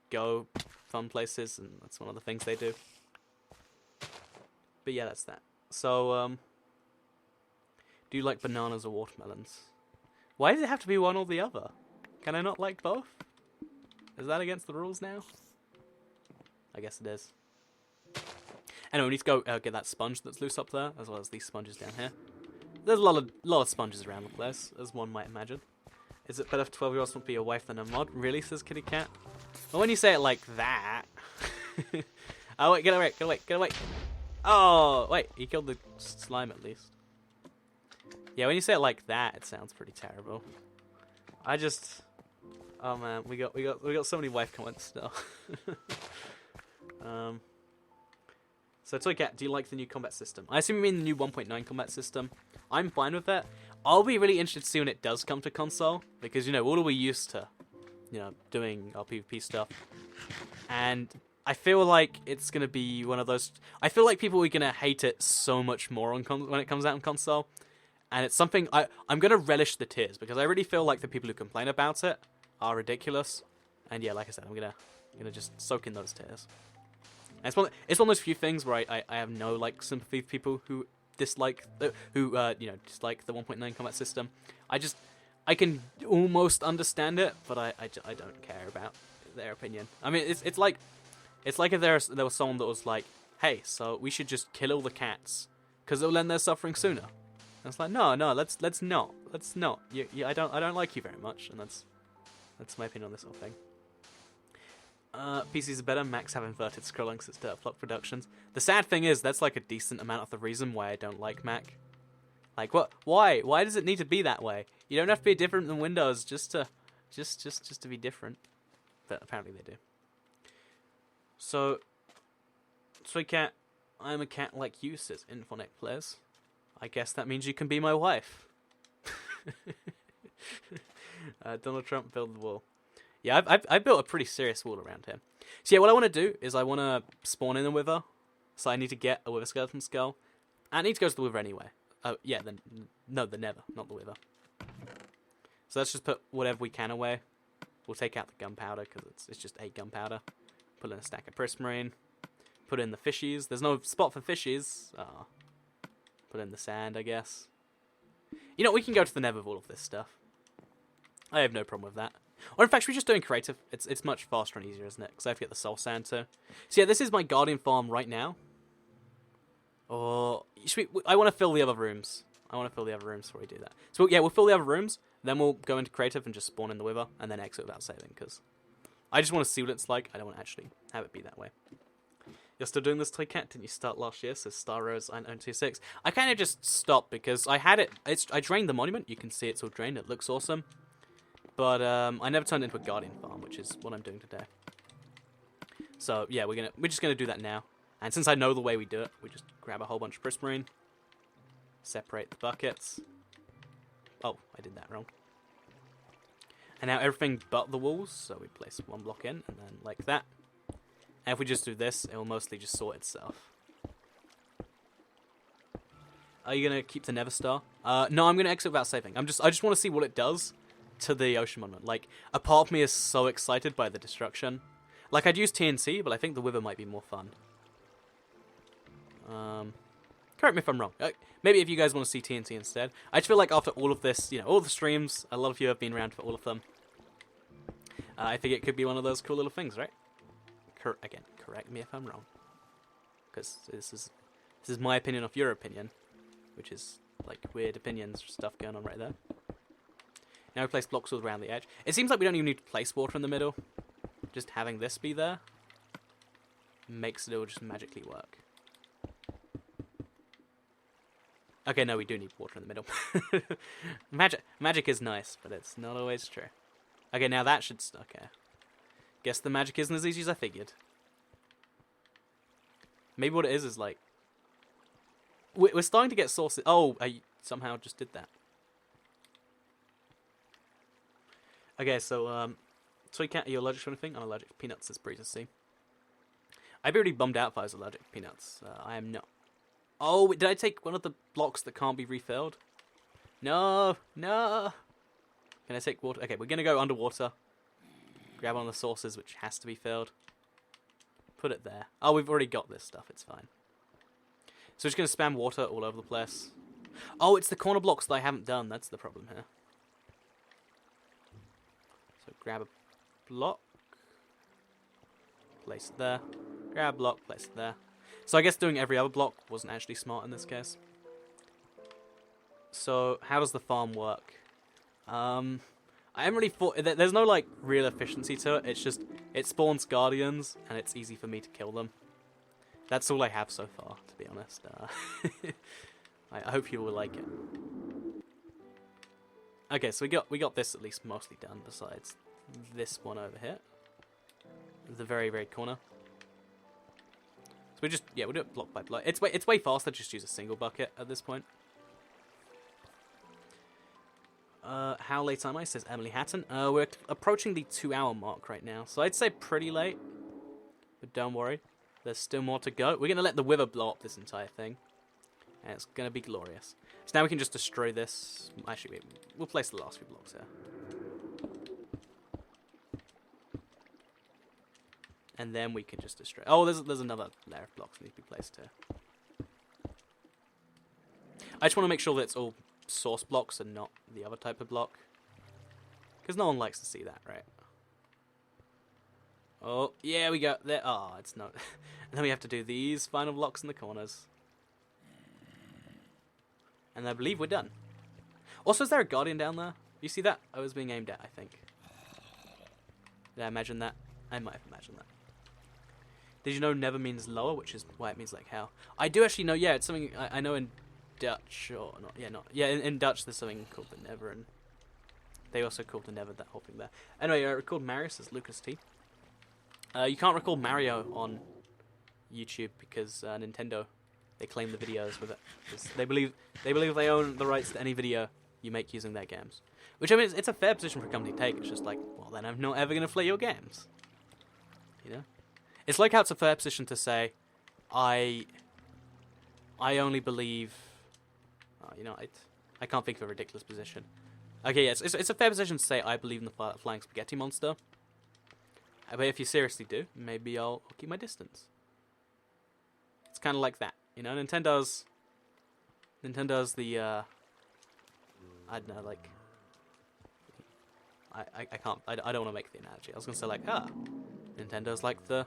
go fun places, and that's one of the things they do. But yeah, that's that. So, do you like bananas or watermelons? Why does it have to be one or the other? Can I not like both? Is that against the rules now? I guess it is. Anyway, we need to go get that sponge that's loose up there, as well as these sponges down here. There's a lot of sponges around the place, as one might imagine. Is it better for 12-year-olds to be a wife than a mod? Really, says Kitty Cat? Well, when you say it like that... Oh, wait, get away. Oh, wait, he killed the slime at least. Yeah, when you say it like that, it sounds pretty terrible. Oh man, we got so many wife comments still. So Toy Cat, do you like the new combat system? I assume you mean the new 1.9 combat system. I'm fine with that. I'll be really interested to see when it does come to console, because, you know, all we used to, you know, doing our PvP stuff. And I feel like it's going to be one of those... I feel like people are going to hate it so much more on when it comes out on console. And it's something... I'm going to relish the tears, because I really feel like the people who complain about it are ridiculous. And yeah, like I said, I'm going to just soak in those tears. And it's one of those few things where I have no, like, sympathy for people who dislike the 1.9 combat system. I can almost understand it, but I don't care about their opinion. I mean, it's like if there was someone that was like, hey, so we should just kill all the cats because it'll end their suffering sooner. And it's like, no, let's not. I don't like you very much, and that's my opinion on this whole thing. PCs are better. Macs have inverted scrolling since Dirtflock Productions. The sad thing is, that's like a decent amount of the reason why I don't like Mac. Like, what? Why? Why does it need to be that way? You don't have to be different than Windows just to be different. But apparently they do. So, Toy Cat, I'm a cat like you, says Infonet Players. I guess that means you can be my wife. Donald Trump build the wall. Yeah, I've built a pretty serious wall around here. So yeah, what I want to do is I want to spawn in a wither. So I need to get a wither skeleton skull. And I need to go to the wither anyway. Yeah, the nether, not the wither. So let's just put whatever we can away. We'll take out the gunpowder because it's just a gunpowder. Put in a stack of prismarine. Put in the fishies. There's no spot for fishies. Put in the sand, I guess. You know, we can go to the nether with all of this stuff. I have no problem with that. Or in fact, should we just doing creative? It's much faster and easier, isn't it? Because I have to get the soul sand too. So yeah, this is my guardian farm right now. Or I want to fill the other rooms. I want to fill the other rooms before we do that. So yeah, we'll fill the other rooms. Then we'll go into creative and just spawn in the wither and then exit without saving. Because I just want to see what it's like. I don't want to actually have it be that way. You're still doing this, Toy Cat? Didn't you start last year? Says Star Rose 926. I kind of just stopped because I had it. I drained the monument. You can see it's all drained. It looks awesome. But I never turned it into a guardian farm, which is what I'm doing today. So yeah, we're just gonna do that now. And since I know the way we do it, we just grab a whole bunch of prismarine, separate the buckets. Oh, I did that wrong. And now everything but the walls. So we place one block in, and then like that. And if we just do this, it will mostly just sort itself. Are you gonna keep the Nether Star? No, I'm gonna exit without saving. I just want to see what it does to the ocean monument. Like, a part of me is so excited by the destruction. Like, I'd use TNT, but I think the wither might be more fun. Correct me if I'm wrong. Maybe if you guys want to see TNT instead. I just feel like after all of this, you know, all the streams, a lot of you have been around for all of them. I think it could be one of those cool little things, right? Again, correct me if I'm wrong. Because this is my opinion of your opinion. Which is, like, weird opinions stuff going on right there. Now we place blocks all around the edge. It seems like we don't even need to place water in the middle. Just having this be there makes it all just magically work. Okay, no, we do need water in the middle. Magic is nice, but it's not always true. Okay, now that should... Okay. Guess the magic isn't as easy as I figured. Maybe what it is like... We're starting to get sources... Oh, I somehow just did that. Okay, so, Toy Cat, are you allergic to anything? I'm allergic to peanuts, as Breeze see. I'd be really bummed out if I was allergic to peanuts. I am not. Oh, did I take one of the blocks that can't be refilled? No, no. Can I take water? Okay, we're going to go underwater. Grab one of the sources, which has to be filled. Put it there. Oh, we've already got this stuff. It's fine. So we're just going to spam water all over the place. Oh, it's the corner blocks that I haven't done. That's the problem here. So grab a block. Place it there. Grab a block. Place it there. So I guess doing every other block wasn't actually smart in this case. So how does the farm work? I haven't really thought... There's no, like, real efficiency to it. It's just... It spawns guardians, and it's easy for me to kill them. That's all I have so far, to be honest. I hope you will like it. Okay, so we got this at least mostly done, besides this one over here. The very, very corner. So we just... Yeah, we'll do it block by block. It's way faster to just use a single bucket at this point. How late am I? Says Emily Hatton. We're approaching the 2-hour mark right now, so I'd say pretty late. But don't worry, there's still more to go. We're going to let the wither blow up this entire thing, and it's going to be glorious. So now we can just destroy this. Actually, we'll place the last few blocks here. And then we can just destroy... Oh, there's another layer of blocks that need to be placed here. I just want to make sure that it's all source blocks and not the other type of block. Because no one likes to see that, right? Oh, yeah, we go there. Oh, it's not. And then we have to do these final blocks in the corners. And I believe we're done. Also, is there a guardian down there? You see that? I was being aimed at, I think. Did I imagine that? I might have imagined that. Did you know never means lower, which is why it means like hell? I do actually know, yeah, it's something I know in Dutch, or not, yeah, not, yeah, in Dutch there's something called the never, and they also called the never, that whole thing there. Anyway, I recalled Marius as Lucas T. You can't record Mario on YouTube because Nintendo, they claim the videos with it. They believe they own the rights to any video you make using their games. Which, I mean, it's a fair position for a company to take. It's just like, well, then I'm not ever going to play your games. You know? It's like how it's a fair position to say, I only believe... Oh, you know, I can't think of a ridiculous position. Okay, yes, it's a fair position to say I believe in the flying spaghetti monster. But if you seriously do, maybe I'll keep my distance. It's kind of like that, you know. Nintendo's the I don't know, like I don't want to make the analogy. I was gonna say like Nintendo's like the,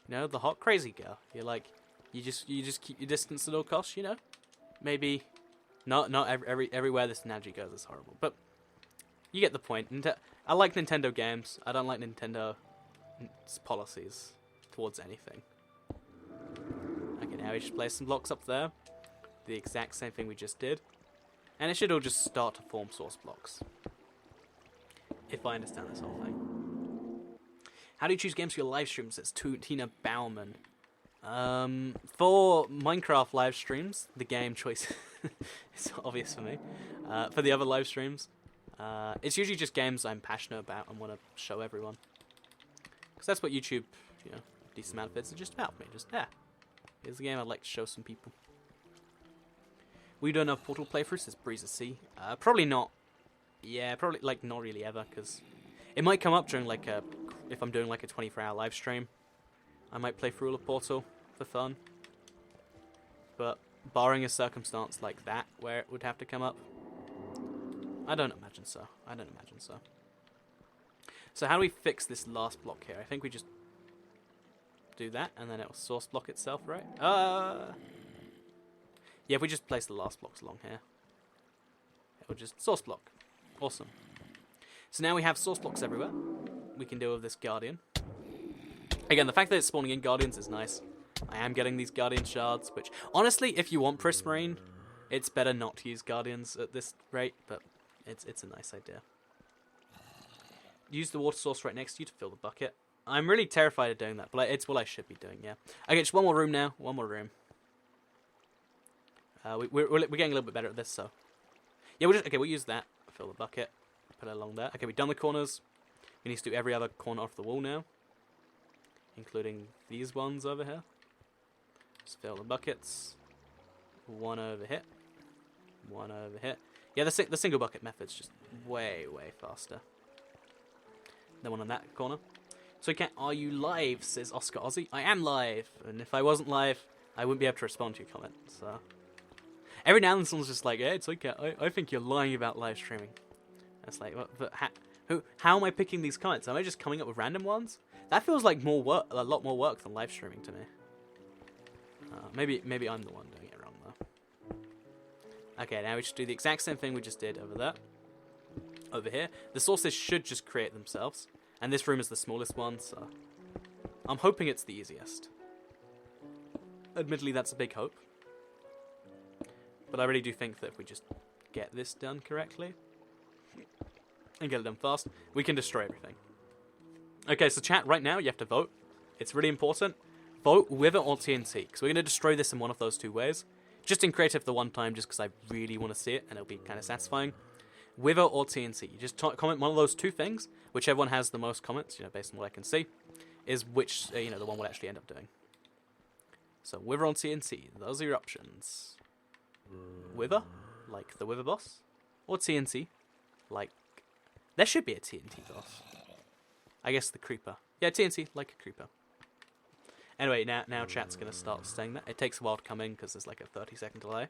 you know, the hot crazy girl. You're like you just keep your distance at all costs, you know. Maybe not everywhere this analogy goes is horrible, but you get the point. I like Nintendo games. I don't like Nintendo's policies towards anything. Okay, now we just place some blocks up there. The exact same thing we just did. And it should all just start to form source blocks. If I understand this whole thing. How do you choose games for your live streams? It's Tina Bauman. For Minecraft live streams, the game choice is obvious for me. For the other live streams, it's usually just games I'm passionate about and want to show everyone. Because that's what YouTube, you know, a decent amount of bits are just about me. Just, here's a game I'd like to show some people. We don't have Portal playthroughs, says Breezer C. Probably not. Yeah, probably, like, not really ever, because it might come up during, like, if I'm doing, like, a 24-hour live stream. I might play through all of Portal for fun. But barring a circumstance like that, where it would have to come up, I don't imagine so. So how do we fix this last block here? I think we just do that, and then it will source block itself, right? Yeah, if we just place the last blocks along here, it will just source block. Awesome. So now we have source blocks everywhere. We can deal with this Guardian. Again, the fact that it's spawning in Guardians is nice. I am getting these Guardian shards, which, honestly, if you want Prismarine, it's better not to use Guardians at this rate, but it's a nice idea. Use the water source right next to you to fill the bucket. I'm really terrified of doing that, but it's what I should be doing, yeah. Okay, just one more room now. One more room. We're getting a little bit better at this, so... Yeah, we'll use that. Fill the bucket. Put it along there. Okay, we've done the corners. We need to do every other corner off the wall now. Including these ones over here. Just fill the buckets. One over here. One over here. Yeah, the single bucket method's just way faster. Then one on that corner. So, are you live, says Oscar Ozzy. I am live, and if I wasn't live, I wouldn't be able to respond to your comment, so... Every now and then someone's just like, hey, it's okay, I think you're lying about live streaming. It's like, but how am I picking these comments? Am I just coming up with random ones? That feels like a lot more work than live streaming to me. Maybe I'm the one doing it wrong, though. Okay, now we just do the exact same thing we just did over there. Over here. The sources should just create themselves. And this room is the smallest one, so... I'm hoping it's the easiest. Admittedly, that's a big hope. But I really do think that if we just get this done correctly, and get it done fast, we can destroy everything. Okay, so chat, right now you have to vote. It's really important. Vote Wither or TNT, because we're going to destroy this in one of those two ways. Just in creative the one time, just because I really want to see it, and it'll be kind of satisfying. Wither or TNT. You just comment one of those two things, whichever one has the most comments, you know, based on what I can see, is which, you know, the one we'll actually end up doing. So, Wither or TNT, those are your options. Wither, like the Wither boss, or TNT, like... There should be a TNT boss. I guess the creeper. Yeah, TNT, like a creeper. Anyway, now chat's going to start saying that. It takes a while to come in because there's like a 30-second delay.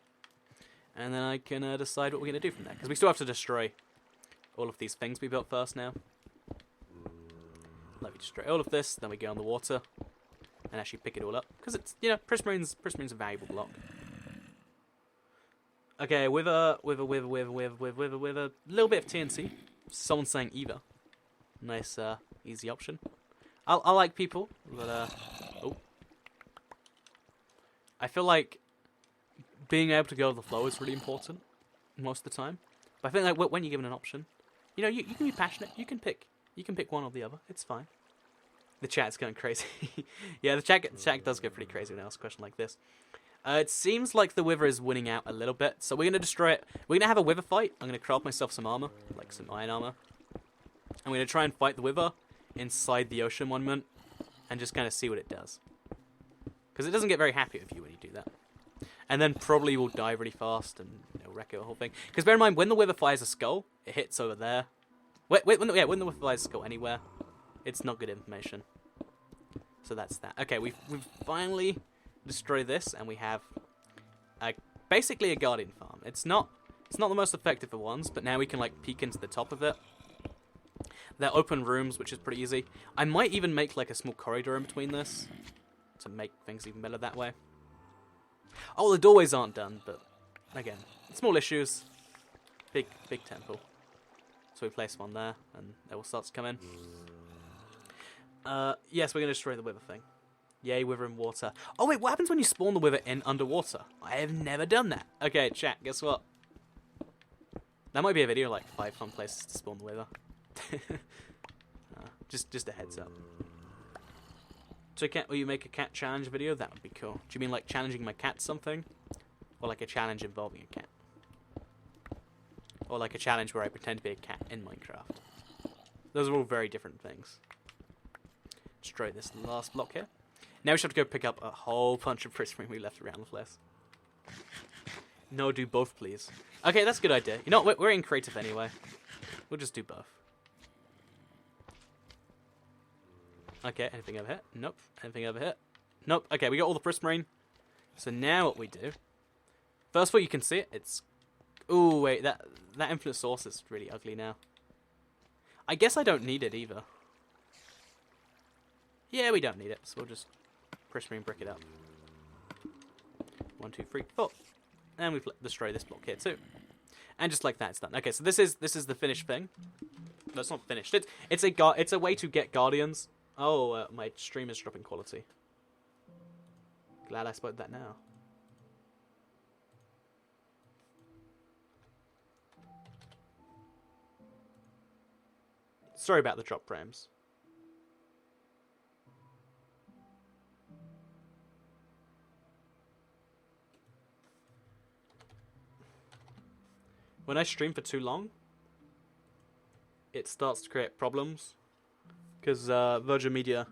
And then I can decide what we're going to do from there. Because we still have to destroy all of these things we built first now. Let me destroy all of this, then we go on the water. And actually pick it all up. Because it's, you know, Prismarine's a valuable block. Okay, with a little bit of TNT. Someone's saying either. Nice, easy option. I like people, but, oh. I feel like being able to go with the flow is really important most of the time. But I think like when you're given an option, you know, you can be passionate. You can pick one or the other. It's fine. The chat's going crazy. Yeah, the chat does go pretty crazy when I ask a question like this. It seems like the Wither is winning out a little bit, so we're going to destroy it. We're going to have a Wither fight. I'm going to craft myself some armor, like some iron armor. I'm going to try and fight the Wither inside the ocean monument and just kind of see what it does. Because it doesn't get very happy with you when you do that. and then probably will die really fast and it'll wreck the whole thing. Because bear in mind, when the Wither fires a skull, it hits over there. When the Wither fires a skull anywhere, it's not good information. So that's that. Okay, we've finally destroyed this, and we have basically a Guardian farm. It's not the most effective of ones, but now we can like peek into the top of it. They're open rooms, which is pretty easy. I might even make like a small corridor in between this to make things even better that way. Oh, the doorways aren't done, but again, small issues. Big temple. So we place one there, and it will start to come in. Yes, we're going to destroy the Wither thing. Yay, Wither in water. Oh wait, what happens when you spawn the Wither in underwater? I have never done that. Okay, chat, guess what? That might be a video, like 5 fun places to spawn the Wither. Just a heads up. So will you make a cat challenge video? That would be cool. Do you mean like challenging my cat something? Or like a challenge involving a cat? Or like a challenge where I pretend to be a cat in Minecraft? Those are all very different things. Destroy this last block here. Now we should have to go pick up a whole bunch of prismarine we left around the place. No, do both, please. Okay, that's a good idea. You know what? We're in creative anyway. We'll just do both. Okay, anything over here? Nope. Anything over here? Nope. Okay, we got all the prismarine. So now what we do... First of all, you can see it. It's... Ooh, wait. That infinite source is really ugly now. I guess I don't need it either. Yeah, we don't need it. So we'll just prismarine brick it up. 1, 2, 3, 4. And we've destroyed this block here too. And just like that, it's done. Okay, so this is the finished thing. No, it's not finished. It's a way to get guardians. Oh, my stream is dropping quality. Glad I spotted that now. Sorry about the drop frames. When I stream for too long, it starts to create problems. Because Virgin Media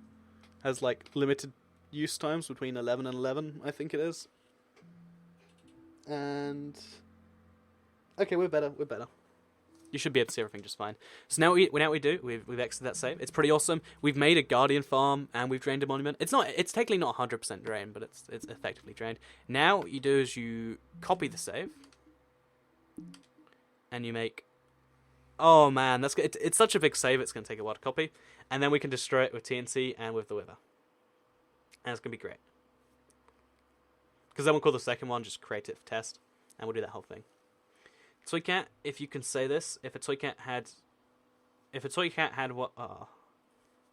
has like limited use times between 11 and 11, I think it is. And okay, we're better. You should be able to see everything just fine. So now we do. We've exited that save. It's pretty awesome. We've made a Guardian farm and we've drained a monument. It's technically not 100% drained, but it's effectively drained. Now what you do is you copy the save, and you make. Oh man, that's good. It's such a big save. It's going to take a while to copy, and then we can destroy it with TNT and with the Wither, and it's going to be great. Because then we'll call the second one just creative test, and we'll do that whole thing. Toycat, if you can say this, if a Toycat had what? Oh,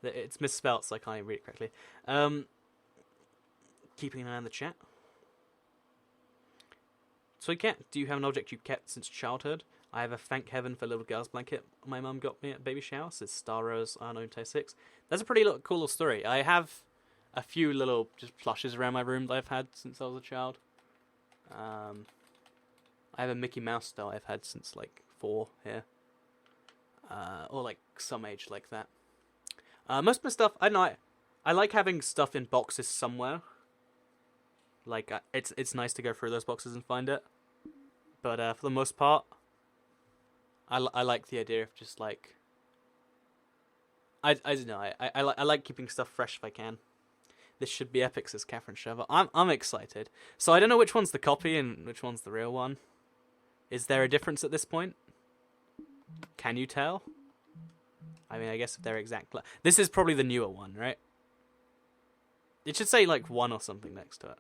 it's misspelt, so I can't even read it correctly. Keeping an eye on the chat. Toycat, do you have an object you've kept since childhood? I have a thank heaven for little girl's blanket my mum got me at baby shower. Says Star Rose R926. That's a pretty cool little story. I have a few little just plushes around my room that I've had since I was a child. I have a Mickey Mouse doll I've had since like 4 here. Or like some age like that. Most of my stuff, I don't know, I like having stuff in boxes somewhere. Like, it's nice to go through those boxes and find it. But for the most part, I like the idea of just like... I don't know, I like keeping stuff fresh if I can. This should be epic, says Catherine Shever. I'm excited. So I don't know which one's the copy and which one's the real one. Is there a difference at this point? Can you tell? I mean, I guess if they're exact... This is probably the newer one, right? It should say, like, 1 or something next to it.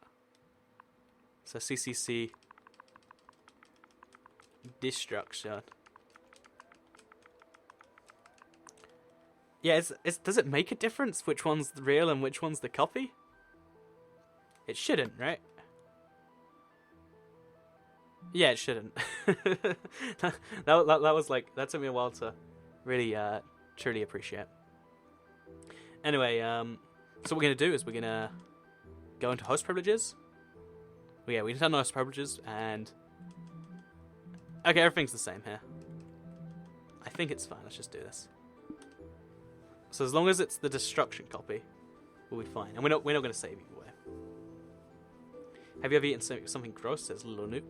So, CCC... Destruction. Yeah, does it make a difference which one's the real and which one's the copy? It shouldn't, right? Yeah, it shouldn't. that was like, that took me a while to really truly appreciate. Anyway, so what we're gonna do is we're gonna go into host privileges. Well, yeah, we turn on host privileges and okay, everything's the same here. I think it's fine. Let's just do this. So as long as it's the destruction copy, we'll be fine. And we're not going to save either way. Have you ever eaten something gross? Says Little Noop.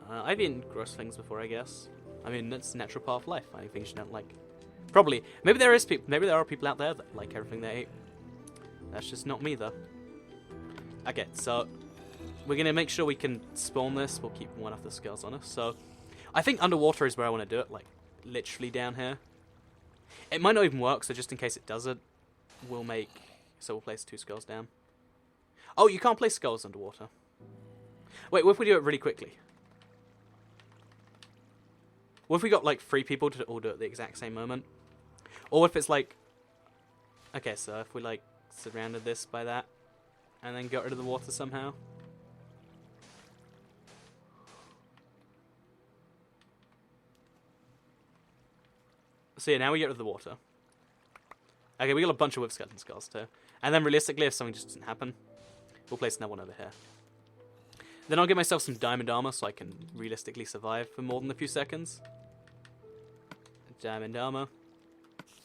I've eaten gross things before, I guess. I mean, that's a natural part of life. Finding things you don't like. Probably. Maybe there are people out there that like everything they eat. That's just not me, though. Okay, so we're gonna make sure we can spawn this. We'll keep one of the skulls on us. So I think underwater is where I want to do it, like literally down here. It might not even work, so just in case it doesn't, we'll place 2 skulls down. Oh, you can't place skulls underwater. Wait, what if we do it really quickly? What if we got like 3 people to all do it at the exact same moment? Or if it's like... Okay, so if we like surrounded this by that, and then got rid of the water somehow. So yeah, now we get rid of the water. Okay, we got a bunch of whip skeleton skulls too. And then realistically, if something just doesn't happen, we'll place another one over here. Then I'll give myself some diamond armor so I can realistically survive for more than a few seconds. Diamond armor.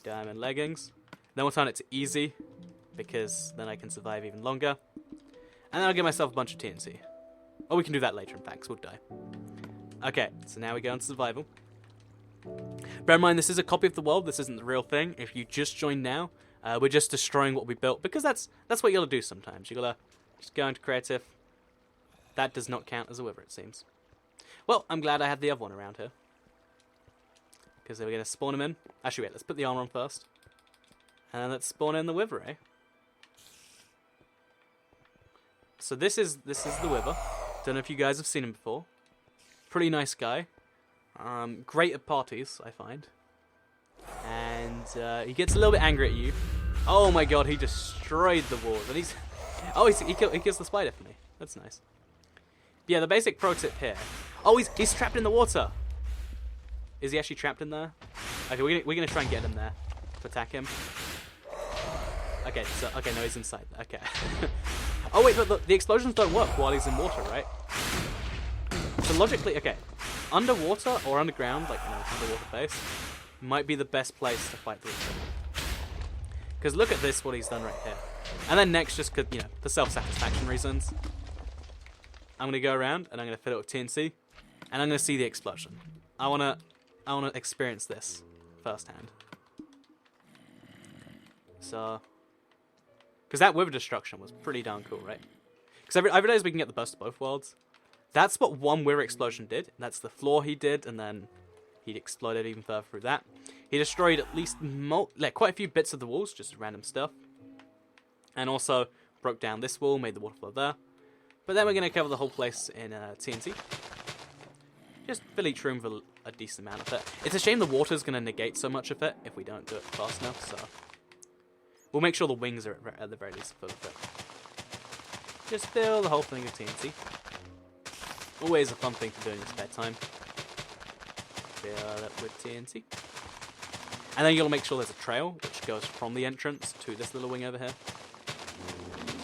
Diamond leggings. Then we'll turn it to easy, because then I can survive even longer. And then I'll give myself a bunch of TNT. Or we can do that later, in fact, because we'll die. Okay, so now we go into survival. Bear in mind, this is a copy of the world. This isn't the real thing. If you just joined now, we're just destroying what we built, because that's what you gotta do sometimes. You gotta just go into creative. That does not count as a wither, it seems. Well, I'm glad I had the other one around here. Because we're going to spawn him in. Actually, wait, let's put the armor on first. And then let's spawn in the wither, eh? So this is the wither. Don't know if you guys have seen him before. Pretty nice guy. Great at parties, I find. And he gets a little bit angry at you. Oh my god, he destroyed the walls. And he's... Oh, he kills the spider for me. That's nice. Yeah, the basic pro tip here. Oh, he's trapped in the water. Is he actually trapped in there? Okay, we're gonna try and get him there to attack him. Okay, no, he's inside. Okay. Oh wait, but the explosions don't work while he's in water, right? So logically, okay, underwater or underground, like underwater base, might be the best place to fight the wither. Because look at this, what he's done right here. And then next, just cause for self-satisfaction reasons, I'm gonna go around and I'm gonna fill it with TNT, and I'm gonna see the explosion. I wanna experience this firsthand. So, because that wither destruction was pretty darn cool, right? Because I realized we can get the best of both worlds. That's what one wither explosion did. That's the floor he did, and then he exploded even further through that. He destroyed at least quite a few bits of the walls, just random stuff, and also broke down this wall, made the water flow there. But then we're going to cover the whole place in TNT. Just fill each room with a decent amount of it. It's a shame the water's going to negate so much of it if we don't do it fast enough, so... We'll make sure the wings are at the very least full of it. Just fill the whole thing with TNT. Always a fun thing to do in your spare time. Fill it with TNT. And then you'll make sure there's a trail, which goes from the entrance to this little wing over here.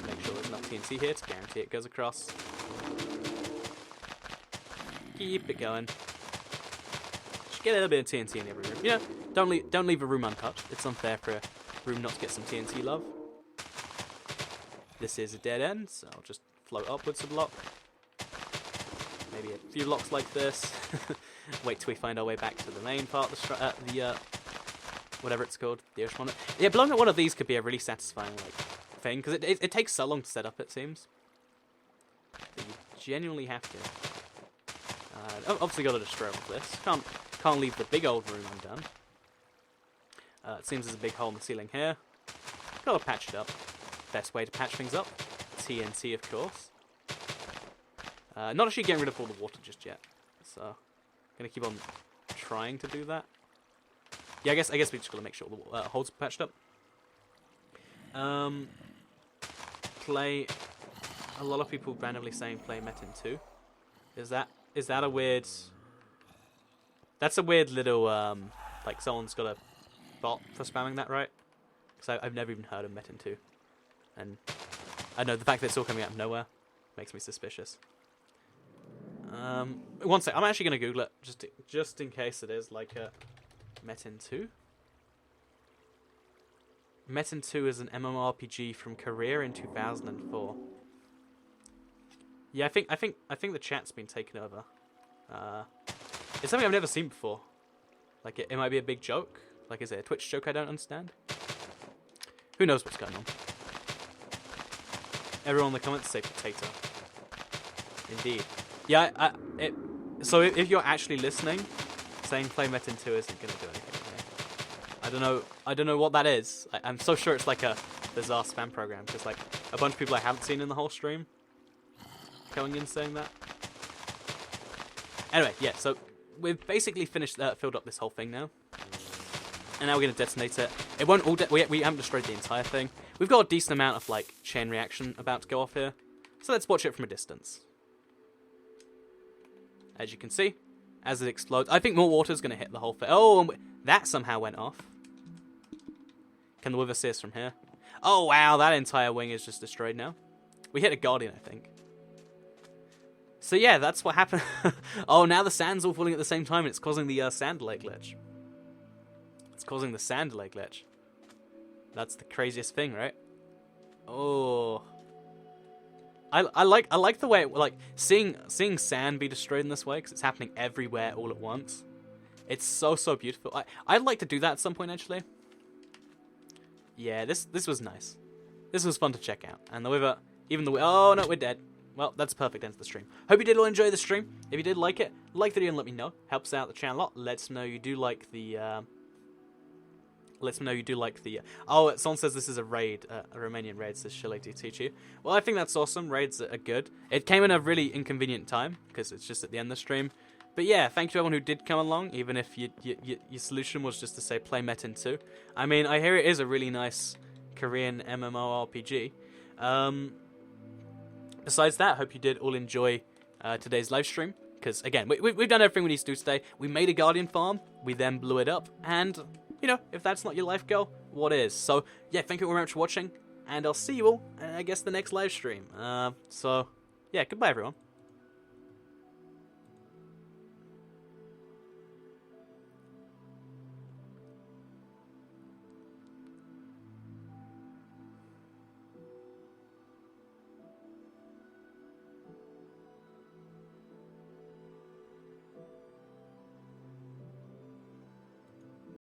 Make sure there's enough TNT here to guarantee it goes across. Keep it going. Just get a little bit of TNT in every room. Don't leave a room untouched. It's unfair for a room not to get some TNT love. This is a dead end, so I'll just float upwards a block. Maybe a few blocks like this. Wait till we find our way back to the main part of the whatever it's called, the ocean one. Yeah, blowing up one of these could be a really satisfying thing, because it takes so long to set up, it seems. But you genuinely have to. Obviously got to destroy all of this. Can't leave the big old room undone. It seems there's a big hole in the ceiling here. Gotta patch it up. Best way to patch things up, TNT of course. Not actually getting rid of all the water just yet, so gonna keep on trying to do that. Yeah, I guess we just gotta make sure the holes are patched up. Play. A lot of people randomly saying play Metin 2. Is that a weird? That's a weird little like someone's got a bot for spamming that, right? Because I've never even heard of Metin 2, and I know the fact that it's all coming out of nowhere makes me suspicious. One sec, I'm actually gonna Google it just in case it is like a Metin 2. Metin 2 is an MMORPG from Korea in 2004. Yeah, I think the chat's been taken over. It's something I've never seen before. Like it might be a big joke. Like, is it a Twitch joke I don't understand? Who knows what's going on? Everyone in the comments say potato. Indeed. Yeah, so if you're actually listening, saying play Metin 2 isn't going to do anything. Okay? I don't know what that is. I'm so sure it's like a bizarre spam program, because like a bunch of people I haven't seen in the whole stream going in saying that. Anyway, yeah, so we've basically finished, filled up this whole thing now. And now we're going to detonate it. It won't all, we haven't destroyed the entire thing. We've got a decent amount of, like, chain reaction about to go off here. So let's watch it from a distance. As you can see, as it explodes, I think more water is going to hit the whole thing. Oh, and that somehow went off. Can the Wither see us from here? Oh, wow, that entire wing is just destroyed now. We hit a Guardian, I think. So yeah, that's what happened. Oh, now the sand's all falling at the same time, and it's causing the sand delay glitch. It's causing the sand delay glitch. That's the craziest thing, right? Oh, I like the way it, like seeing sand be destroyed in this way, because it's happening everywhere all at once. It's so beautiful. I'd like to do that at some point, actually. Yeah, this was nice. This was fun to check out, and the Wither, oh no, we're dead. Well, that's a perfect end to the stream. Hope you did all enjoy the stream. If you did like it, like the video and let me know. Helps out the channel a lot. Lets me know you do like the. Oh, someone says this is a raid, a Romanian raid. Says Shillay to teach you. Well, I think that's awesome. Raids are good. It came in a really inconvenient time because it's just at the end of the stream. But yeah, thank you to everyone who did come along, even if your solution was just to say play Metin 2. I mean, I hear it is a really nice Korean MMORPG. Besides that, I hope you did all enjoy today's live stream, because again, we've done everything we need to do today. We made a Guardian farm, we then blew it up, and you know, if that's not your life goal, what is? So yeah, thank you very much for watching, and I'll see you all, I guess, the next live stream. So yeah, goodbye everyone.